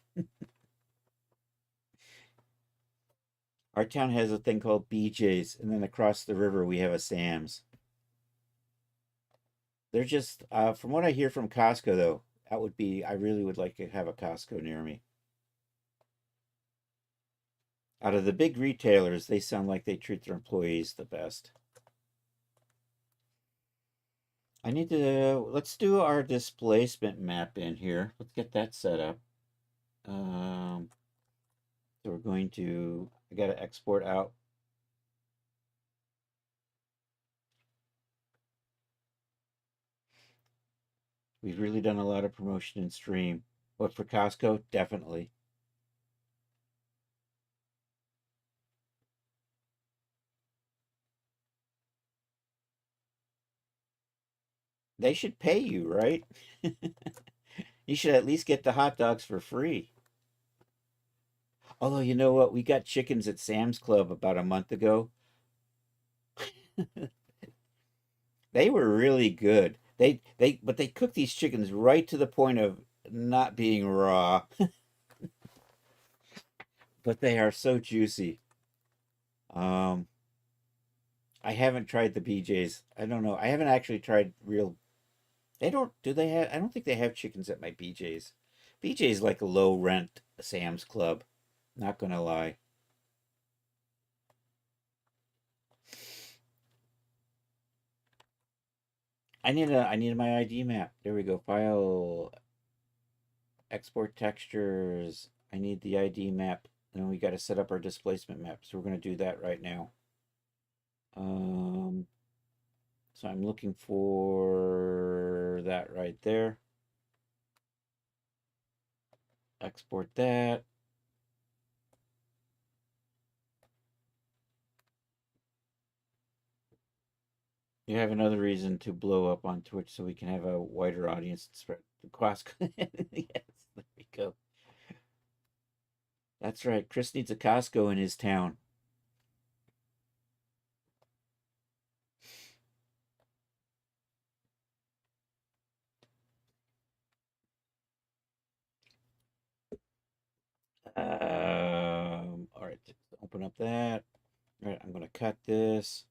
Our town has a thing called BJ's, and then across the river we have a Sam's. They're just, from what I hear from Costco, though, that would be, I really would like to have a Costco near me. Out of the big retailers, they sound like they treat their employees the best. I need to, let's do our displacement map in here. Let's get that set up. So we're going to, I got to export out. We've really done a lot of promotion in stream. But for Costco, definitely. They should pay you, right? You should at least get the hot dogs for free. Although, you know what? We got chickens at Sam's Club about a month ago. They were really good. But they cook these chickens right to the point of not being raw, but they are so juicy. Um, I haven't tried the BJ's. I don't know. I haven't actually tried real. They don't. Do they have? I don't think they have chickens at my BJ's. BJ's like a low rent Sam's Club. Not gonna lie. I need my ID map. There we go. File, export textures. I need the ID map. And then we got to set up our displacement map. So we're going to do that right now. Um, so I'm looking for that right there. Export that. You have another reason to blow up on Twitch so we can have a wider audience and spread the Costco. Yes, there we go. That's right. Chris needs a Costco in his town. All right, open up that. All right, I'm going to cut this.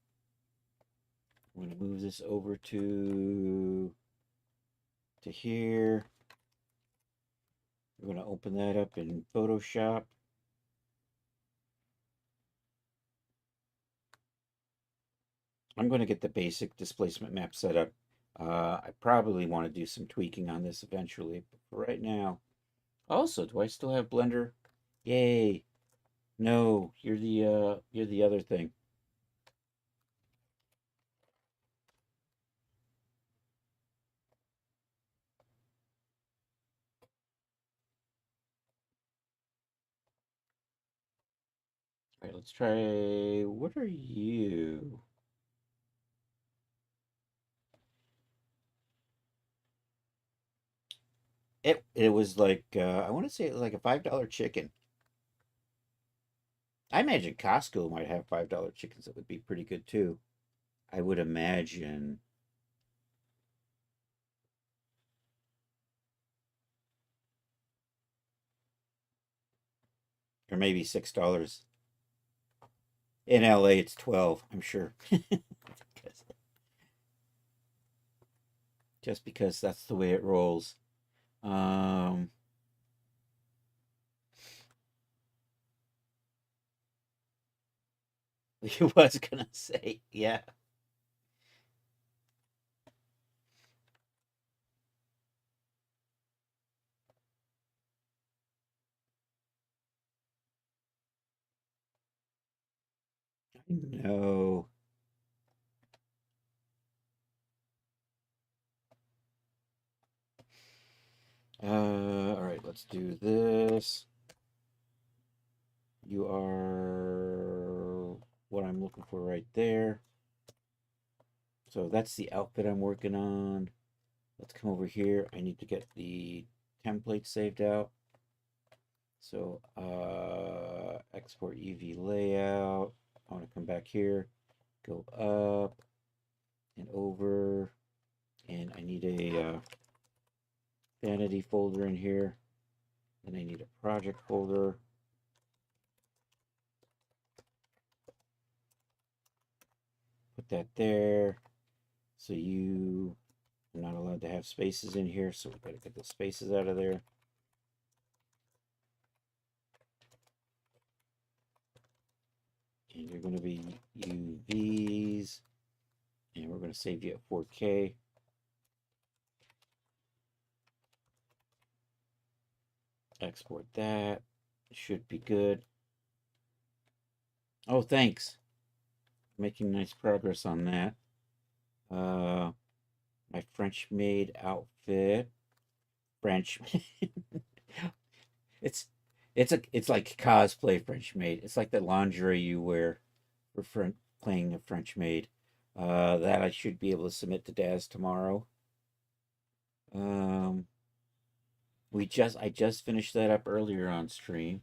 I'm going to move this over to here. We're going to open that up in Photoshop. I'm going to get the basic displacement map set up. I probably want to do some tweaking on this eventually, but for right now. Also, do I still have Blender? Yay! No, you're the other thing. All right, let's try. What are you? It was like I want to say it was like a $5 chicken. I imagine Costco might have $5 chickens that would be pretty good too. I would imagine. Or maybe $6. In LA, it's 12, I'm sure. Just because that's the way it rolls. Um, I was gonna say, yeah. No. All right, let's do this. You are what I'm looking for right there. So that's the outfit I'm working on. Let's come over here. I need to get the template saved out. So export UV layout. I want to come back here, go up and over, and I need a vanity folder in here. Then I need a project folder. Put that there. So you are not allowed to have spaces in here, so we gotta get the spaces out of there. And you're going to be UVs, and we're going to save you at 4K. Export that. Should be good. Oh, thanks. Making nice progress on that. My French maid outfit. French. it's it's like cosplay French maid. It's like the lingerie you wear for playing a French maid. That I should be able to submit to Daz tomorrow. Um, I just finished that up earlier on stream.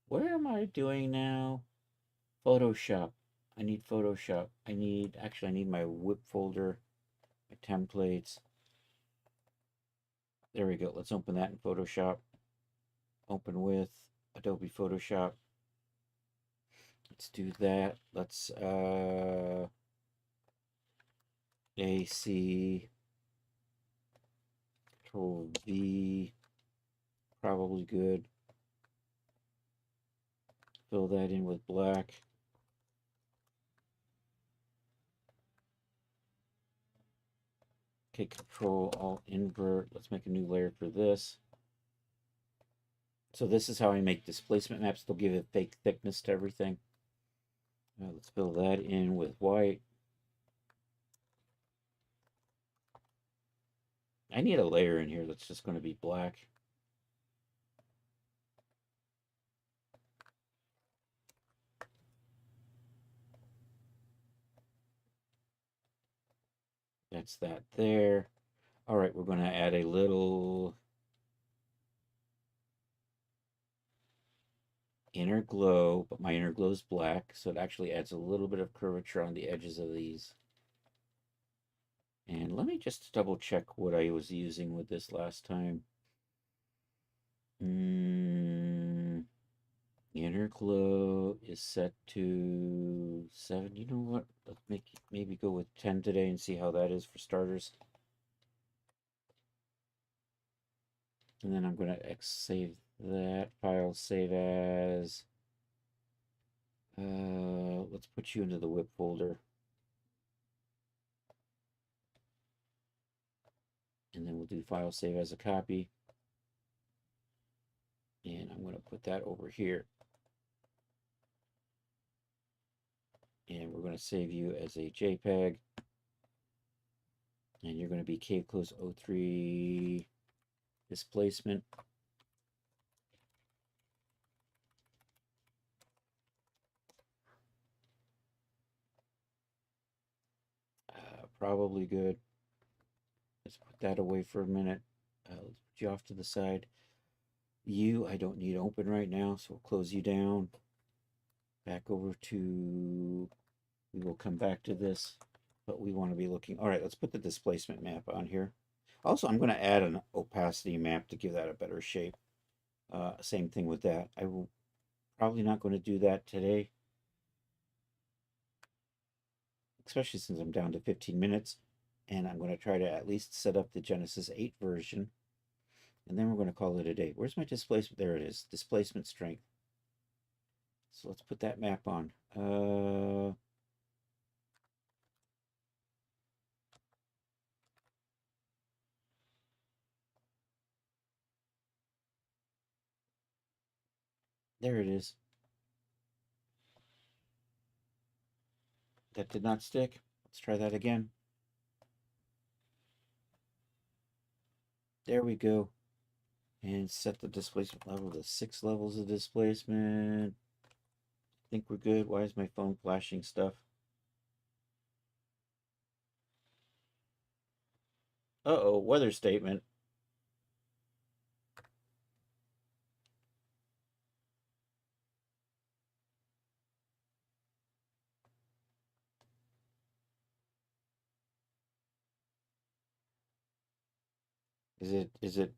What am I doing now? Photoshop. I need Photoshop. I need my whip folder, my templates. There we go. Let's open that in Photoshop. Open with Adobe Photoshop. Let's do that. Let's AC Control V. Probably good. Fill that in with black. Okay, Control Alt Invert. Let's make a new layer for this. So this is how I make displacement maps. They'll give it fake thickness to everything. Let's fill that in with white. I need a layer in here that's just going to be black. That's that there. All right, we're going to add a little inner glow, but my inner glow is black, so it actually adds a little bit of curvature on the edges of these. And let me just double check what I was using with this last time. Inner glow is set to 7. You know what? Let's maybe go with 10 today and see how that is for starters. And then I'm going to save that file, save as. Let's put you into the whip folder. And then we'll do file save as a copy. And I'm going to put that over here. And we're going to save you as a JPEG. And you're going to be Cave Close 03 displacement. Probably good. Let's put that away for a minute. Let's put you off to the side. I don't need open right now, so we'll close you down. Back over to, we will come back to this, but we want to be looking. All right, let's put the displacement map on here. Also, I'm going to add an opacity map to give that a better shape. Same thing with that. I will probably not going to do that today, especially since I'm down to 15 minutes. And I'm going to try to at least set up the Genesis 8 version. And then we're going to call it a day. Where's my displacement? There it is. Displacement strength. So let's put that map on. There it is. That did not stick. Let's try that again. There we go. And set the displacement level to 6 levels of displacement. I think we're good. Why is my phone flashing stuff? Uh-oh, weather statement. Is it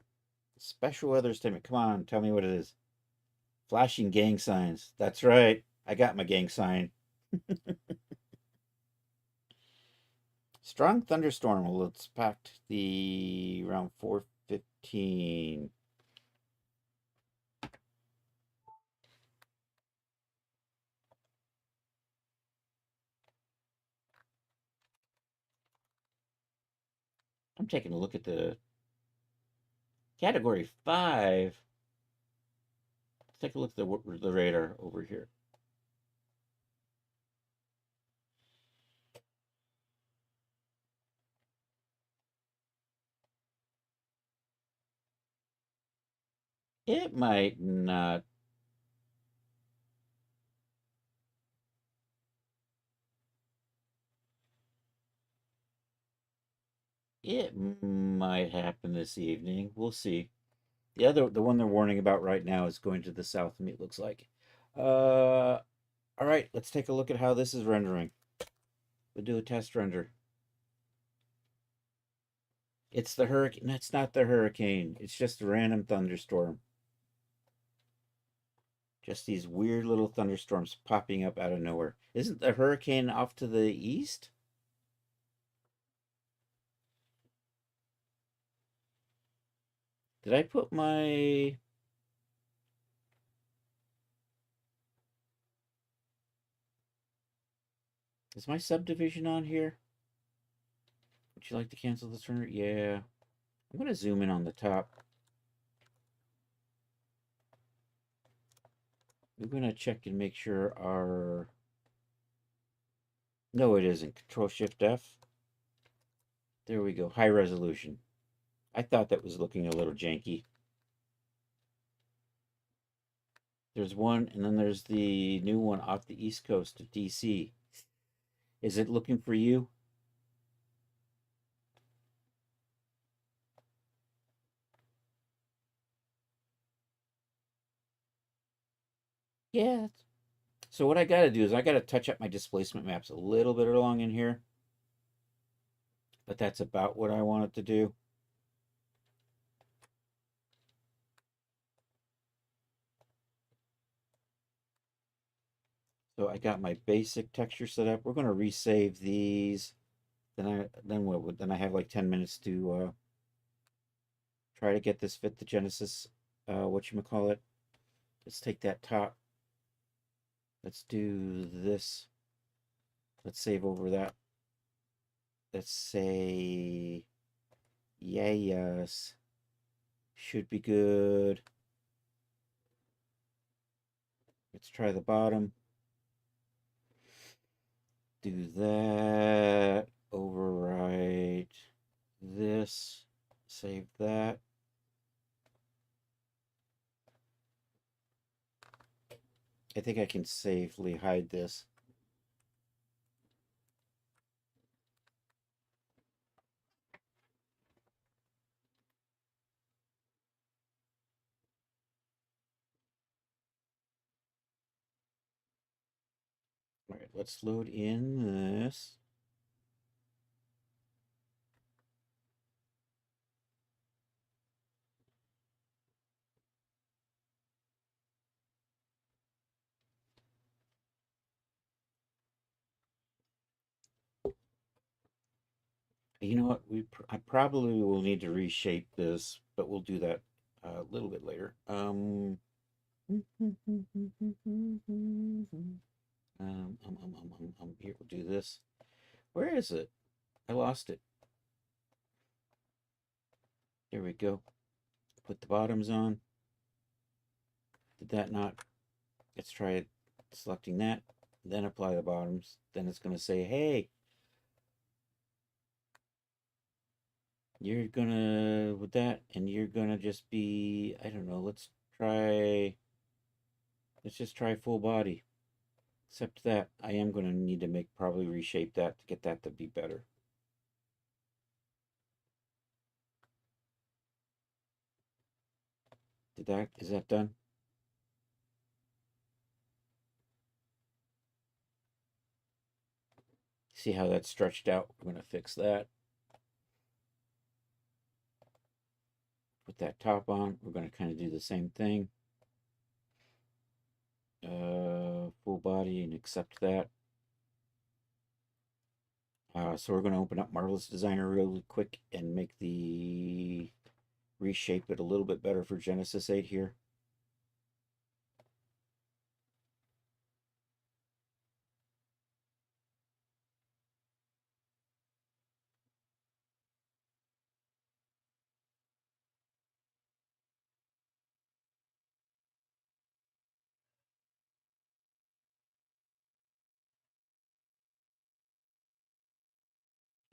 special weather statement? Come on, tell me what it is. Flashing gang signs. That's right. I got my gang sign. Strong thunderstorm will impact the around 4:15. I'm taking a look at the category 5. Let's take a look at the radar over here. It might not. It might happen this evening. We'll see. The one they're warning about right now is going to the south of me, it looks like. All right, let's take a look at how this is rendering. We'll do a test render. It's the hurricane. That's not the hurricane. It's just a random thunderstorm. Just these weird little thunderstorms popping up out of nowhere. Isn't the hurricane off to the east? Did I put my... Is my subdivision on here? Would you like to cancel this render? Yeah. I'm going to zoom in on the top. We're going to check and make sure our... No, it isn't. Control Shift F. There we go. High resolution. I thought that was looking a little janky. There's one, and then there's the new one off the east coast of DC. Is it looking for you? Yeah. So what I got to do is I got to touch up my displacement maps a little bit along in here. But that's about what I wanted to do. So I got my basic texture set up. We're going to resave these. Then I have like 10 minutes to try to get this fit the Genesis whatchamacallit. Let's take that top. Let's do this. Let's save over that. Let's say yes. Should be good. Let's try the bottom. Do that. Overwrite this. Save that. I think I can safely hide this. All right, let's load in this. You know what? I probably will need to reshape this, but we'll do that a little bit later. Here, we'll do this. Where is it? I lost it. There we go. Put the bottoms on. Did that not? Let's try it. Selecting that, then apply the bottoms. Then it's going to say, hey, you're gonna, with that, and you're gonna just be, I don't know, let's just try full body. Except that I am going to need to probably reshape that to get that to be better. Is that done? See how that's stretched out? We're going to fix that. Put that top on. We're going to kind of do the same thing. Full body and accept that. So we're going to open up Marvelous Designer really quick and reshape it a little bit better for Genesis 8 here.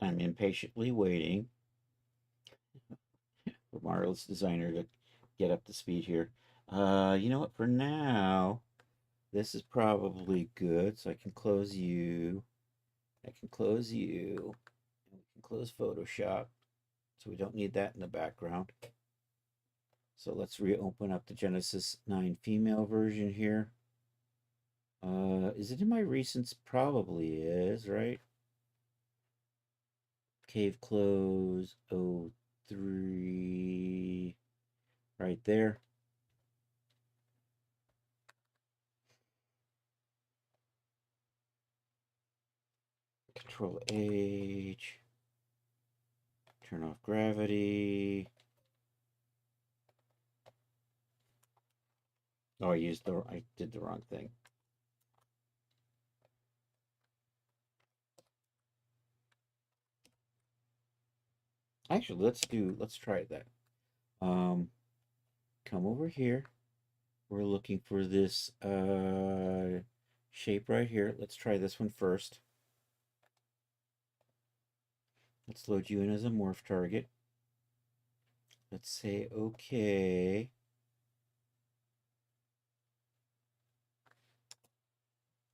I'm impatiently waiting for Marvelous Designer to get up to speed here. You know what? For now, this is probably good. So I can close you. I can close you. And we can close Photoshop. So we don't need that in the background. So let's reopen up the Genesis 9 female version here. Is it in my recents? Probably is, right? Cave close 03 right there. Control H. Turn off gravity. Oh, I did the wrong thing. Actually, let's try that. Come over here. We're looking for this shape right here. Let's try this one first. Let's load you in as a morph target. Let's say okay.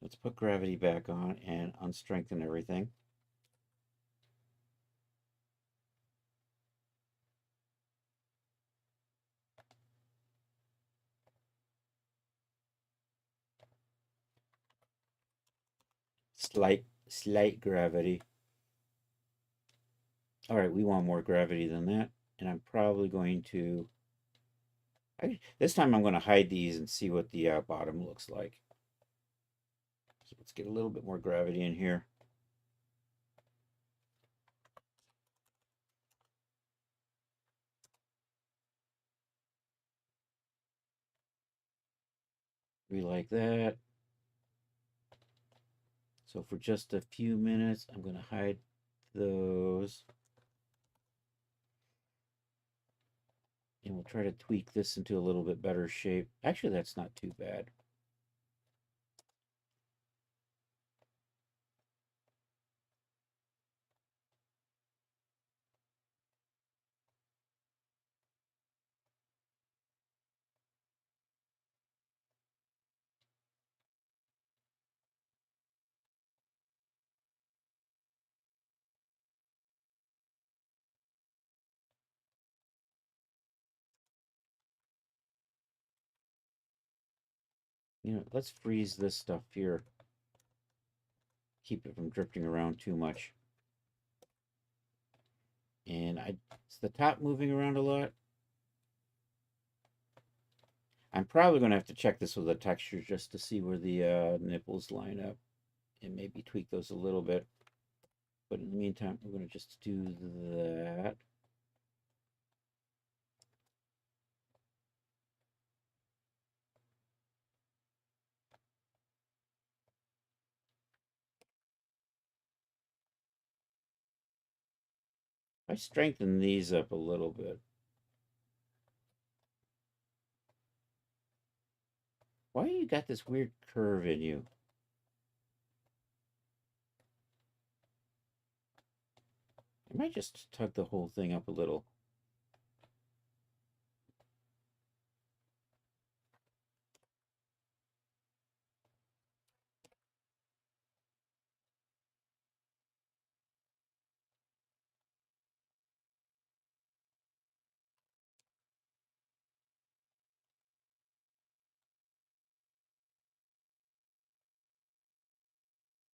Let's put gravity back on and unstrengthen everything. Slight gravity. All right, we want more gravity than that. And I'm probably going to, this time I'm going to hide these and see what the bottom looks like. So let's get a little bit more gravity in here. We like that. So for just a few minutes, I'm going to hide those. And we'll try to tweak this into a little bit better shape. Actually, that's not too bad. You know, let's freeze this stuff here. Keep it from drifting around too much. And is the top moving around a lot? I'm probably going to have to check this with a texture just to see where the nipples line up and maybe tweak those a little bit. But in the meantime, we're going to just do that. I strengthen these up a little bit. Why you got this weird curve in you? I might just tug the whole thing up a little.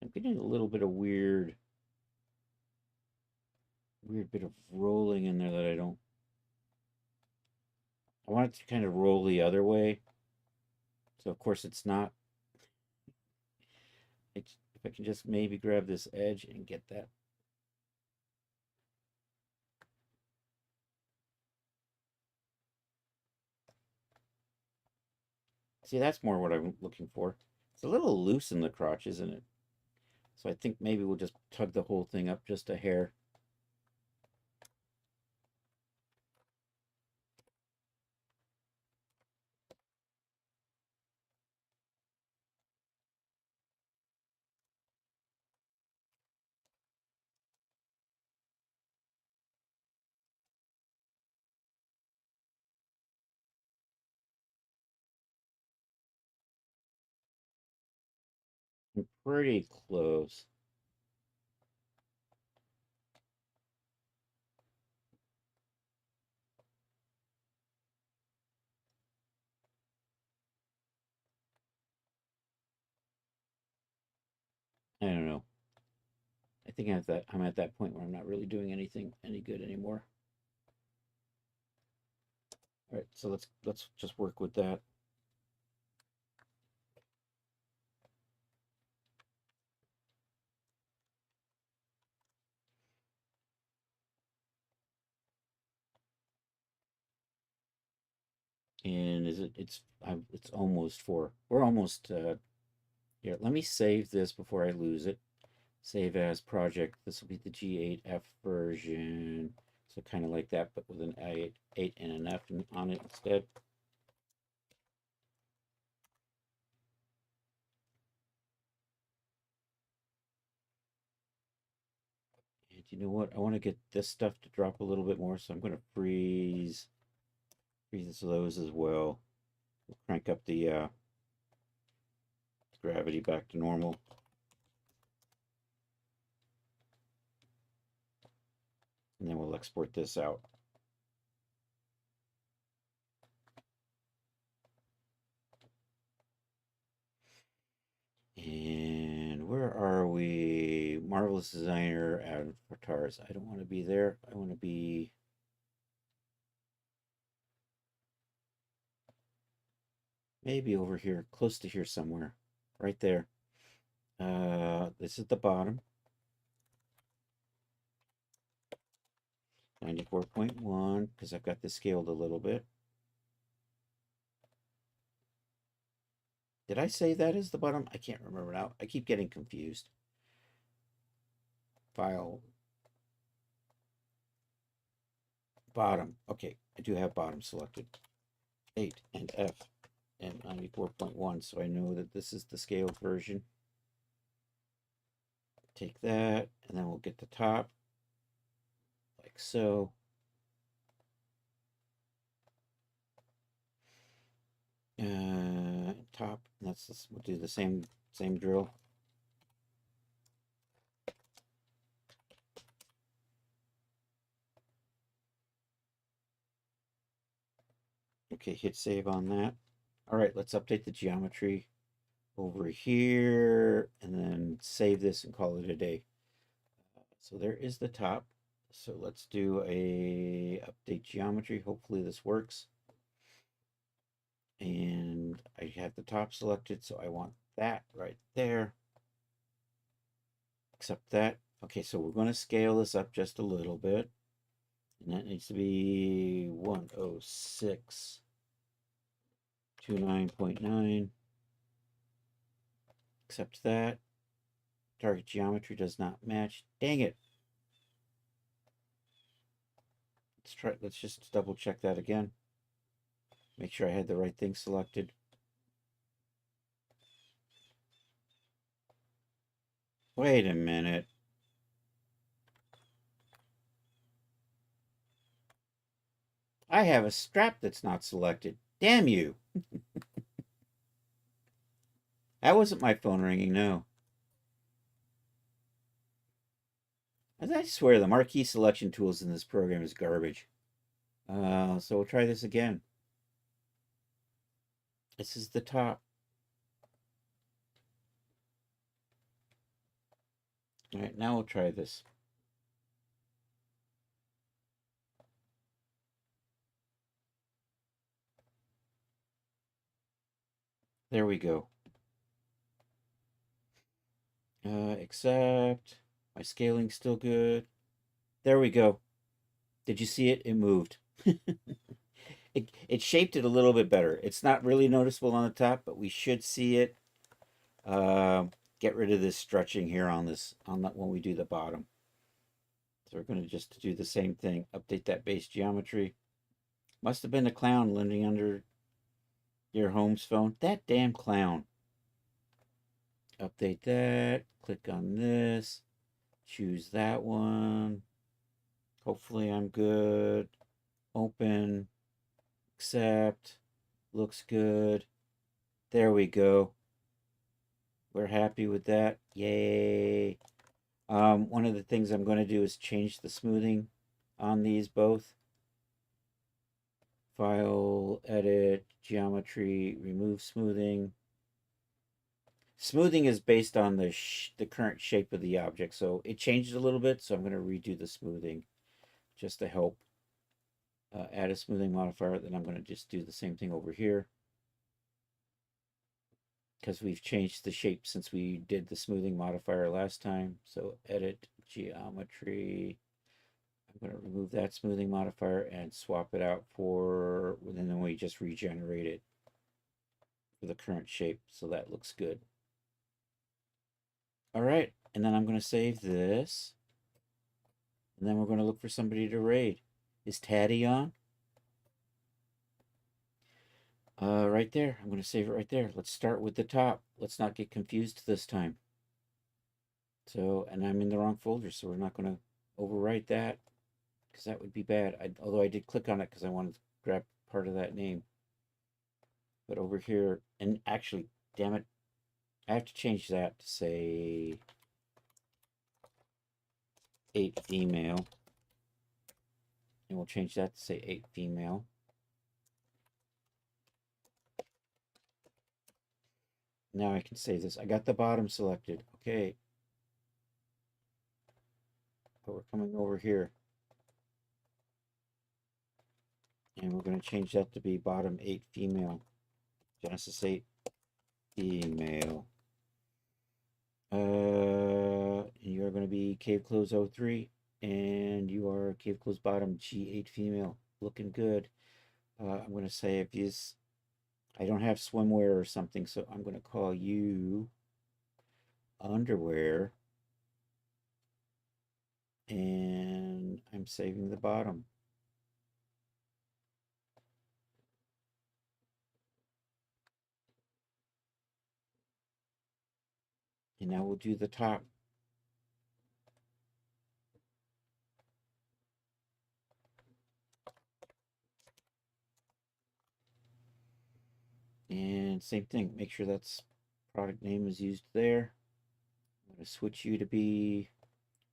I'm getting a little bit of weird bit of rolling in there that I don't. I want it to kind of roll the other way. So of course it's not. If I can just maybe grab this edge and get that. See, that's more what I'm looking for. It's a little loose in the crotch, isn't it? So I think maybe we'll just tug the whole thing up just a hair. I'm pretty close. I don't know. I think I'm at that point where I'm not really doing anything any good anymore. All right, so let's just work with that. And is it? It's almost 4. We're almost. Here, let me save this before I lose it. Save as project. This will be the G8F version. So kind of like that, but with an 8 and an F on it instead. And you know what? I want to get this stuff to drop a little bit more, so I'm going to freeze those as well. We'll crank up the gravity back to normal. And then we'll export this out. And where are we? Marvelous Designer avatars. I don't want to be there. I want to be maybe over here, close to here somewhere. Right there. This is the bottom. 94.1, because I've got this scaled a little bit. Did I say that is the bottom? I can't remember now. I keep getting confused. File. Bottom. Okay, I do have bottom selected. 8 and F and 94.1, so I know that this is the scaled version. Take that, and then we'll get the top, like so. Top, we'll do the same drill. Okay, hit save on that. All right, let's update the geometry over here and then save this and call it a day. So there is the top. So let's do a update geometry. Hopefully this works. And I have the top selected, so I want that right there. Accept that. Okay, so we're going to scale this up just a little bit. And that needs to be 106. 29.9. Accept that. Target geometry does not match. Dang it. Let's just double check that again. Make sure I had the right thing selected. Wait a minute. I have a strap that's not selected. Damn you. That wasn't my phone ringing, no. I swear the marquee selection tools in this program is garbage. So we'll try this again. This is the top. All right, now we'll try this. There we go. Accept. My scaling's still good. There we go. Did you see it? It moved. It shaped it a little bit better. It's not really noticeable on the top, but we should see it. Get rid of this stretching here on that when we do the bottom. So we're going to just do the same thing. Update that base geometry. Must have been a clown living under your home's phone. That damn clown. Update that. Click on this. Choose that one. Hopefully I'm good. Open. Accept. Looks good. There we go. We're happy with that. Yay. One of the things I'm going to do is change the smoothing on these both. File, edit, geometry, remove smoothing. Smoothing is based on the current shape of the object, so it changed a little bit, so I'm going to redo the smoothing just to help add a smoothing modifier. Then I'm going to just do the same thing over here because we've changed the shape since we did the smoothing modifier last time. So edit, geometry. I'm going to remove that smoothing modifier and swap it out for, and then we just regenerate it for the current shape. So that looks good. All right, and then I'm going to save this. And then we're going to look for somebody to raid. Is Taddy on? Right there. I'm going to save it right there. Let's start with the top. Let's not get confused this time. So, and I'm in the wrong folder, so we're not going to overwrite that because that would be bad. Although I did click on it because I wanted to grab part of that name. But over here, and actually, damn it, I have to change that to say 8 female. And we'll change that to say 8 female. Now I can save this. I got the bottom selected. Okay. But we're coming over here. And we're going to change that to be bottom 8 female. Genesis 8 female. You are going to be Cave Clothes 03. And you are Cave Clothes bottom G8 female. Looking good. I'm going to say if he's... I don't have swimwear or something, so I'm going to call you underwear. And I'm saving the bottom. And now we'll do the top. And same thing, make sure that's product name is used there. I'm going to switch you to be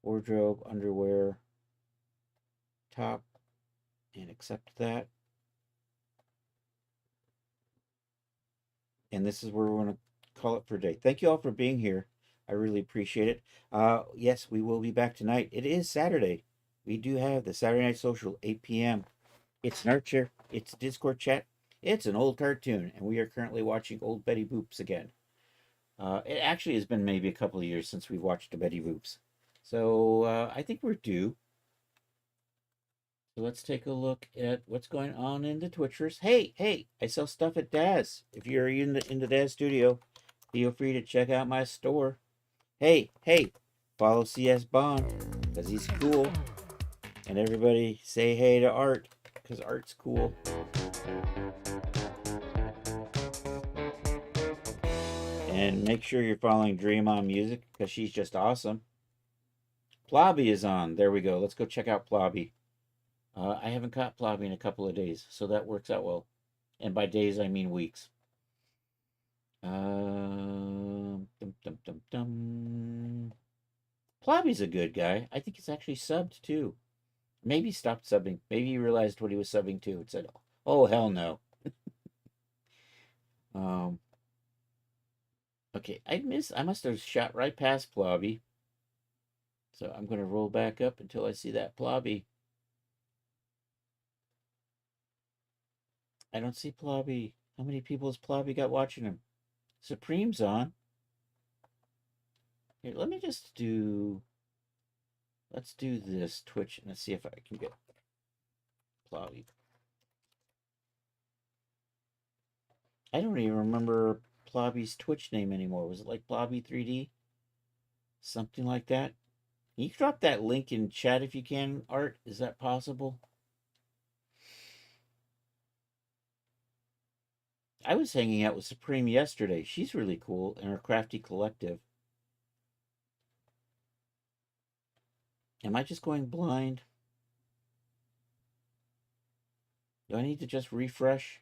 wardrobe, underwear, top, and accept that. And this is where we're going to call it for today. Thank you all for being here. I really appreciate it. Yes, we will be back tonight. It is Saturday. We do have the Saturday Night Social, 8 p.m. It's Nurture. It's Discord chat. It's an old cartoon, and we are currently watching Old Betty Boops again. It actually has been maybe a couple of years since we've watched the Betty Boops. So I think we're due. So let's take a look at what's going on in the Twitchers. Hey, I sell stuff at Daz. If you're in the Daz studio, feel free to check out my store. Hey, follow CS Bond, because he's cool. And everybody say hey to Art, because Art's cool. And make sure you're following Dream On Music, because she's just awesome. Plobby is on. There we go. Let's go check out Plobby. I haven't caught Plobby in a couple of days, so that works out well. And by days, I mean weeks. Plobby's a good guy. I think he's actually subbed, too. Maybe he stopped subbing. Maybe he realized what he was subbing to and said, oh, hell no. Okay, I must have shot right past Plobby. So I'm going to roll back up until I see that Plobby. I don't see Plobby. How many people has Plobby got watching him? Supreme's on. Here, let me just do... Let's do this Twitch and let's see if I can get Plobby. I don't even remember Plobby's Twitch name anymore. Was it like Plobby3D? Something like that? Can you drop that link in chat if you can, Art? Is that possible? I was hanging out with Supreme yesterday. She's really cool in her Crafty Collective. Am I just going blind? Do I need to just refresh?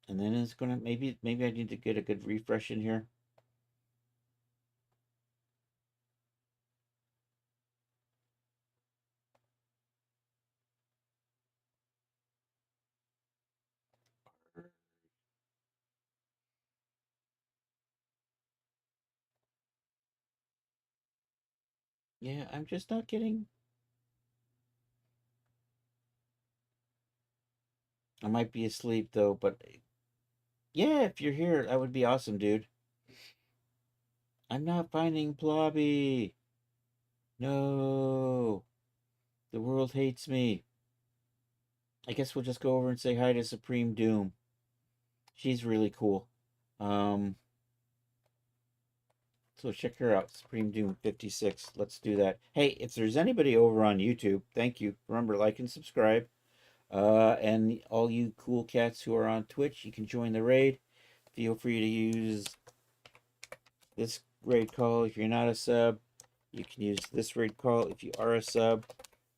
And then it's gonna maybe I need to get a good refresh in here. Yeah, I'm just not getting. I might be asleep though, but yeah, if you're here, that would be awesome, dude. I'm not finding Plobby. No, the world hates me. I guess we'll just go over and say hi to Supreme Doom. She's really cool. Um, so check her out, Supreme Doom 56. Let's do that. Hey, if there's anybody over on YouTube, thank you. Remember, like and subscribe. And all you cool cats who are on Twitch, you can join the raid. Feel free to use this raid call if you're not a sub. You can use this raid call if you are a sub.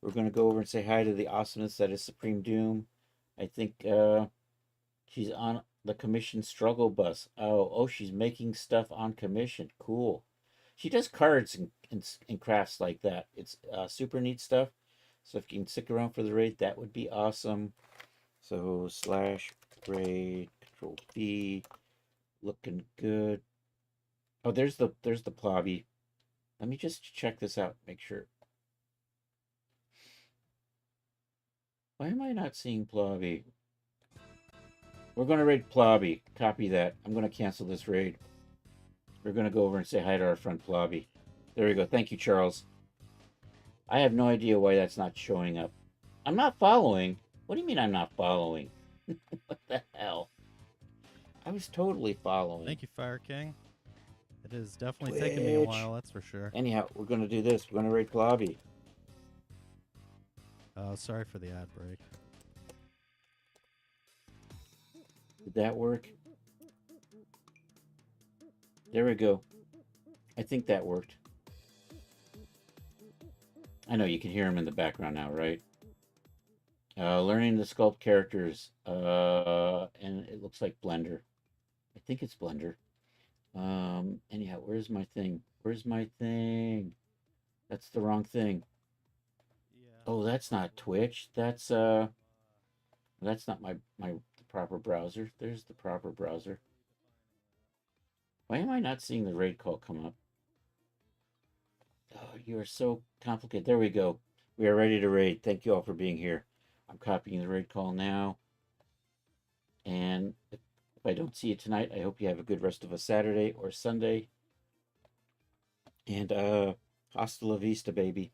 We're going to go over and say hi to the awesomeness that is Supreme Doom. I think she's on the commission struggle bus. Oh, she's making stuff on commission. Cool. She does cards and crafts like that. It's super neat stuff. So if you can stick around for the raid, that would be awesome. So /raid control V, looking good. Oh, there's the Plobby. Let me just check this out. Make sure. Why am I not seeing Plobby? We're gonna raid Plobby. Copy that. I'm gonna cancel this raid. We're gonna go over and say hi to our friend Plobby. There we go. Thank you, Charles. I have no idea why that's not showing up. I'm not following. What do you mean I'm not following? What the hell? I was totally following. Thank you, Fire King. It is definitely taking me a while, that's for sure. Anyhow, we're gonna do this. We're gonna raid Plobby. Sorry for the ad break. Did that work? There we go. I think that worked. I know you can hear him in the background now, right? Learning to sculpt characters. And it looks like Blender. I think it's Blender. Anyhow, where's my thing? Where's my thing? That's the wrong thing. Yeah. Oh, that's not Twitch. That's not my the proper browser. There's the proper browser. Why am I not seeing the raid call come up? Oh, you are so complicated. There we go. We are ready to raid. Thank you all for being here. I'm copying the raid call now. And if I don't see you tonight, I hope you have a good rest of a Saturday or Sunday. And hasta la vista, baby.